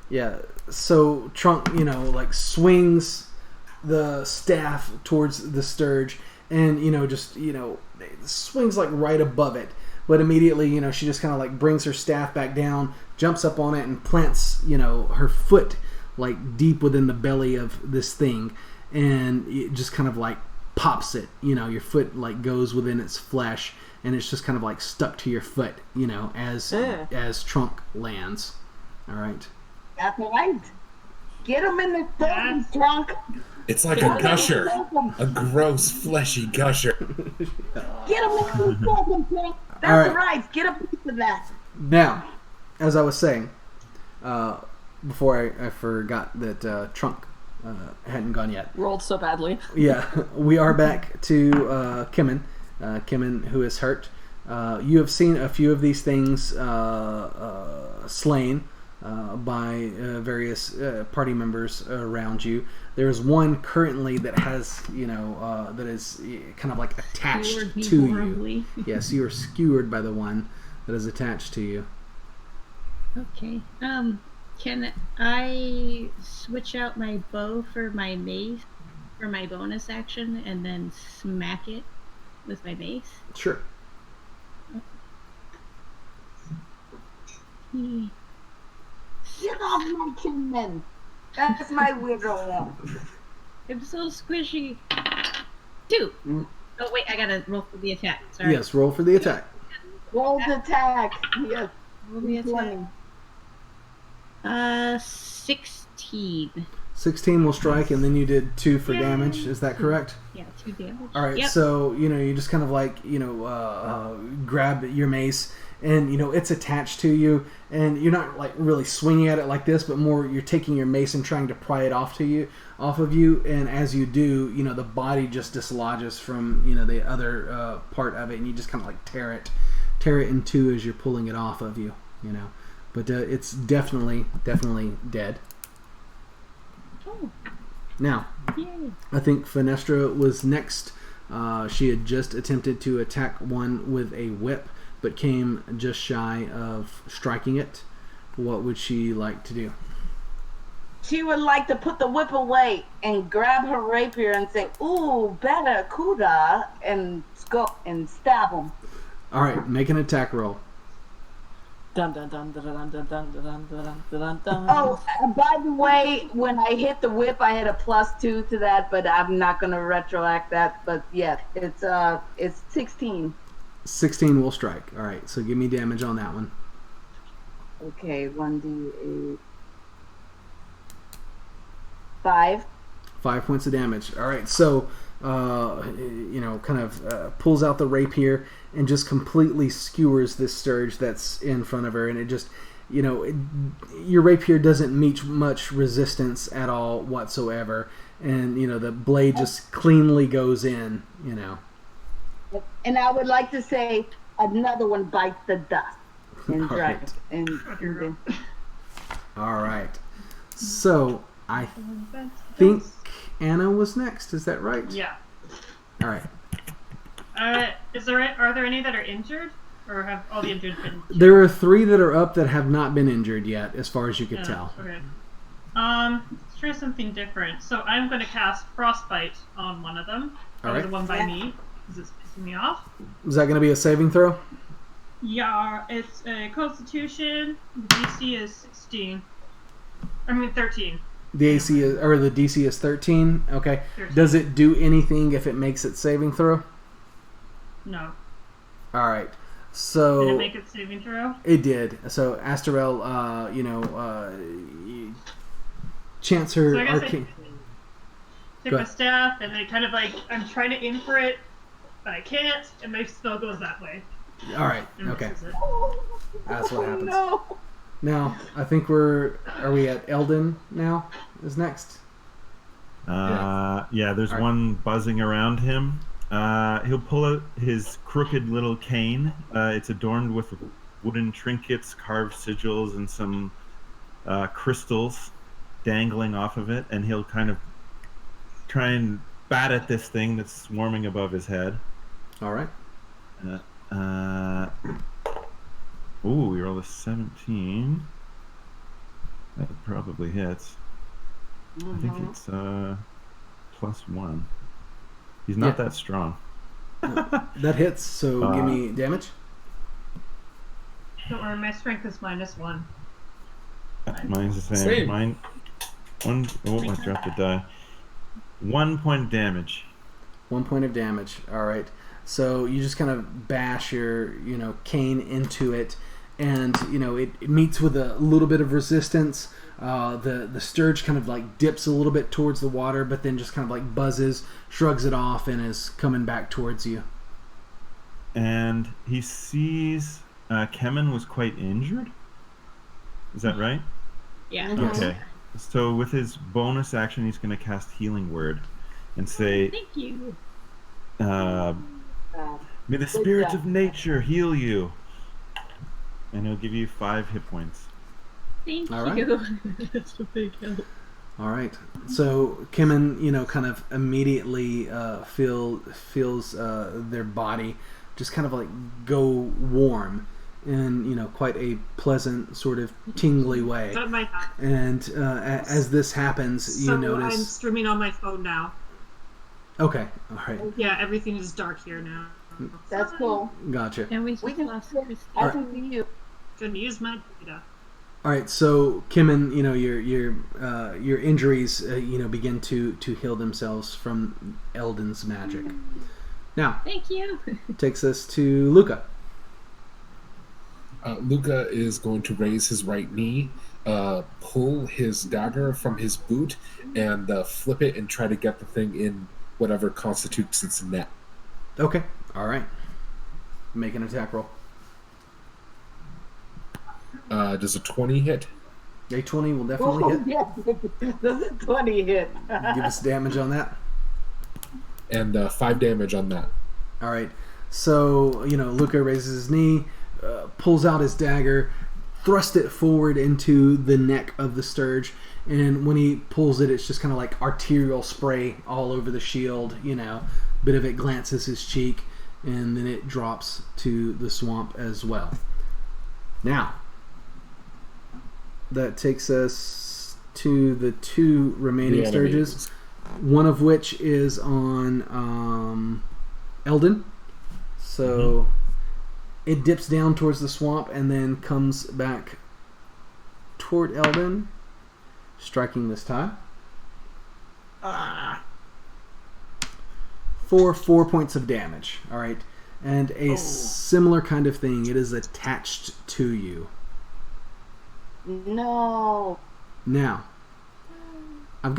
yeah. So Trunk, like swings the staff towards the Scourge, and just swings like right above it. But immediately, she just kind of like brings her staff back down, jumps up on it, and plants, her foot like deep within the belly of this thing, and it just kind of like pops it. Your foot like goes within its flesh, and it's just kind of like stuck to your foot. As Trunk lands. All right. That's right. Get him in the third trunk. It's like a gusher. A gross, fleshy gusher. Get him in the second trunk. That's right. Get a piece of that. Now, as I was saying, before I forgot that Trunk hadn't gone yet. Rolled so badly. Yeah, we are back to Kimmin. Kimmin, who is hurt. You have seen a few of these things slain by various party members around you. There's one currently that has, that is kind of like attached to you. Yes, you are skewered by the one that is attached to you. Okay. Can I switch out my bow for my mace for my bonus action and then smack it with my mace? Sure. Okay. Get off my Kimmin. That's my weirdo one. I'm so squishy. 2. Oh wait, I gotta roll for the attack. Sorry. Yes, roll for the attack. Roll the attack. Yes. Roll the attack. 16. 16 will strike, and then you did 2 for damage. Is that correct? Yeah, 2 damage. All right. Yep. So you just kind of like grab your mace, and it's attached to you, and you're not like really swinging at it like this, but more you're taking your mace and trying to pry it off of you, and as you do, the body just dislodges from the other part of it, and you just kind of like tear it in two as you're pulling it off of you. But it's definitely dead. Oh. Now, Yay. I think Fenestra was next. She had just attempted to attack one with a whip, but came just shy of striking it. What would she like to do? She would like to put the whip away and grab her rapier and say, "Ooh, better, Kuda," and go and stab him. All right, make an attack roll. Dun dun dun dun dun dun dun dun dun dun dun. Oh, by the way, when I hit the whip, I had a +2 to that, but I'm not going to retroact that. But yeah, it's 16. 16 will strike. All right, so give me damage on that one. Okay, 1d8. 5. 5 points of damage. All right, so kind of pulls out the rapier and just completely skewers this Scourge that's in front of her, and it just, your rapier doesn't meet much resistance at all whatsoever, and the blade just cleanly goes in. And I would like to say another one bites the dust and All drag right. and All right. So I think Anna was next. Is that right? Yeah. All right. Are there any that are injured, or have all the injured been? There are 3 that are up that have not been injured yet, as far as you could tell. Okay. Let's try something different. So I'm going to cast Frostbite on one of them. All right. The one by me, because it's pissing me off. Is that going to be a saving throw? Yeah, it's a Constitution. The DC is 13. The AC is, or the DC is 13. Okay. 13. Does it do anything if it makes its saving throw? No. All right. So Did it make it saving throw? it did. So Astarel, chance her So I guess arcane. Take Go my ahead. staff, and then kind of like I'm trying to aim for it, but I can't, and my spell goes that way. All right. And Okay. misses it. That's what happens. No. Now I think are we at Eldon now? Is next. Yeah, there's All right. one buzzing around him. He'll pull out his crooked little cane. It's adorned with wooden trinkets, carved sigils, and some crystals dangling off of it, and he'll kind of try and bat at this thing that's swarming above his head. All right. We rolled a 17. That probably hits. I think it's +1. He's not that strong. That hits. So give me damage. Don't worry, my strength is -1. Mine's the same. Same. Mine. I dropped a die. 1 point of damage. 1 point of damage. All right. So you just kind of bash your cane into it, and it meets with a little bit of resistance. The Scourge kind of like dips a little bit towards the water, but then just kind of like buzzes, shrugs it off, and is coming back towards you. And he sees Kemen was quite injured. Is that right? Yeah. Yes. Okay. So with his bonus action, he's going to cast Healing Word and say, Thank you. may the spirit of nature heal you. And he'll give you 5 hit points. Thank All right. you. That's a big help. All right. So Kemen, kind of immediately feels their body just kind of like go warm in quite a pleasant sort of tingly way. That might happen. And as this happens, you So notice. I'm streaming on my phone now. Okay. All right. Yeah, everything is dark here now. That's cool. Gotcha. And we We can lost see Christy. I can see you. Couldn't use my data. All right, so Kemen, your injuries, begin to heal themselves from Eldon's magic. Now, Thank you. takes us to Luca. Luca is going to raise his right knee, pull his dagger from his boot, and flip it and try to get the thing in whatever constitutes its net. Okay, all right. Make an attack roll. Does a 20 hit? A 20 will definitely hit. Yeah, does a 20 hit? Give us damage on that. And 5 damage on that. All right. So, Luca raises his knee, pulls out his dagger, thrusts it forward into the neck of the Scourge, and when he pulls it, it's just kind of like arterial spray all over the shield, Bit of it glances his cheek, and then it drops to the swamp as well. Now, that takes us to the 2 remaining The Scourges, enemies. one of which is on Eldon. So it dips down towards the swamp and then comes back toward Eldon, striking this time. For 4 points of damage. All right. And a similar kind of thing. It is attached to you. No. Now, I'm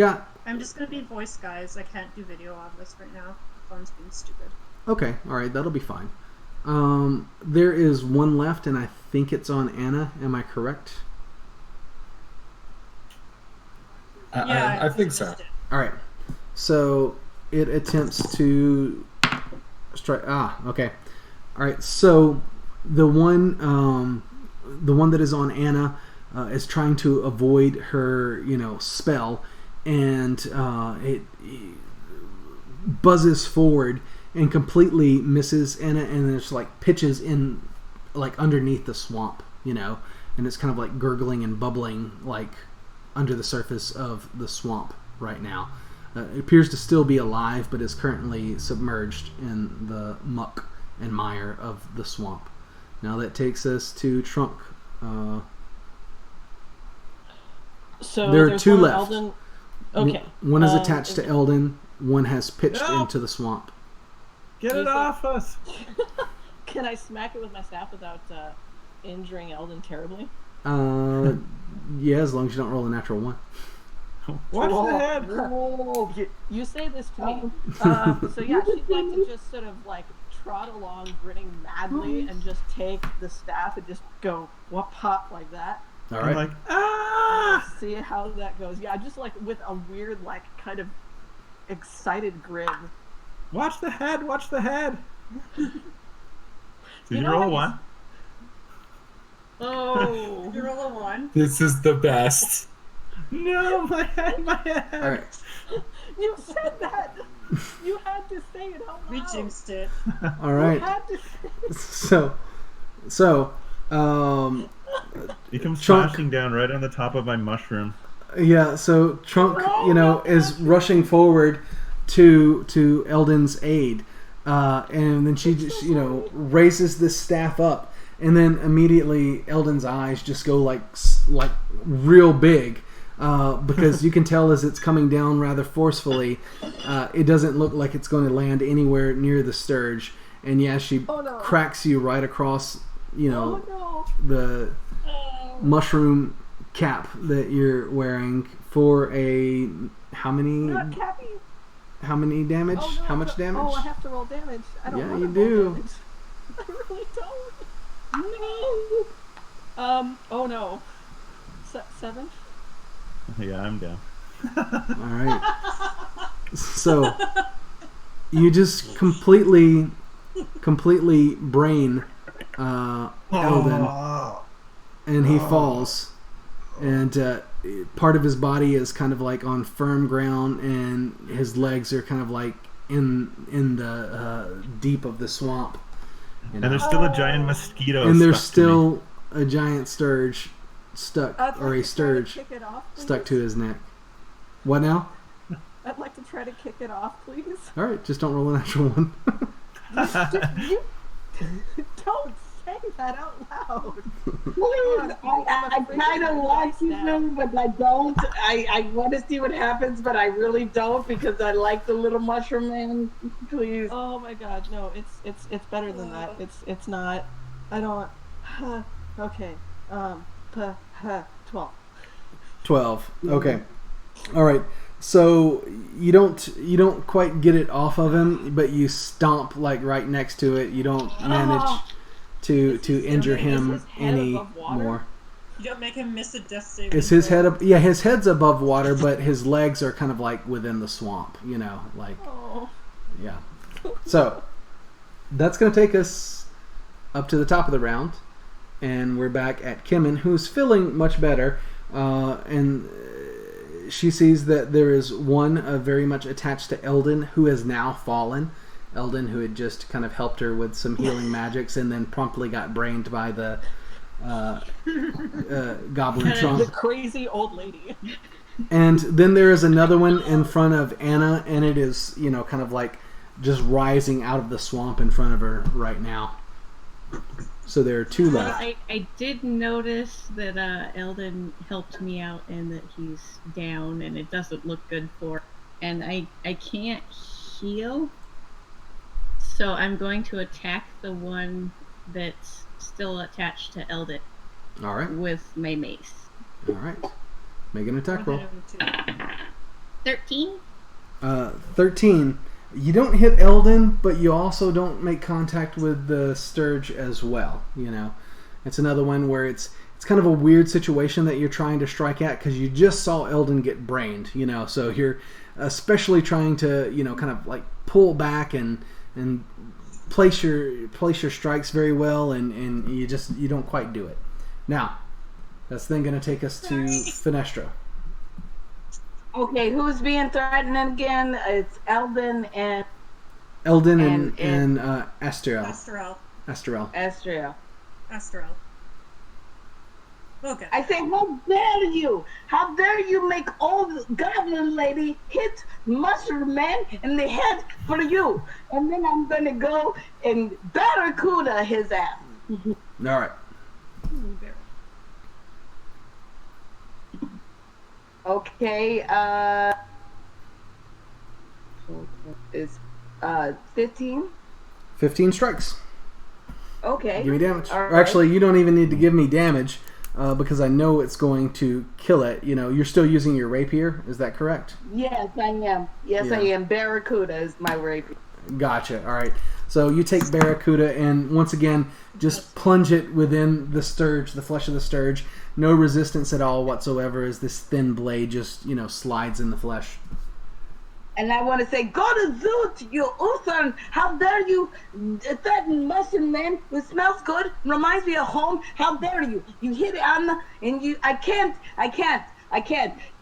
just gonna be voice, guys. I can't do video on this right now. The phone's being stupid. Okay, all right, that'll be fine. There is one left, and I think it's on Anna. Am I correct? I think so. All right. So it attempts to strike. Okay. All right. So the one that is on Anna is trying to avoid her, spell, and it buzzes forward and completely misses Anna, and then it's like pitches in, like underneath the swamp, and it's kind of like gurgling and bubbling like under the surface of the swamp right now. It appears to still be alive, but is currently submerged in the muck and mire of the swamp. Now that takes us to Trunk. So There are there's 2 one left. Eldon. Okay. One is attached to Eldon. One has pitched No! into the swamp. Get it off us! Can I smack it with my staff without injuring Eldon terribly? Yeah, as long as you don't roll a natural 1. Watch the head! You say this to me. So yeah, she'd like to just sort of like trot along, grinning madly, and just take the staff and just go whoop pop like that. All I'm right. like, ah! See how that goes. Yeah, just like with a weird, like kind of excited grin. Watch the head! Watch the head! So you know roll how you- 1. Oh, you roll a 1. This is the best. No, my head, my head! All right. You said that. You had to say it out We loud. jinxed it. All You right. had to say it. So, He comes Chunk. smashing down right on the top of my mushroom. yeah. So Trunk, is rushing forward to Eldon's aid, and then she just, raises this staff up, and then immediately Eldon's eyes just go like real big. Because you can tell as it's coming down rather forcefully, it doesn't look like it's going to land anywhere near the Scourge. And yeah, she cracks you right across, Oh no. mushroom cap that you're wearing for a how many? Not Cappy. How many damage? Oh, no, How much damage? Oh, I have to roll damage. I don't Yeah, want you to roll do. damage. I really don't. No. Oh no. 7? Yeah, I'm down. All right. So you just completely brain Eldon, and he falls, and part of his body is kind of like on firm ground, and his legs are kind of like in the deep of the swamp. You know? And there's still a giant mosquito. And there's stuck to me. still a giant sturge stuck, I'd like or a to try to sturge kick it off, stuck please. to his neck. What now? I'd like to try to kick it off, please. All right, just don't roll a natural one. You don't say that out loud. Please, I kind of like you, but I don't. I want to see what happens, but I really don't because I like the little mushroom man. Please. Oh my god, no, it's better than that. It's not. I don't. Okay. 12. 12. Okay. All right. So you don't quite get it off of him, but you stomp like right next to it. You don't manage to injure him his head any above water? more. You don't make him miss a death saving. Is his throw. head up? Yeah, his head's above water, but his legs are kind of like within the swamp. You know, like Oh. yeah. So that's going to take us up to the top of the round, and we're back at Kimmin, who's feeling much better, and she sees that there is one very much attached to Eldon, who has now fallen. Eldon, who had just kind of helped her with some healing magics, and then promptly got brained by the goblin The trunk. crazy old lady. And then there is another one in front of Anna, and it is, you know, kind of like just rising out of the swamp in front of her right now. So there are two Well, left. I did notice that Eldon helped me out and that he's down and it doesn't look good for. And I can't heal, so I'm going to attack the one that's still attached to Eldon All right. with my mace. All right. Make an attack roll. 13. 13. You don't hit Eldon, but you also don't make contact with the Scourge as well. You know, it's another one where it's kind of a weird situation that you're trying to strike at because you just saw Eldon get brained. You know, so you're especially trying to, you know, kind of like pull back and place your strikes very well, and you don't quite do it. Now, that's then going to take us to Fenestra. Okay, who's being threatened again? It's Eldon and Eldon and Asterel. Asterel. Estriel. Okay. I say, how dare you? How dare you make old goblin lady hit mushroom man in the head for you? And then I'm gonna go and barracuda his ass. All right. Okay, it's 15. 15 strikes. Okay. Give me damage. All Or right. actually, you don't even need to give me damage because I know it's going to kill it. You know, you're still using your rapier. Is that correct? Yes, I am. Yes, Yeah. I am. Barracuda is my rapier. Gotcha. All right. So you take Barracuda and once again just plunge it within the Scourge, the flesh of the Scourge. No resistance at all whatsoever as this thin blade just, you know, slides in the flesh. And I want to say, go to Zoot, you Uthern! How dare you threaten mushroom man who smells good, reminds me of home? How dare you? You hit it on the, and you, I can't.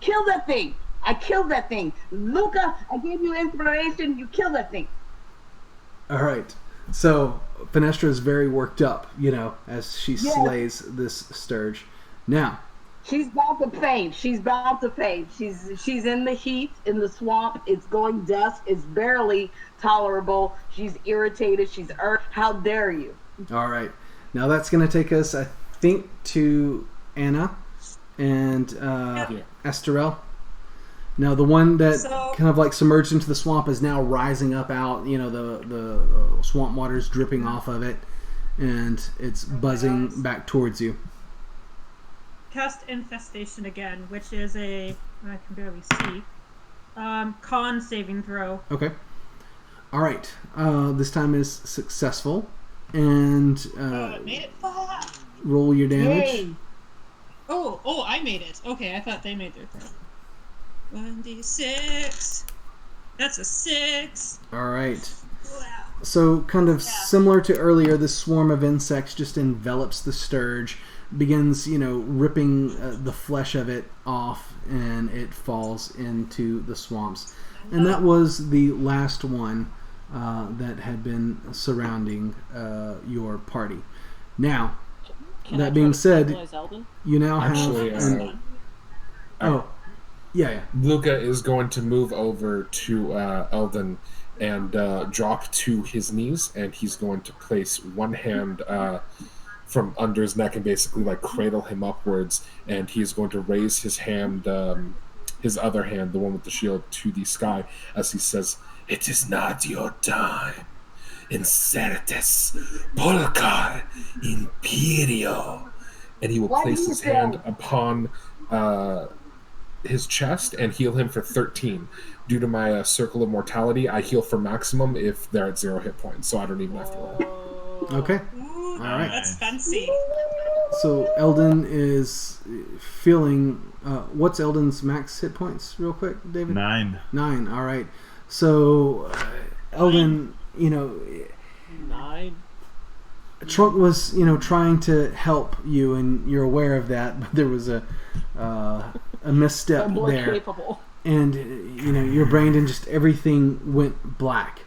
Kill that thing. I killed that thing. Luca, I gave you inspiration, you killed that thing. All right. So Fenestra is very worked up, you know, as she Yeah. slays this Scourge. Now, She's about to faint. She's in the heat, in the swamp. It's going dusk. It's barely tolerable. She's irritated. She's how dare you? all right. Now that's going to take us, I think, to Anna and Esterel. Now the one that kind of like submerged into the swamp is now rising up out. You know, the swamp water's dripping off of it, and it's buzzing back towards you. Cast Infestation again, which is I can barely see. Con saving throw. Okay. All right. This time is successful, and I made it. roll your damage. Yay. Oh, I made it. Okay, I thought they made their throw. 1d6. That's a 6. All right. Wow. So, kind of similar to earlier, this swarm of insects just envelops the Scourge, begins, ripping the flesh of it off, and it falls into the swamps. And that was the last one that had been surrounding your party. Now, Can I that try being to said, stabilize Eldon? you now have... Actually, yeah. Luca is going to move over to Eldon and drop to his knees, and he's going to place one hand from under his neck and basically like cradle him upwards, and he's going to raise his hand, his other hand, the one with the shield, to the sky as he says, "It is not your time. Incertes Polcar Imperio." And he will What place do you his say? hand upon his chest and heal him for 13. Due to my circle of mortality, I heal for maximum if they're at 0 hit points, so I don't even have to roll. Okay. Ooh, All right. that's fancy. So, Eldon is feeling... what's Eldon's max hit points, real quick, David? 9. 9, all right. So, Eldon, 9. Trunk was, trying to help you, and you're aware of that, but there was a misstep I'm more there. capable. And, your brain and just everything went black.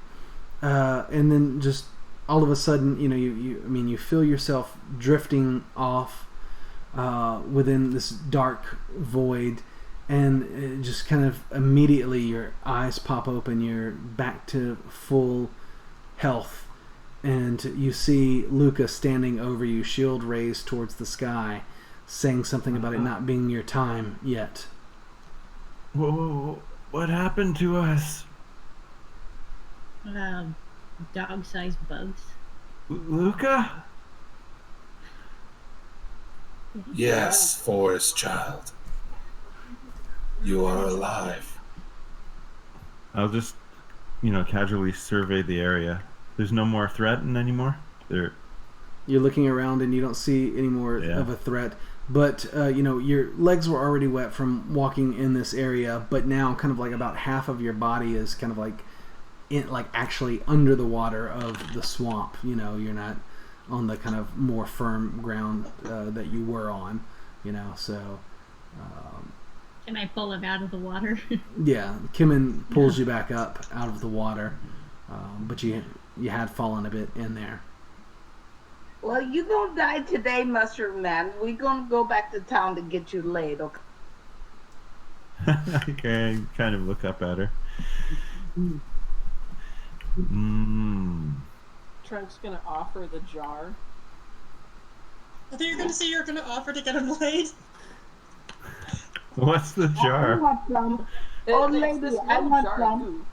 And then just all of a sudden, you feel yourself drifting off within this dark void, and it just kind of immediately your eyes pop open, you're back to full health, and you see Luca standing over you, shield raised towards the sky, saying something about it not being your time yet. Whoa, what happened to us? Dog-sized bugs. Luca? Yes, Forest Child. You are alive. I'll just, casually survey the area. There's no more threat anymore? There. You're looking around and you don't see any more of a threat. But, your legs were already wet from walking in this area, but now kind of like about half of your body is kind of like actually under the water of the swamp. You're not on the kind of more firm ground that you were on, so... Can I pull him out of the water? Yeah, Kimmin pulls you back up out of the water, but you had fallen a bit in there. Well, you gonna die today, Mushroom Man. We gonna go back to town to get you laid, okay? Okay, I kind of look up at her. Trunk's gonna offer the jar. I think you're going to say you're going to offer to get him laid. What's the I jar? want some. Old lady, I want some.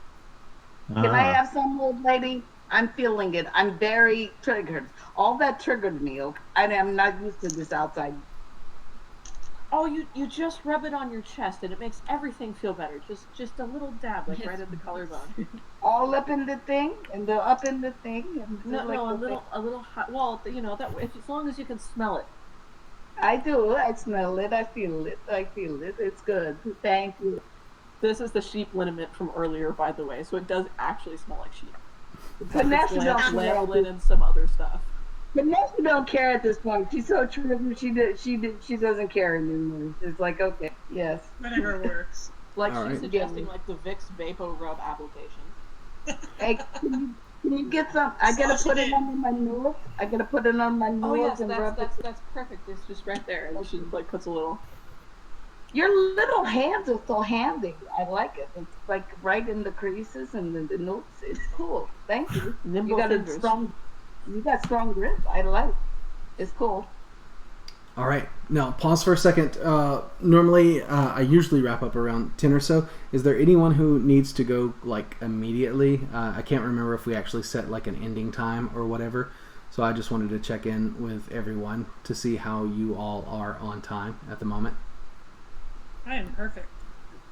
Can I have some, old lady? I'm feeling it. I'm very triggered. All that triggered me. Okay? I am not used to this outside. Oh, you just rub it on your chest and it makes everything feel better. Just a little dab, like right at the collarbone. All up in the thing, and the up in the thing. And No, like a little hot. Well, that way, as long as you can smell it. I do. I smell it. I feel it. It's good. Thank you. This is the sheep liniment from earlier, by the way, so it does actually smell like sheep. Vanessa It's don't lamb care. and some other stuff. Vanessa don't care at this point. She's so triggered. She doesn't care anymore. It's like, okay, yes. Whatever works. Like All she's right. suggesting, like the Vicks Vapo Rub application. Hey, can you get some? I gotta put it under my nose. I gotta put it on my nose Oh yes, and rub it. that's perfect. It's just right there, and she like puts a little. Your little hands are so handy. I like it. It's like right in the creases and the notes. It's cool. Thank you. Nimble You got fingers. You got strong grip. I like it. It's cool. All right. Now, pause for a second. Normally, I usually wrap up around 10 or so. Is there anyone who needs to go, like, immediately? I can't remember if we actually set, like, an ending time or whatever. So I just wanted to check in with everyone to see how you all are on time at the moment. I am perfect.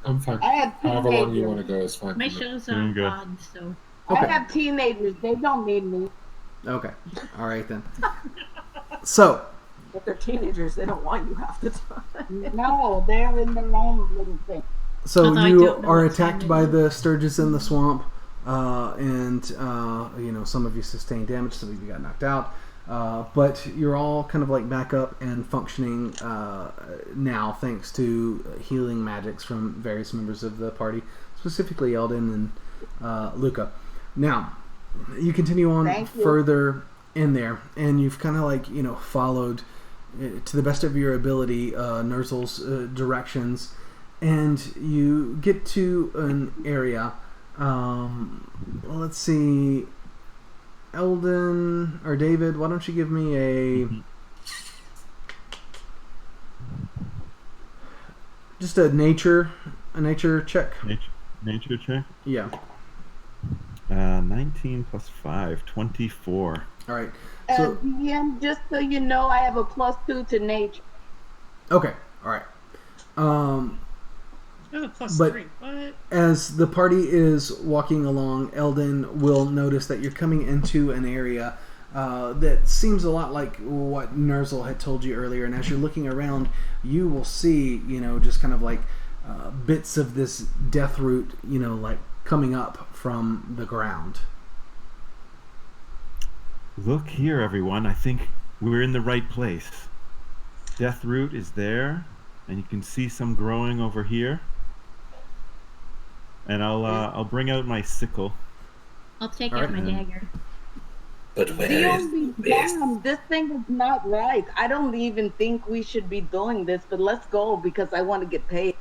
I'm fine. I have However long you teenagers. want to go is fine. My for me. show's Doing good. odd, so Okay. I have teenagers. They don't need me. Okay. All right then. So, If they're teenagers, they don't want you half the time. No, they're in their own little thing. so Although I you don't know are what time attacked it by is. the Sturges in the swamp, and some of you sustained damage, some of you got knocked out, but you're all kind of like back up and functioning now, thanks to healing magics from various members of the party, specifically Eldon and Luca. Now, you continue on Thank you. further in there, and you've kind of like followed to the best of your ability Nerzel's directions, and you get to an area. Let's see, Eldon or David, why don't you give me just a nature check? Nature check. Yeah. 19 plus 5, 24. All right. So DM, just so you know, I have a +2 to nature. okay. All right. I have a But- +3. What? As the party is walking along, Eldon will notice that you're coming into an area that seems a lot like what Nerzel had told you earlier. And as you're looking around, you will see, just kind of like bits of this death root, like coming up from the ground. Look here, everyone. I think we're in the right place. Death root is there, and you can see some growing over here. And I'll bring out my sickle. I'll take All out right, my then. dagger. But The where only is damn, this thing is not right. I don't even think we should be doing this, but let's go because I want to get paid.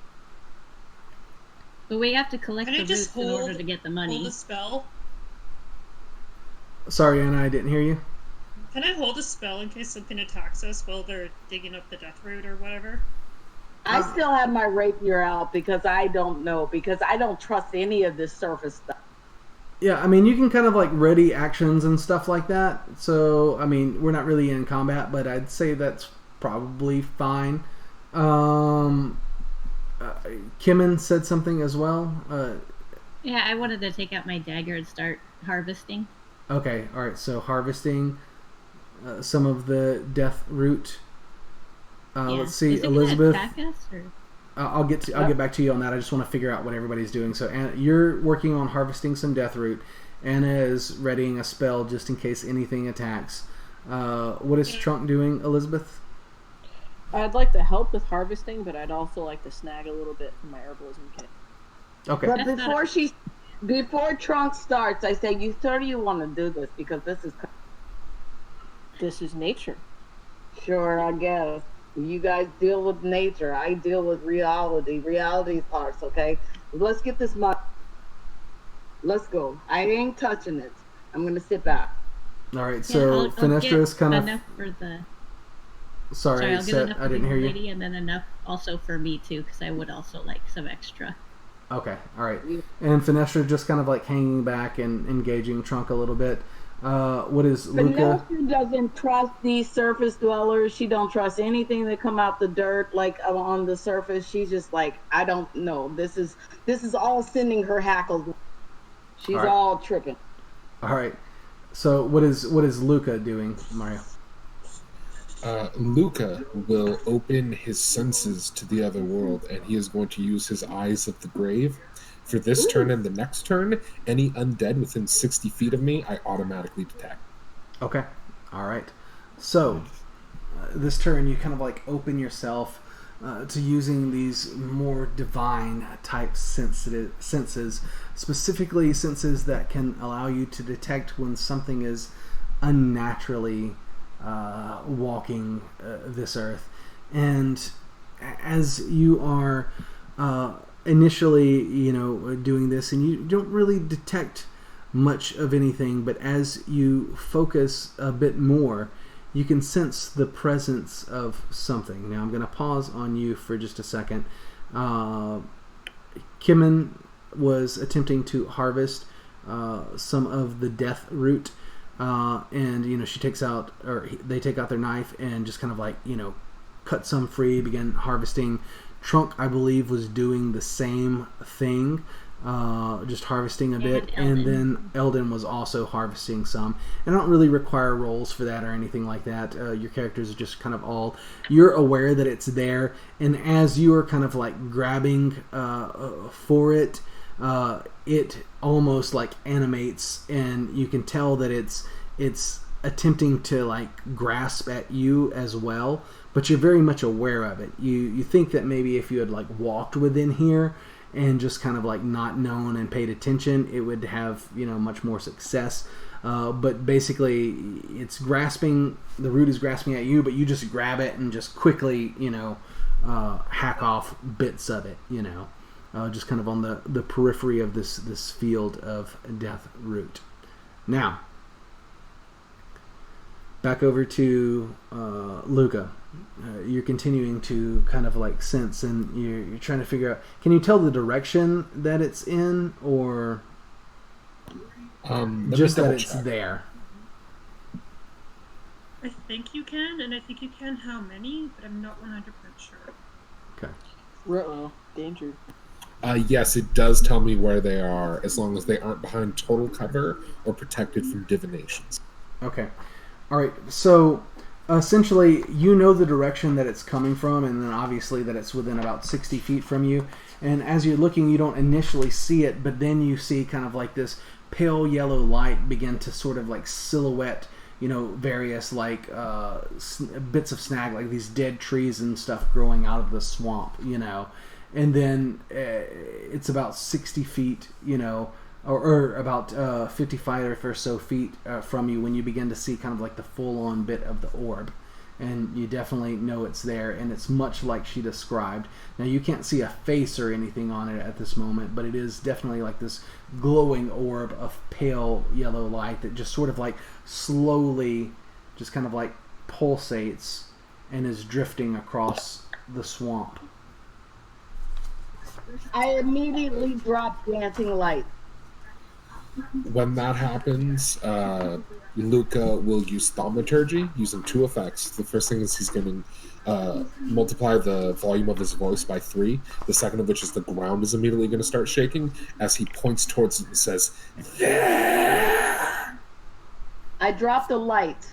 But we have to collect Can I the just roots in order hold- to get the Hold money. a spell? Sorry, Anna, I didn't hear you. Can I hold a spell in case something attacks us while they're digging up the death root or whatever? I still have my rapier out because I don't know, because I don't trust any of this surface stuff. Yeah, I mean, you can kind of like ready actions and stuff like that. So, I mean, we're not really in combat, but I'd say that's probably fine. Kimmin said something as well. Yeah, I wanted to take out my dagger and start harvesting. Okay, all right. So harvesting some of the death root. Yeah. Let's see, Is it gonna Elizabeth. attack us, or? I'll get back to you on that. I just want to figure out what everybody's doing. So Anna, you're working on harvesting some death root. Anna is readying a spell just in case anything attacks. What is Trunk doing, Elizabeth? I'd like to help with harvesting, but I'd also like to snag a little bit from my herbalism kit. Okay. But That's before Trunk starts, I say, you sure you want to do this because This is nature. sure, I guess. You guys deal with nature. I deal with reality. Reality's parts, okay? Let's get this money. Let's go. I ain't touching it. I'm gonna sit back. All right. Yeah, So I'll Fenestra is get kind enough for the. of sorry. I'll get enough I for didn't the hear you. lady, and then enough also for me too, because I would also like some extra. Okay, all right. And Fenestra just kind of like hanging back and engaging Trunk a little bit. What is Luca? Vanessa doesn't trust these surface dwellers. She don't trust anything that come out the dirt, like on the surface. She's just like, I don't know. This is all sending her hackles. She's All right. all tripping. All right. So what is Luca doing, Mario? Luca will open his senses to the other world, and he is going to use his eyes of the grave. For this turn and the next turn, any undead within 60 feet of me, I automatically detect. Okay. All right. So this turn, you kind of like open yourself to using these more divine type senses, specifically senses that can allow you to detect when something is unnaturally walking this earth. And as you are initially, doing this, and you don't really detect much of anything, but as you focus a bit more, you can sense the presence of something. Now I'm going to pause on you for just a second. Kimmin was attempting to harvest some of the death root, and she takes out, or they take out their knife and just kind of like cut some free, begin harvesting. Trunk, I believe, was doing the same thing, just harvesting a bit, and then Eldon was also harvesting some. And I don't really require rolls for that or anything like that. Your characters are just kind of you're aware that it's there, and as you are kind of like grabbing for it, it almost like animates, and you can tell that it's attempting to like grasp at you as well, but you're very much aware of it. You think that maybe if you had like walked within here and just kind of like not known and paid attention, it would have much more success. But basically, it's grasping. The root is grasping at you, but you just grab it and just quickly hack off bits of it. Just kind of on the periphery of this field of death root. Now, back over to Luca. You're continuing to kind of like sense, and you're trying to figure out. Can you tell the direction that it's in, or just that it's there? I think you can, and I think you can how many, but I'm not 100% sure. Okay. Uh-oh. Danger. Yes, it does tell me where they are, as long as they aren't behind total cover or protected from divinations. Okay. All right. So essentially, the direction that it's coming from, and then obviously that it's within about 60 feet from you. And as you're looking, you don't initially see it, but then you see kind of like this pale yellow light begin to sort of like silhouette, various like bits of snag, like these dead trees and stuff growing out of the swamp, And then it's about 60 feet, or about 55 or so feet from you when you begin to see kind of like the full-on bit of the orb. And you definitely know it's there, and it's much like she described. Now, you can't see a face or anything on it at this moment, but it is definitely like this glowing orb of pale yellow light that just sort of like slowly just kind of like pulsates and is drifting across the swamp. I immediately drop dancing light. When that happens, Luca will use thaumaturgy using 2 effects. The first thing is he's going to multiply the volume of his voice by 3. The second of which is the ground is immediately going to start shaking as he points towards it and says, "There!" I drop the light.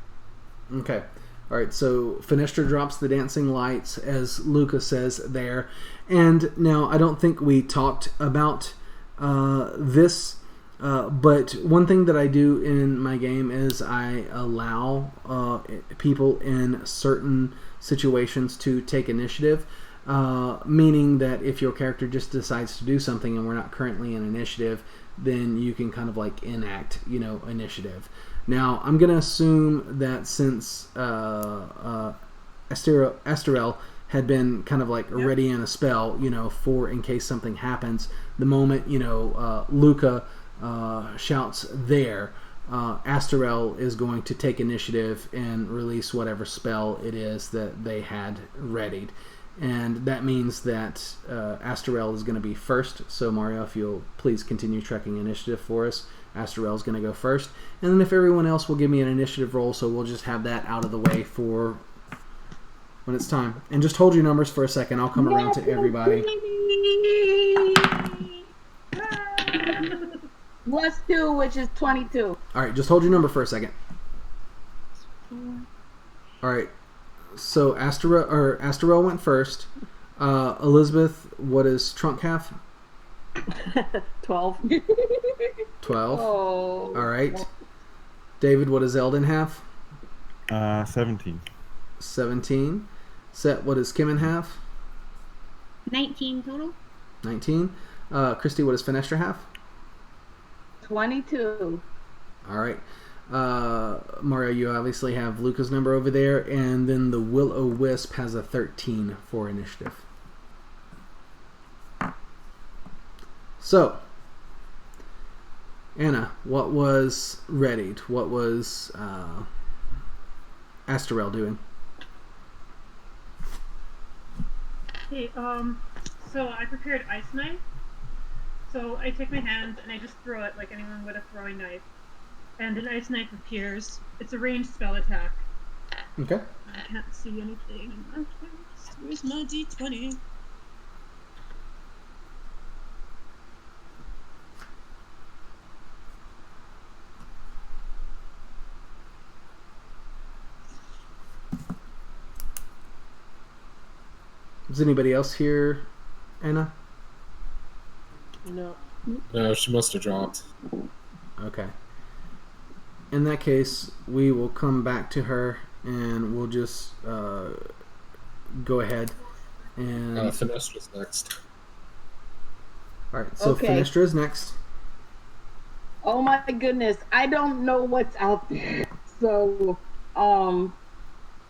Okay. All right, so Finestra drops the dancing lights, as Luca says there. And now, I don't think we talked about this, but one thing that I do in my game is I allow people in certain situations to take initiative, meaning that if your character just decides to do something and we're not currently in initiative, then you can kind of like enact, initiative. Now, I'm going to assume that since Asterel had been kind of like ready in a spell, for in case something happens, the moment, Luca shouts there, Asterel is going to take initiative and release whatever spell it is that they had readied. And that means that Asterel is going to be first. So, Mario, if you'll please continue tracking initiative for us. Asterel is going to go first. And then if everyone else will give me an initiative roll, so we'll just have that out of the way for when it's time. And just hold your numbers for a second. I'll come around to everybody. Plus 2, which is 22. All right, just hold your number for a second. All right. So Asterel went first. Elizabeth, what does Trunk have? 12. 12. Oh. All right. David, what does Eldon have? 17. 17. Set, what does Kimmin have? 19 total. 19. Christy, what does Finestra have? 22. All right. Mario, you obviously have Luca's number over there, and then the Will-O-Wisp has a 13 for initiative. So, Anna, what was readied? What was Asterel doing? Okay, so I prepared ice knife. So I take my hand and I just throw it like anyone would a throwing knife. and an ice knife appears. It's a ranged spell attack. Okay. I can't see anything in my face. Where's my d20? Is anybody else here, Anna? No. No, she must have dropped. Okay. In that case, we will come back to her and we'll just go ahead and. Finestra's next. Alright, so Okay. Finestra is next. Oh my goodness, I don't know what's out there. So,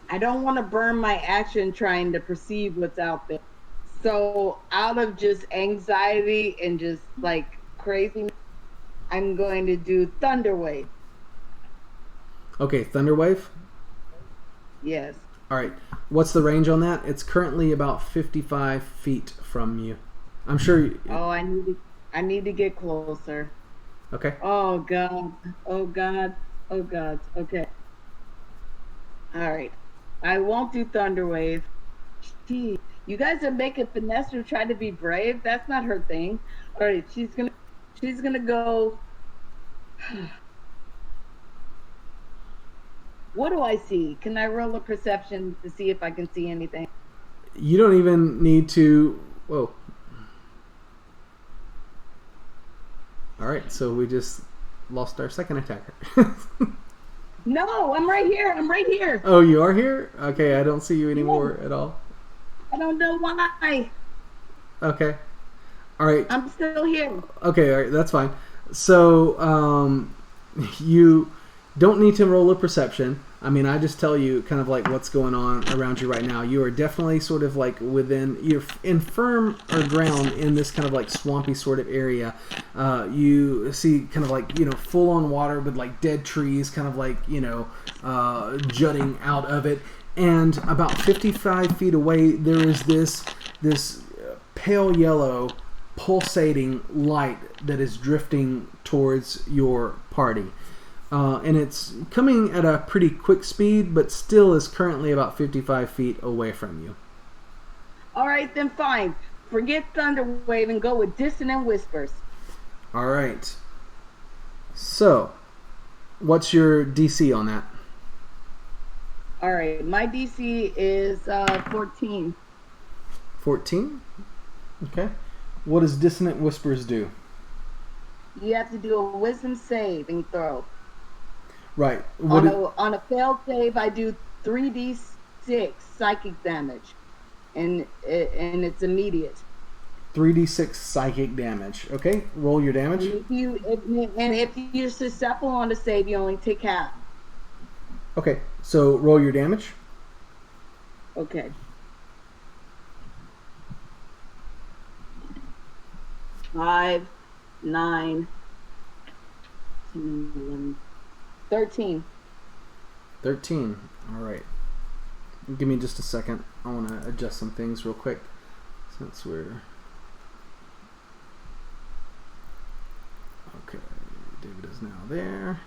I don't want to burn my action trying to perceive what's out there. So, out of just anxiety and just like crazy, I'm going to do Thunderwave. Okay, Thunderwave. Yes. Alright, what's the range on that? It's currently about 55 feet from you. I'm sure. Oh, I need to get closer. Okay. Oh god. Oh god. Oh god. Okay. All right. I won't do Thunderwave. Gee, you guys are making Finestra try to be brave. That's not her thing. All right, she's gonna go. What do I see? Can I roll a perception to see if I can see anything? You don't even need to. Whoa. Alright, so we just lost our second attacker. No, I'm right here. I'm right here. Oh, you are here? Okay, I don't see you anymore at all. I don't know why. Okay. Alright. I'm still here. Okay, alright, that's fine. So, you don't need to roll a perception. I mean, I just tell you kind of like what's going on around you right now. You are definitely sort of like you're in firm or ground in this kind of like swampy sort of area. You see kind of like, full on water with like dead trees kind of like, jutting out of it. And about 55 feet away, there is this pale yellow pulsating light that is drifting towards your party. And it's coming at a pretty quick speed, but still is currently about 55 feet away from you. All right, then fine. Forget Thunderwave and go with Dissonant Whispers. All right. So, what's your DC on that? All right, my DC is 14. 14? Okay. What does Dissonant Whispers do? You have to do a Wisdom saving throw. Right. On a failed save, I do 3d6 psychic damage, and it's immediate. 3d6 psychic damage. Okay, roll your damage. And if you're successful on the save, you only take half. Okay, so roll your damage. Okay. Five, 9, 10, 11, 13. 13. All right. Give me just a second. I want to adjust some things real quick since we're... Okay, David is now there.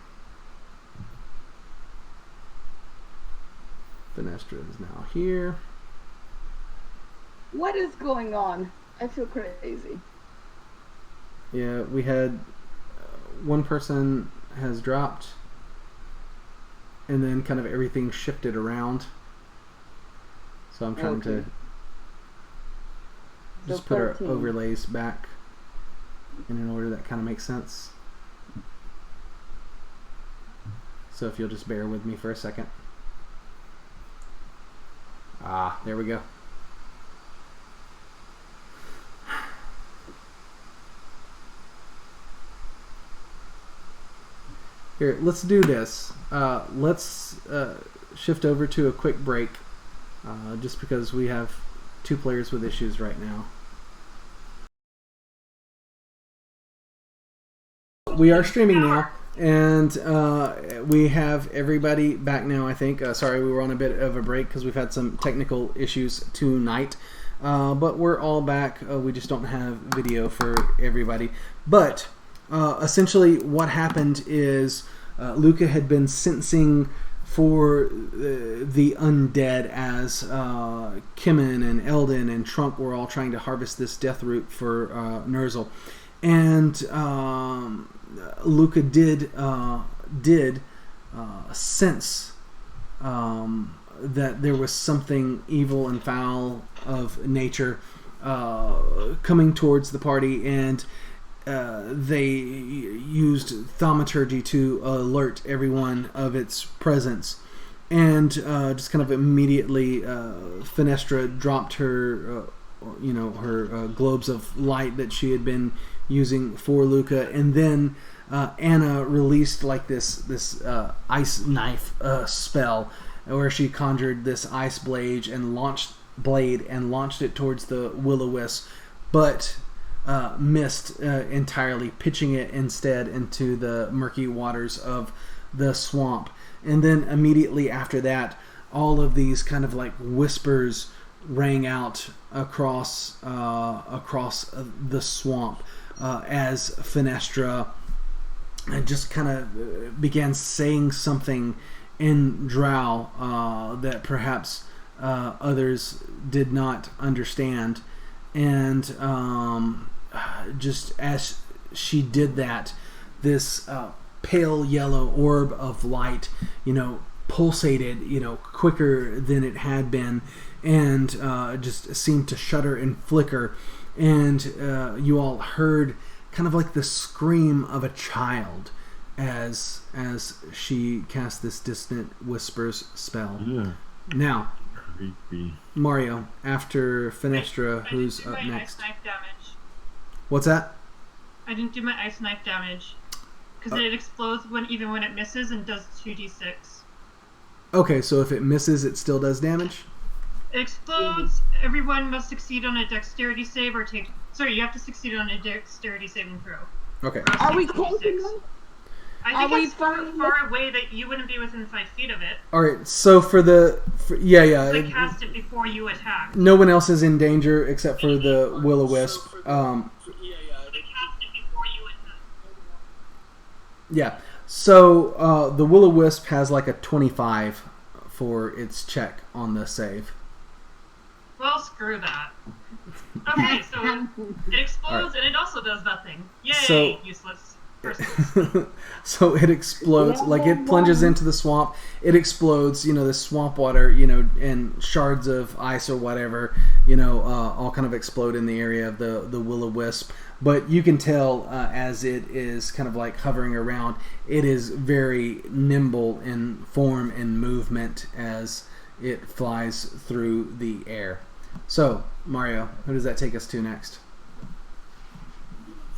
Finestra is now here. What is going on? I feel crazy. Yeah, we had one person has dropped, and then kind of everything shifted around. So I'm trying to just put our overlays back in an order that kind of makes sense. So if you'll just bear with me for a second. Ah, there we go. Here, let's do this. Let's shift over to a quick break, just because we have two players with issues right now. We are streaming now, and we have everybody back now, I think. Sorry, we were on a bit of a break because we've had some technical issues tonight. But we're all back. We just don't have video for everybody. But essentially what happened is Luca had been sensing for the undead as Kimmin and Eldon and Trunk were all trying to harvest this death root for Nerzel. And Luca did sense that there was something evil and foul of nature coming towards the party, and they used thaumaturgy to alert everyone of its presence. And just kind of immediately, Fenestra dropped her, her globes of light that she had been using for Luca, and then Anna released like this ice knife spell, where she conjured this ice blade and launched it towards the will-o'-wisp, but missed entirely, pitching it instead into the murky waters of the swamp. And then immediately after that, all of these kind of like whispers rang out across the swamp as Fenestra just kind of began saying something in Drow that perhaps others did not understand. And just as she did that, this pale yellow orb of light, pulsated, quicker than it had been, and just seemed to shudder and flicker. And you all heard kind of like the scream of a child as she cast this distant whispers spell. Yeah. Now, Creepy. Mario, after Fenestra, who's up I next? didn't do my ice knife damage. What's that? I didn't do my ice knife damage. Because it explodes even when it misses and does 2d6. Okay, so if it misses, it still does damage? It explodes. Everyone must succeed on a dexterity save or take... Sorry, you have to succeed on a dexterity saving throw. Okay. Are we close enough? I think it's far away that you wouldn't be within 5 feet of it. Alright, so yeah. I cast it before you attack. No one else is in danger except for the will-o'-wisp. Yeah. So the will-o'-wisp has like a 25 for its check on the save. Well, screw that. Okay, so it explodes and it also does nothing. Yay, useless person. So it explodes, like it plunges into the swamp. It explodes, the swamp water, and shards of ice or whatever, all kind of explode in the area of the will-o'-wisp. But you can tell as it is kind of like hovering around, it is very nimble in form and movement as it flies through the air. So, Mario, who does that take us to next?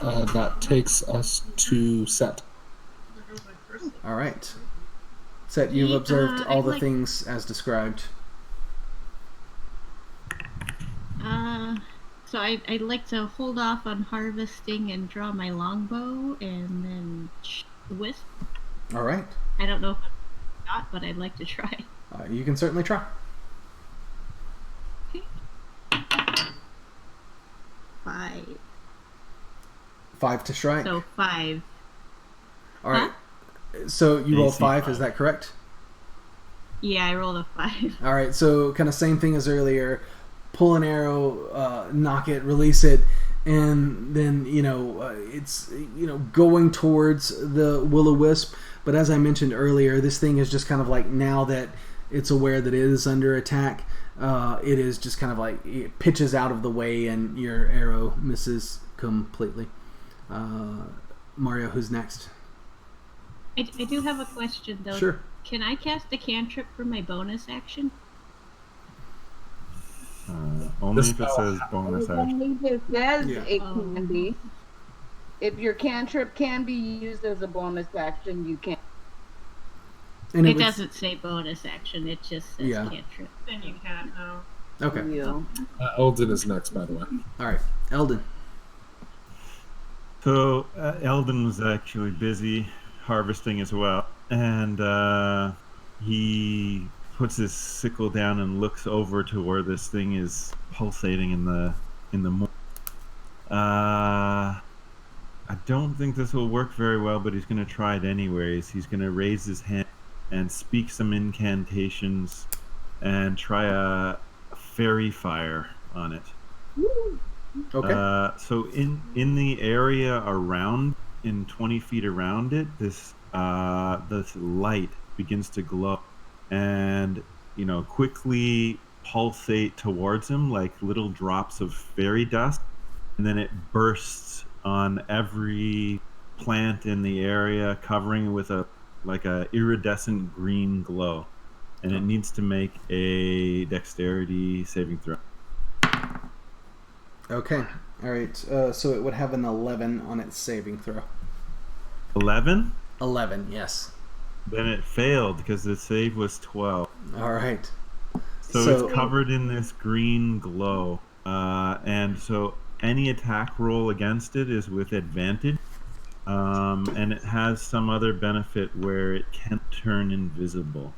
That takes us to Set. All right. Set, you've observed all the things as described. So I'd like to hold off on harvesting and draw my longbow and then wisp. All right. I don't know if I'm not, but I'd like to try. You can certainly try. 5. 5 to strike. So 5. All right. So you rolled 5, is that correct? Yeah, I rolled a 5. All right. So kind of same thing as earlier. Pull an arrow, knock it, release it, and then it's going towards the will-o'-wisp. But as I mentioned earlier, this thing is just kind of like, now that it's aware that it is under attack, it is just kind of like it pitches out of the way, and your arrow misses completely. Mario, who's next? I do have a question though. Sure. Can I cast a cantrip for my bonus action? Only if it says bonus action. Only if it says Yeah. it can be. If your cantrip can be used as a bonus action, you can. And It doesn't say bonus action, it just says Yeah. cantrip. Then you can't, no. Okay. Yeah. Eldon is next, by the way. All right. Eldon. So Eldon was actually busy harvesting as well, and he puts his sickle down and looks over to where this thing is pulsating in the I don't think this will work very well, but he's going to try it anyways. He's going to raise his hand and speak some incantations and try a fairy fire on it. Okay. So in the area around, in 20 feet around it, this light begins to glow and quickly pulsate towards him like little drops of fairy dust, and then it bursts on every plant in the area, covering it with a iridescent green glow, and it needs to make a dexterity saving throw. Okay. All right. So it would have an 11 on its saving throw. 11? 11, yes. Then it failed because the save was 12. All right. So it's covered in this green glow. And so any attack roll against it is with advantage. And it has some other benefit where it can't turn invisible.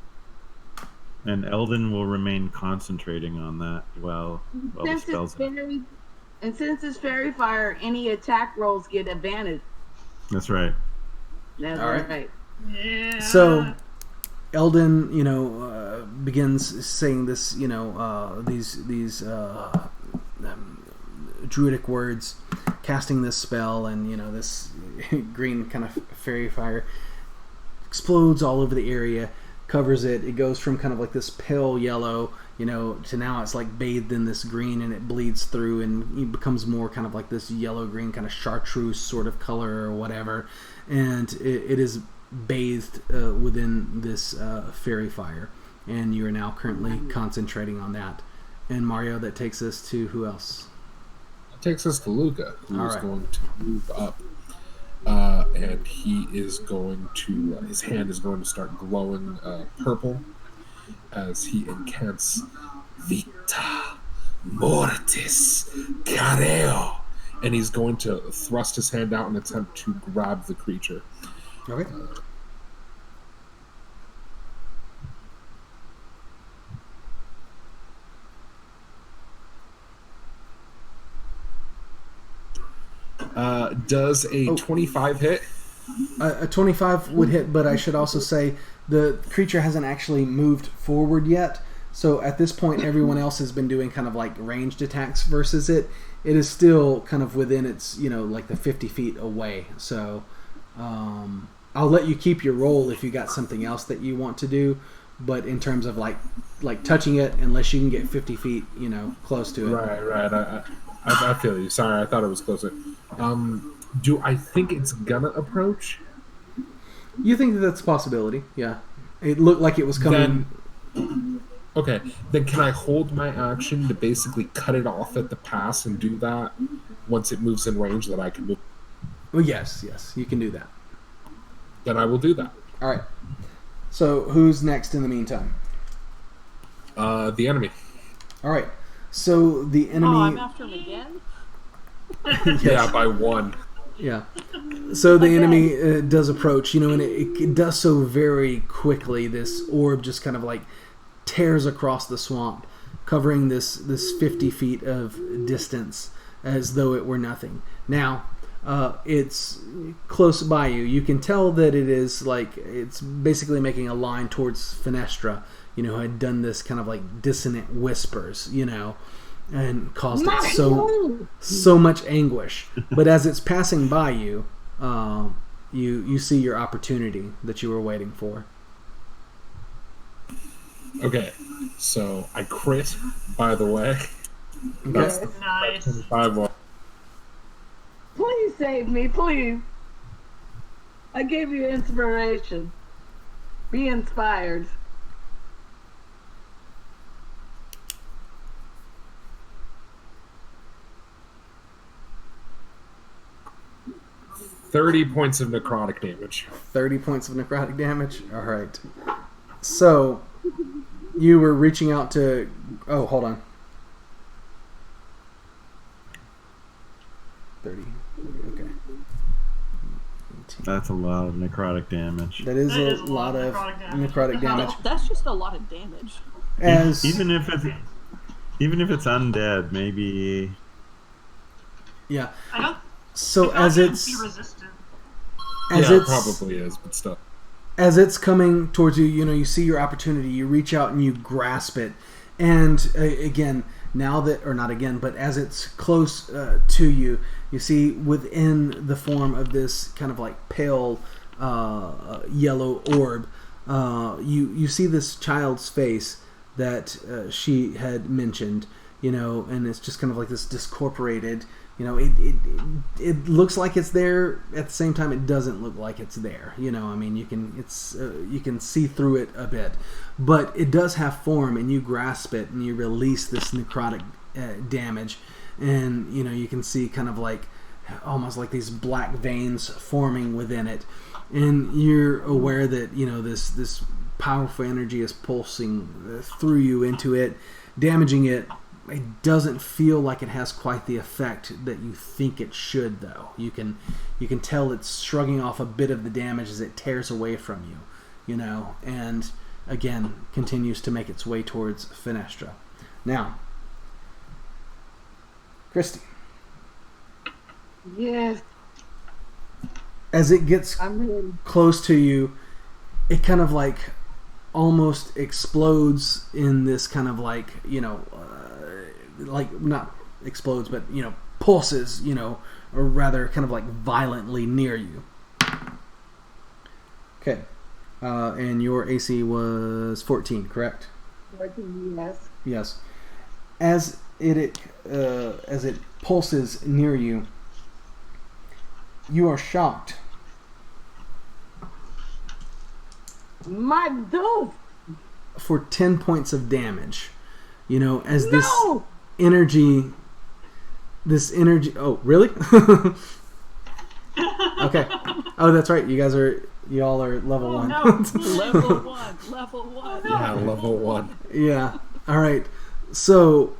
And Eldon will remain concentrating on that while the spell's and since it's fairy fire, any attack rolls get advantage. That's right. That's All right. Yeah. So Eldon, begins saying this, these druidic words, casting this spell, and this green kind of fairy fire explodes all over the area, covers it. It goes from kind of like this pale yellow, to now it's like bathed in this green, and it bleeds through and it becomes more kind of like this yellow green kind of chartreuse sort of color or whatever, and it is bathed within this fairy fire, and you are now currently concentrating on that. And Mario, that takes us to who else? It takes us to Luca, who is going to move up, and he is going to his hand is going to start glowing purple as he incants Vita Mortis Careo, and he's going to thrust his hand out and attempt to grab the creature. Okay. Does a 25 hit? A 25 would hit, but I should also say the creature hasn't actually moved forward yet. So at this point, everyone else has been doing kind of like ranged attacks versus it. It is still kind of within its, like the 50 feet away. So I'll let you keep your roll if you got something else that you want to do. But in terms of like touching it, unless you can get 50 feet, close to it. Right. I feel you. Sorry, I thought it was closer. Do I think it's gonna approach? You think that's a possibility? Yeah. It looked like it was coming. Okay. Then can I hold my action to basically cut it off at the pass and do that once it moves in range that I can move? Well, yes, you can do that. Then I will do that. All right. So who's next in the meantime? The enemy. All right. So the enemy. Oh, I'm after him again? Yes. Yeah, by 1. Yeah. So the enemy does approach, and it does so very quickly. This orb just kind of like tears across the swamp, covering this 50 feet of distance as though it were nothing. Now, it's close by you. You can tell that it is like it's basically making a line towards Fenestra, who had done this kind of like dissonant whispers, and caused it so much anguish. But as it's passing by you, you see your opportunity that you were waiting for. Okay, so I crit, by the way. That's the Nice. 25 one. Please save me, please. I gave you inspiration. Be inspired. $30 points of necrotic damage. 30 points of necrotic damage? Alright. So, you were reaching out to... Oh, hold on. 30. Okay. 18. That's a lot of necrotic damage. That is a lot of necrotic damage. That's just a lot of damage. As Even if it's undead, maybe... Yeah. I don't So I as feel like it's it'd be resistant. as Yeah, it it's probably is, but still. as it's coming towards you, you see your opportunity. You reach out and you grasp it, and again, now that, or not again, but as it's close to you, you see within the form of this kind of like pale yellow orb, you see this child's face that she had mentioned, and it's just kind of like this discorporated. It looks like it's there. At the same time, it doesn't look like it's there. You can see through it a bit, but it does have form, and you grasp it, and you release this necrotic damage, and you can see kind of like almost like these black veins forming within it, and you're aware that this powerful energy is pulsing through you into it, damaging it. It doesn't feel like it has quite the effect that you think it should, though. You can tell it's shrugging off a bit of the damage as it tears away from you, and again continues to make its way towards Fenestra. Now, Christy. Yes. As it gets I'm ready. close to you, it kind of like almost explodes in this kind of like like not explodes, but pulses, or rather kind of like violently near you. Okay, and your AC was 14, correct? 14, yes. Yes. As it pulses near you, you are shocked. My dude! For 10 points of damage. As this No! this energy. Oh, really? Okay. Oh, that's right. Y'all are level 1. No. Level 1. Level 1. Yeah, level 1. Yeah. All right. So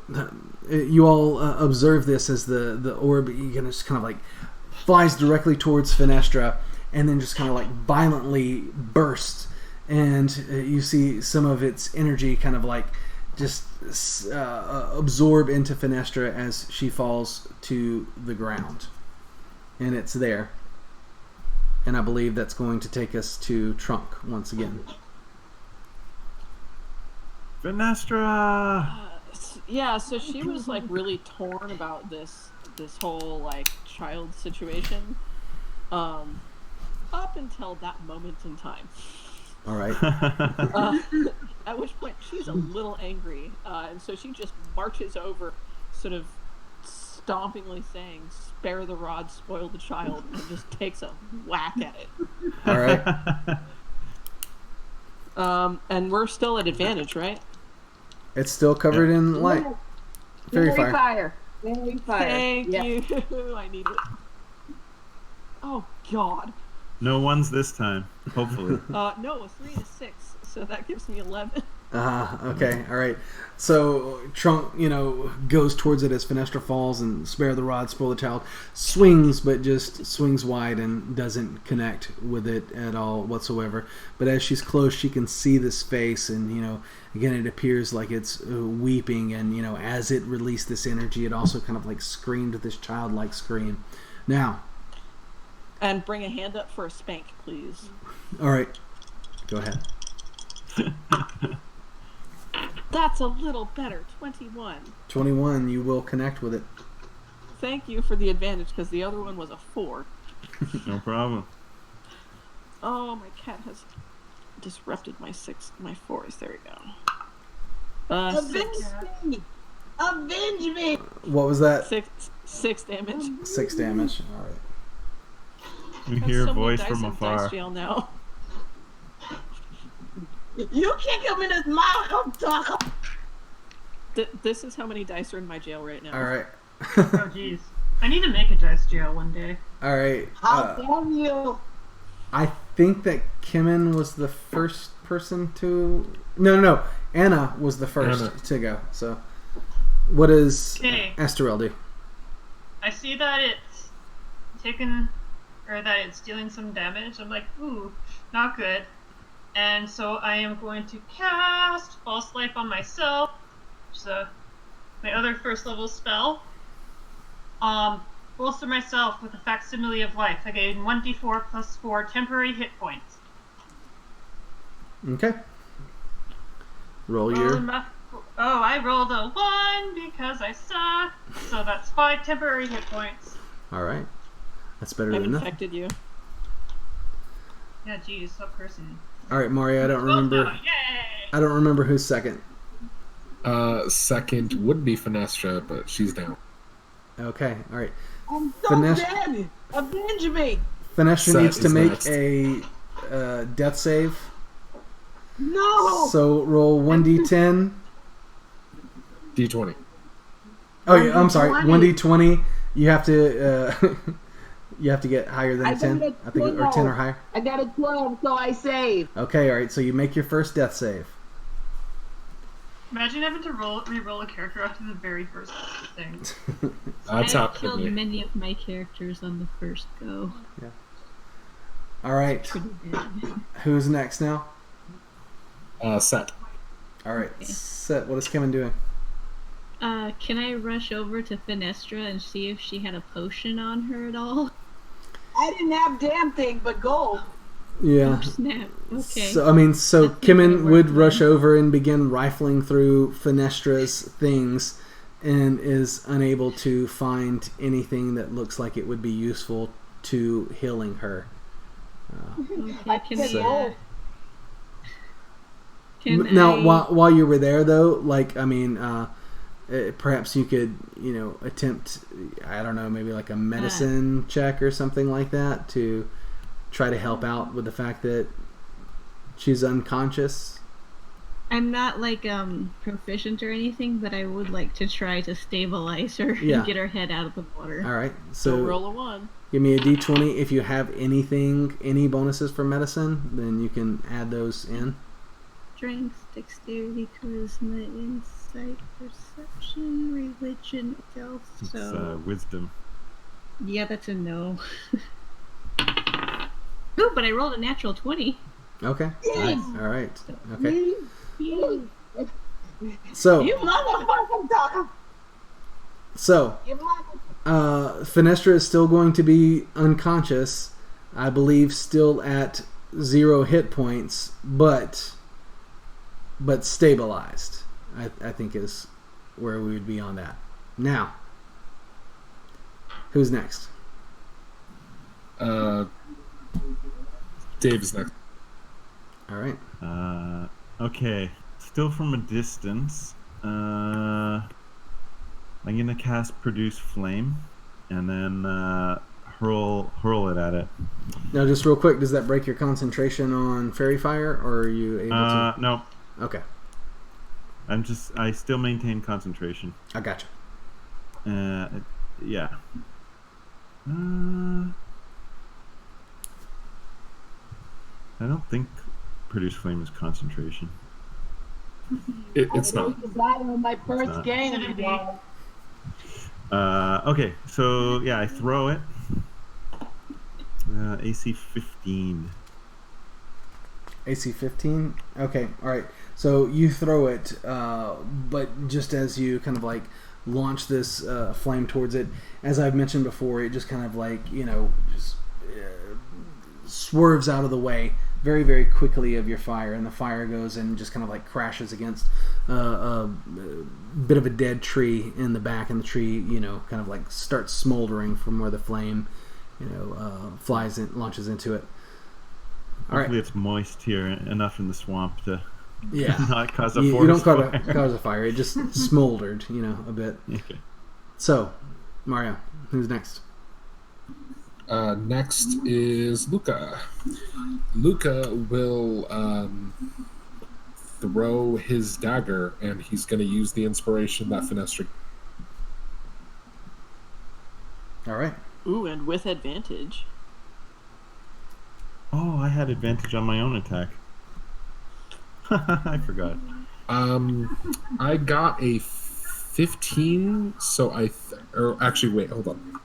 you all observe this as the orb just kind of like flies directly towards Fenestra, and then just kind of like violently bursts, and you see some of its energy kind of like just absorb into Fenestra as she falls to the ground, and it's there. And I believe that's going to take us to Trunk once again. Fenestra! Yeah, so she was like really torn about this whole like child situation up until that moment in time. All right. At which point she's a little angry, and so she just marches over, sort of stompingly saying, "Spare the rod, spoil the child," and just takes a whack at it. All right. And we're still at advantage, right? It's still covered in light. Fairy fire. Fairy fire. Thank Yeah. you. I need it. Oh God. No ones this time, hopefully. No, a 3 to 6, so that gives me 11. Okay, all right. So Trunk, goes towards it as Fenestra falls, and Spare the Rod, Spoil the Child swings, but just swings wide and doesn't connect with it at all whatsoever. But as she's close, she can see this face, and again, it appears like it's weeping, and as it released this energy, it also kind of like screamed this childlike scream. Now. And bring a hand up for a spank, please. All right, go ahead. That's a little better. 21. 21, you will connect with it. Thank you for the advantage, because the other one was a 4. No problem. Oh, my cat has disrupted my 4s. There we go. 6. Avenge me! Avenge me! What was that? 6 damage. 6 damage. All right. We hear a so voice dice from in afar. Dice jail now. You kick him in his mouth, I'm talking. This is how many dice are in my jail right now. All right. Oh jeez. I need to make a dice jail one day. All right. How dare you? I think that Kimmin was the first person to. No. Anna was the first to go. So, what does Estorel do? I see that it's taken, or that it's dealing some damage. I'm like, ooh, not good. And so I am going to cast False Life on myself, which is my other first level spell. bolster myself with a facsimile of life. I gain 1d4 plus 4 temporary hit points. Okay. Roll your. I rolled a 1 because I suck. So that's 5 temporary hit points. All right. That's better I've than nothing. infected you. Yeah, geez, stop cursing. All right, Mario. I don't remember. Yay! I don't remember who's second. Second would be Finestra, but she's down. Okay. All right. I'm so dead. Avenge me. Finestra Set needs to is make next. a death save. No. So roll 1d10. D20. Oh, yeah, I'm sorry. 1d20. 1d20. You have to you have to get higher than I a 10. got a I think, or 10 or 12. higher. I got a 12, so I save. Okay. All right. So you make your first death save. Imagine having to re-roll a character after the very first thing. That's I happened killed to me. many of my characters on the first go. All right. Pretty bad. Who's next now? Set. All right. Set. What is Kevin doing? Can I rush over to Finestra and see if she had a potion on her at all? I didn't have damn thing but gold. Yeah. Oh, snap. Okay. So That's not Kimmin gonna would work rush then. over and begin rifling through Finestra's things, and is unable to find anything that looks like it would be useful to healing her. Okay, can we, So- can Now, I... while you were there, though, perhaps you could, attempt, I don't know, maybe like a medicine check or something like that to try to help out with the fact that she's unconscious. I'm not proficient or anything, but I would like to try to stabilize her Yeah. and get her head out of the water. All right, So so roll a 1. give me a d20. If you have any bonuses for medicine, then you can add those in. Strength, dexterity, charisma, insight, perception, religion, stealth. It's So wisdom. yeah, that's a no. Ooh, but I rolled a natural 20. Okay. Yes. All right. Okay. You So, motherfucking dog. so You motherfucking... Finestra is still going to be unconscious. I believe still at 0 hit points, but stabilized. I think is where we would be on that. Now, who's next? Dave is next. All right. Okay. Still from a distance. I'm gonna cast Produce Flame, and then hurl it at it. Now, just real quick, does that break your concentration on Fairy Fire, or are you able to? No. Okay, I still maintain concentration. I gotcha. Yeah. I don't think Produce Flame is concentration. It's not. On my first not. game. Should it be? dog. Okay, so yeah, I throw it. AC 15. AC 15. Okay, all right. So you throw it, but just as you kind of like launch this flame towards it, as I've mentioned before, it just kind of like just swerves out of the way very, very quickly of your fire, and the fire goes and just kind of like crashes against a bit of a dead tree in the back, and the tree, kind of like starts smoldering from where the flame, flies and launches into it. All Hopefully right. it's moist here enough in the swamp to Yeah. not cause a You forest don't fire. cause a fire. It just smoldered, a bit. Okay. So, Mario, who's next? Next is Luca. Luca will throw his dagger, and he's going to use the inspiration that Finestra. All right. Ooh, and with advantage. Oh, I had advantage on my own attack. I forgot. I got a 15, so actually, wait, hold on.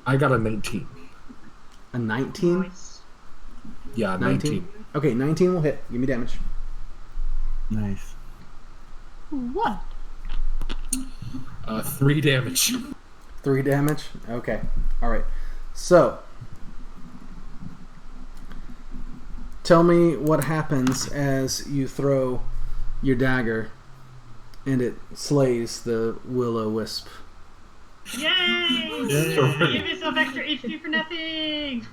I got a 19. A 19? Nice. Yeah, 19. 19. Okay, 19 will hit. Give me damage. Nice. What? 3 damage. 3 damage? Okay. Alright. So, tell me what happens as you throw your dagger and it slays the will-o-wisp. Yay! Yay! Give yourself extra HP for nothing!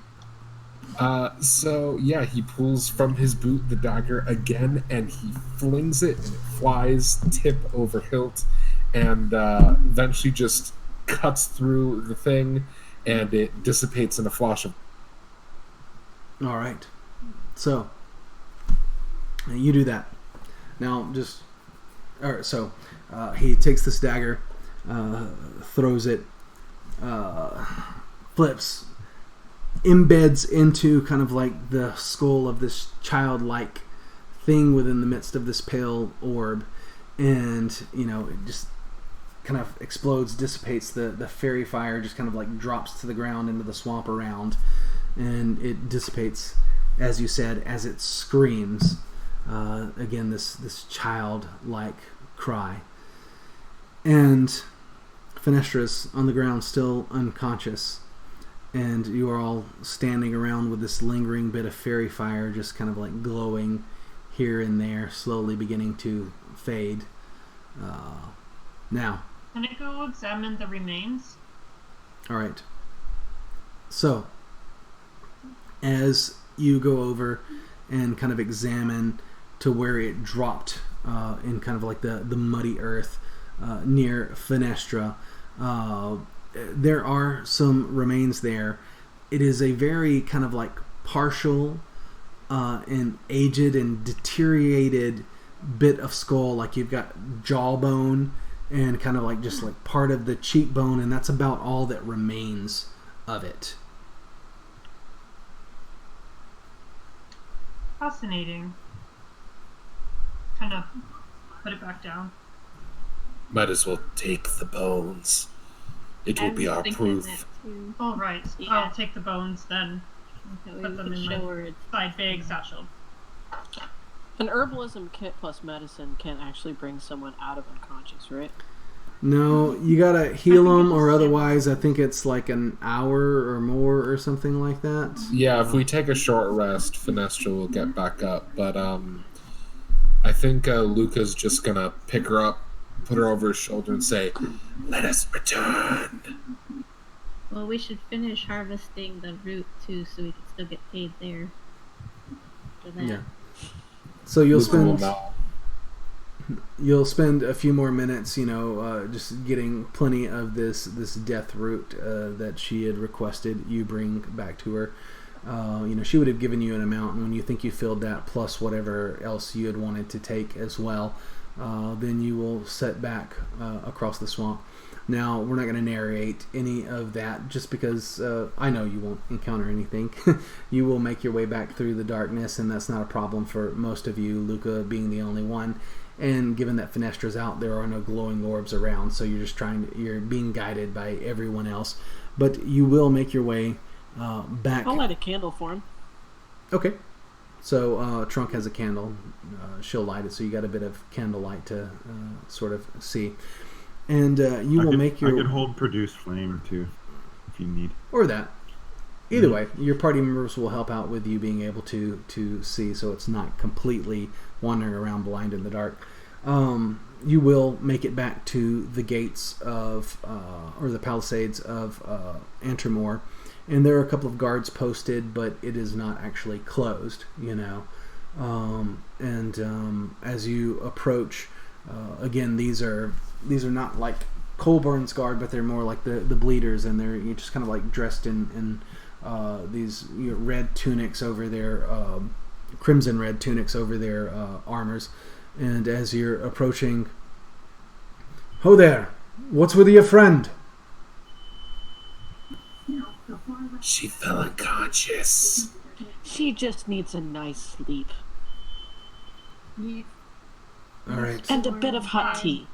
So yeah, he pulls from his boot the dagger again, and he flings it, and it flies tip over hilt, and eventually just cuts through the thing, and it dissipates in a flash of. All right. So you do that. Now, just all right. So he takes this dagger, throws it, flips, embeds into kind of like the skull of this childlike thing within the midst of this pale orb, and it just kind of explodes, dissipates. The fairy fire just kind of like drops to the ground into the swamp around, and it dissipates, as you said, as it screams again this childlike cry. And Fenestra's on the ground, still unconscious, and you are all standing around with this lingering bit of fairy fire just kind of like glowing here and there, slowly beginning to fade. Now, Can I go examine the remains? all right. So, as you go over and kind of examine to where it dropped in kind of like the muddy earth near Fenestra, there are some remains there. It is a very kind of like partial and aged and deteriorated bit of skull. Like you've got jawbone and kind of like just like part of the cheekbone, and that's about all that remains of it. Fascinating. Kind of put it back down. Might as well take the bones. It will be our proof. All right. Yeah. I'll take the bones then. Okay, we Put them could in show my her. side bag satchel. An herbalism kit plus medicine can actually bring someone out of unconscious, right? No, you gotta heal think them, it's or a otherwise I think it's like an hour or more or something like that. Yeah, if we take a short rest, Finestra will get back up. But I think Luca's just gonna pick her up, put her over his shoulder, and say, "Let us return." Well, we should finish harvesting the root too, so we can still get paid there. For that. Yeah. So you'll Luca will spend not. you'll spend a few more minutes, just getting plenty of this death root that she had requested you bring back to her. She would have given you an amount, and when you think you filled that plus whatever else you had wanted to take as well, then you will set back across the swamp. Now, we're not going to narrate any of that just because I know you won't encounter anything. You will make your way back through the darkness, and that's not a problem for most of you, Luca being the only one. And given that Fenestra's out, there are no glowing orbs around, so you're being guided by everyone else. But you will make your way back. I'll light a candle for him. Okay. So Trunk has a candle. She'll light it, so you got a bit of candlelight to sort of see. And you will make your... I could hold produce flame too, if you need. Or that. Either way, your party members will help out with you being able to see, so it's not completely wandering around blind in the dark. You will make it back to the gates of, or the palisades of Antremoor, and there are a couple of guards posted, but it is not actually closed, as you approach, again, these are not like Colburn's guard, but they're more like the bleeders, and they're just kind of like dressed in these red tunics over their crimson red tunics over their armors. And as you're approaching, "Ho there! What's with your friend?" She fell unconscious. She just needs a nice sleep. All right. And a bit of hot tea.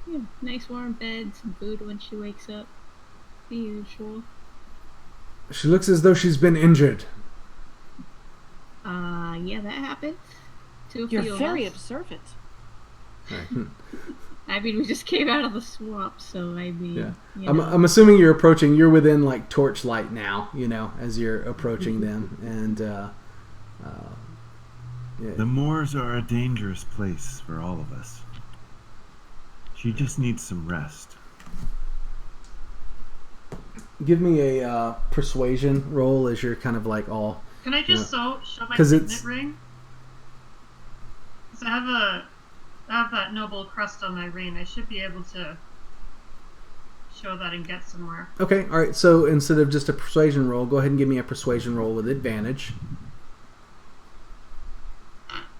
Yeah, nice warm bed, some food when she wakes up. The usual. She looks as though she's been injured. Yeah, that happened. To a You're few of very us. observant. Right. I mean, we just came out of the swamp, so I mean, Yeah. you I'm, know. I'm assuming you're approaching. You're within like torchlight now. As you're approaching them, and yeah. The moors are a dangerous place for all of us. She just needs some rest. Give me a persuasion roll as you're kind of like all. Can I just show my 'Cause signet it's- ring? Because I have that noble crest on my ring. I should be able to show that and get somewhere. Okay, all right. So instead of just a persuasion roll, go ahead and give me a persuasion roll with advantage.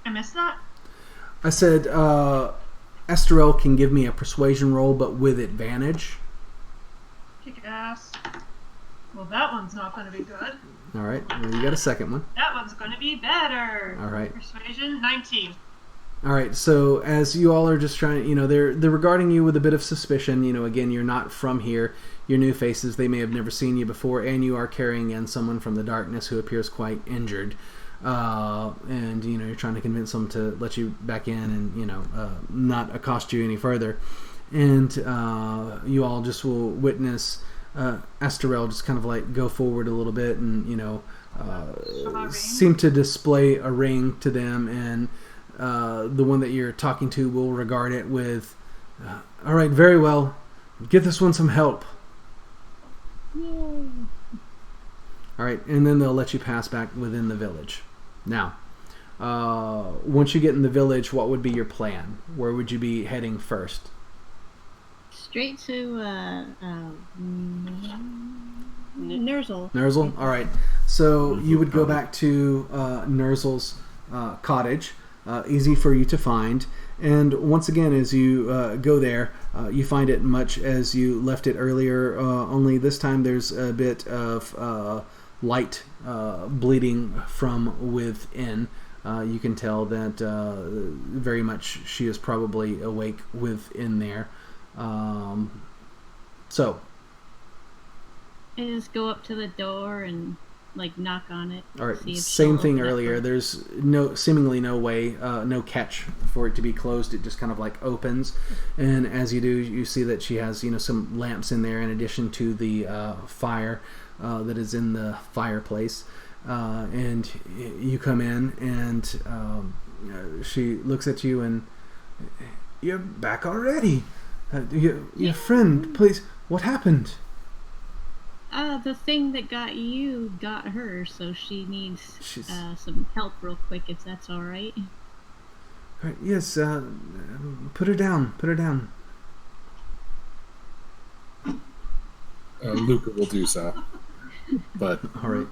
I missed that? I said Esterel can give me a persuasion roll, but with advantage. Kick ass. Well, that one's not going to be good. All right, well, you got a second one. That one's going to be better. All right. Persuasion, 19. All right, so as you all are just trying, they're regarding you with a bit of suspicion. Again, you're not from here. You're new faces. They may have never seen you before, and you are carrying in someone from the darkness who appears quite injured. And you're trying to convince them to let you back in, and not accost you any further. And you all just will witness Esterel just kind of like go forward a little bit, and seem to display a ring to them, and the one that you're talking to will regard it with, all right, very well, give this one some help. Yay. All right, and then they'll let you pass back within the village. Now, once you get in the village, what would be your plan? Where would you be heading first? Straight to Nerzel. Nerzel? All right. So you would go back to Nerzel's cottage. Easy for you to find. And once again, as you go there, you find it much as you left it earlier, only this time there's a bit of light bleeding from within. You can tell that very much she is probably awake within there. So I just go up to the door and knock on it. all right, see if same she'll thing open up earlier. for- There's seemingly no way, no catch for it to be closed. It just kind of opens, and as you do, you see that she has some lamps in there in addition to the fire that is in the fireplace. And you come in, and she looks at you, and you're back already. Your friend, please. What happened? The thing that got you got her, so she needs She's- some help real quick, if that's all right. All right, yes, put her down. Put her down. Luca will do so, but All right.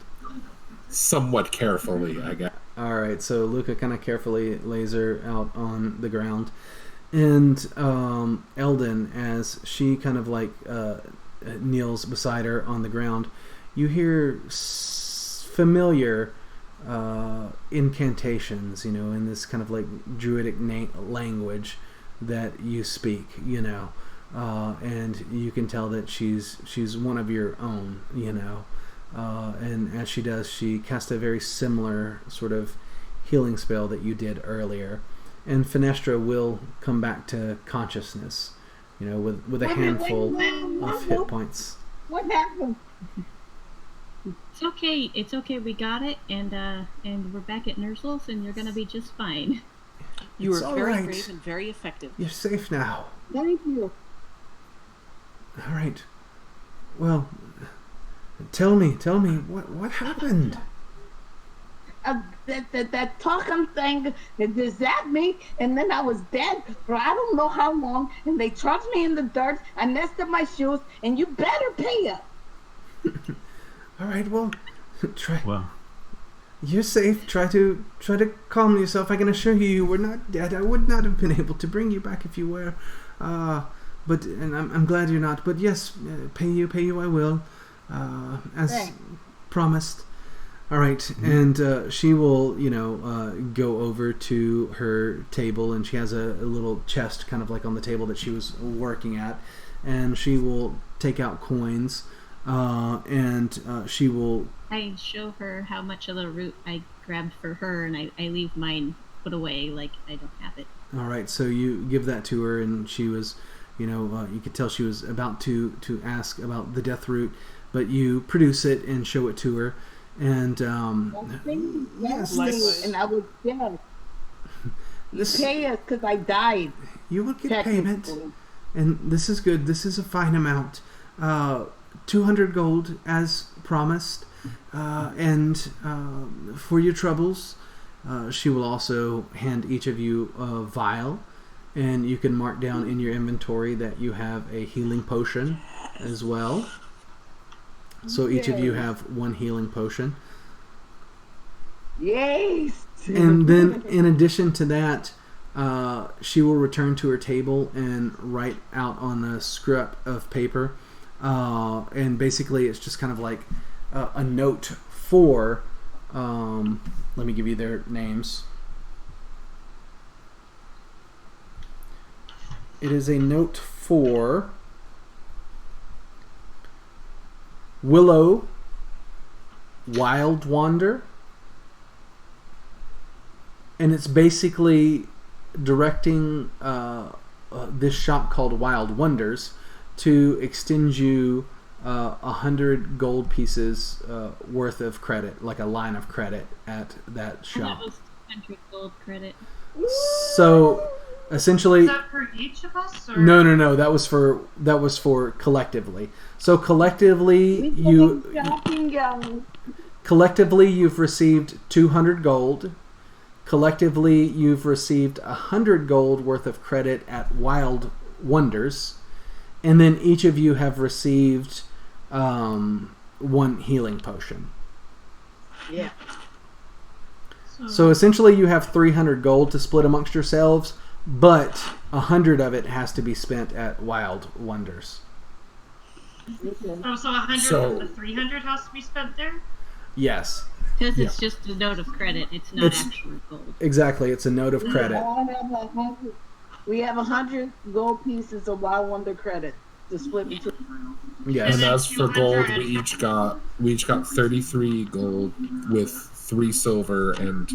somewhat carefully, I guess. All right, so Luca kind of carefully lays her out on the ground. And Eldon, as she kind of kneels beside her on the ground, you hear familiar incantations, in this kind of druidic language that you speak, and you can tell that she's one of your own, and as she does, she casts a very similar sort of healing spell that you did earlier, and Fenestra will come back to consciousness, with a handful of hit points. What happened? It's okay, we got it, and we're back at Nerzel's, and you're gonna be just fine. You It's were all very right. brave and very effective. You're safe now. Thank you. All right. Well, tell me, what happened? That talking thing that zapped me, and then I was dead for I don't know how long, and they trucked me in the dirt. I messed up my shoes, and you better pay up. All right. Well, try. Well, You're safe. Try to calm yourself. I can assure you, you were not dead. I would not have been able to bring you back if you were. But I'm glad you're not. But yes, pay you. I will, as Thanks. promised. All right, and she will, go over to her table, and she has a little chest, kind of on the table that she was working at, and she will take out coins, and she will. I show her how much of the root I grabbed for her, and I leave mine put away like I don't have it. All right, so you give that to her, and she was, you could tell she was about to ask about the death root, but you produce it and show it to her, and yes, Likewise. and I was dead. this, Pay us because I died. you will get payment, Technically. and this is good. This is a fine amount, 200 gold as promised, and for your troubles. She will also hand each of you a vial, and you can mark down in your inventory that you have a healing potion as well. So each of you Yay. have one healing potion. Yes. And then in addition to that, she will return to her table and write out on a scrap of paper. And basically it's just kind of like a note for... let me give you their names. It is a note for Willow Wild Wander, and it's basically directing this shop called Wild Wonders to extend you 100 gold pieces worth of credit, like a line of credit at that And shop. that was 100 gold credit. So essentially, Is that for each of us? Or? no. That was for collectively. So collectively, you've received 200 gold. Collectively, you've received 100 gold worth of credit at Wild Wonders, and then each of you have received one healing potion. Yeah. So essentially, you have 300 gold to split amongst yourselves, but 100 of it has to be spent at Wild Wonders. Oh, so 100 So- of the 300 has to be spent there? Yes, Because it's just a note of credit. It's not It's- actual gold. exactly. It's a note of credit. We have 100 gold pieces of Wild Wonder credit to split between. Yes. And then as for gold, 200 we each got 33 gold with 3 silver and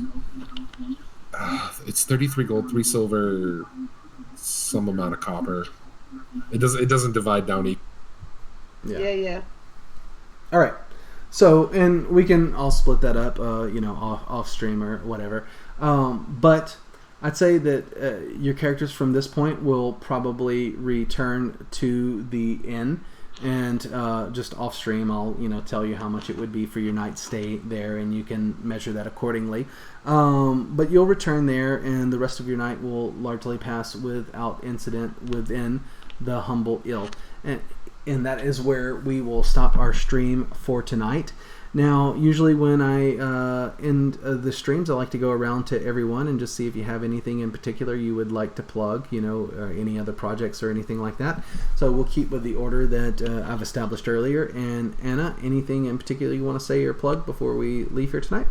it's 33 gold, 3 silver, some amount of copper. It doesn't divide down equal. Yeah. All right. So, and we can all split that up, off stream or whatever. But I'd say that your characters from this point will probably return to the inn, and just off stream, I'll tell you how much it would be for your night stay there, and you can measure that accordingly. But you'll return there, and the rest of your night will largely pass without incident within the Humble Inn. And that is where we will stop our stream for tonight. Now, usually when I end the streams, I like to go around to everyone and just see if you have anything in particular you would like to plug, or any other projects or anything like that. So we'll keep with the order that I've established earlier. And Anna, anything in particular you want to say or plug before we leave here tonight?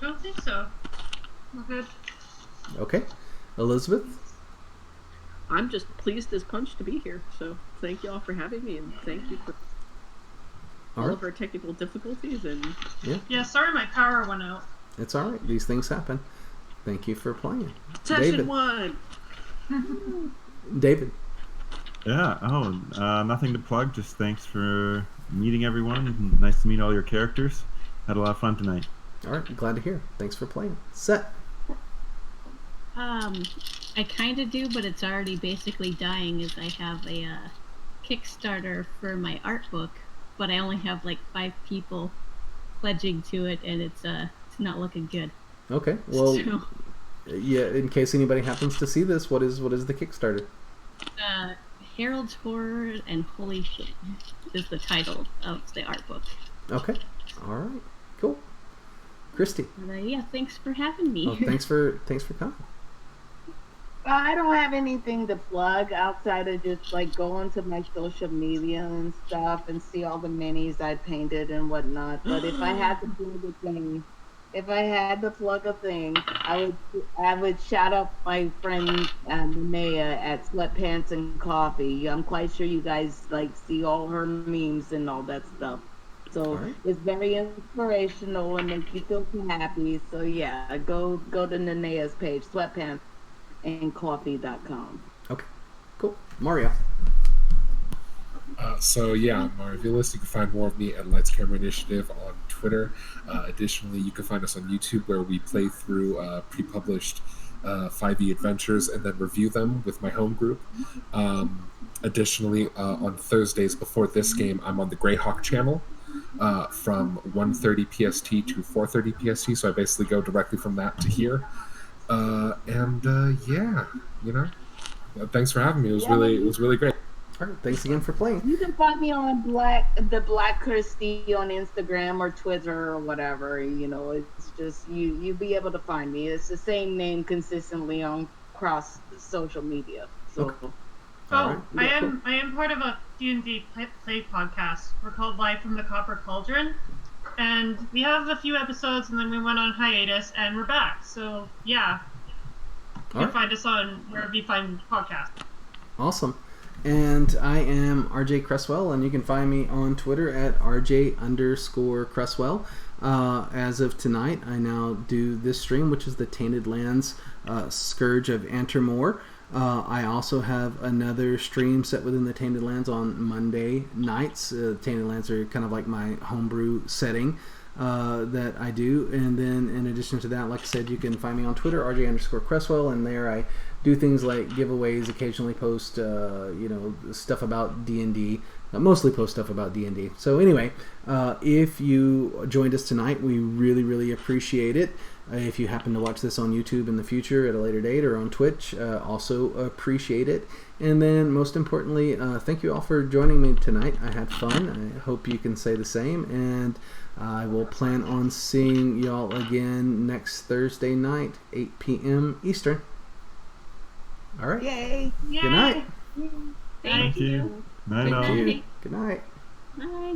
Don't think so. We're good. Okay. Elizabeth? I'm just pleased as punch to be here. So thank you all for having me, and thank you for all All right. of our technical difficulties. And Yeah, sorry my power went out. It's all right. These things happen. Thank you for playing. session David. 1. David. Yeah. Nothing to plug. Just thanks for meeting everyone. Nice to meet all your characters. Had a lot of fun tonight. All right. Glad to hear. Thanks for playing. Set. I kind of do, but it's already basically dying as I have a Kickstarter for my art book, but I only have like 5 people pledging to it, and it's not looking good. Okay. Well, So, yeah. In case anybody happens to see this, what is the Kickstarter? Harold's Horror and Holy Shit is the title of the art book. Okay. All right. Cool. Christy. But, yeah, thanks for having me. Oh, thanks for coming. I don't have anything to plug outside of just like going to my social media and stuff and see all the minis I painted and whatnot. But if I had to plug a thing, I would shout out my friend Linnea at Sweatpants and Coffee. I'm quite sure you guys like see all her memes and all that stuff. So All right. it's very inspirational and make you feel happy. So yeah, go to Nenea's page, sweatpantsandcoffee.com. Okay. Cool. Mario. So yeah, I'm Marvelous. You can find more of me at Lights Camera Initiative on Twitter. Additionally, you can find us on YouTube where we play through pre-published 5e adventures and then review them with my home group. Additionally, on Thursdays before this game, I'm on the Greyhawk channel from 1:30 PST to 4:30 PST. So I basically go directly from that to here. Yeah, you know, thanks for having me. It was Yeah, really great. All right. Thanks again for playing. you can find me on the Black Christie on Instagram or Twitter or whatever. You know, it's just you'll be able to find me. It's the same name consistently on cross social media. So Okay. Oh, All right. I am part of a D&D play podcast. We're called Live from the Copper Cauldron, and we have a few episodes, and then we went on hiatus, and we're back. So yeah, you All can right. find us on wherever you find podcasts. Awesome. And I am RJ Cresswell, and you can find me on Twitter at RJ_Cresswell. As of tonight, I now do this stream, which is the Tainted Lands Scourge of Antremoor. I also have another stream set within the Tainted Lands on Monday nights. Tainted Lands are kind of like my homebrew setting that I do. And then in addition to that, like I said, you can find me on Twitter, RJ_Cresswell, and there I do things like giveaways, occasionally post stuff about D&D. Mostly post stuff about D&D. So anyway, if you joined us tonight, we really appreciate it. If you happen to watch this on YouTube in the future at a later date or on Twitch, also appreciate it. And then most importantly, thank you all for joining me tonight. I had fun. I hope you can say the same. And I will plan on seeing y'all again next Thursday night, 8 p.m. Eastern. All right. yay! Good night. Thank you. Night, Thank all. you. Good night. Bye.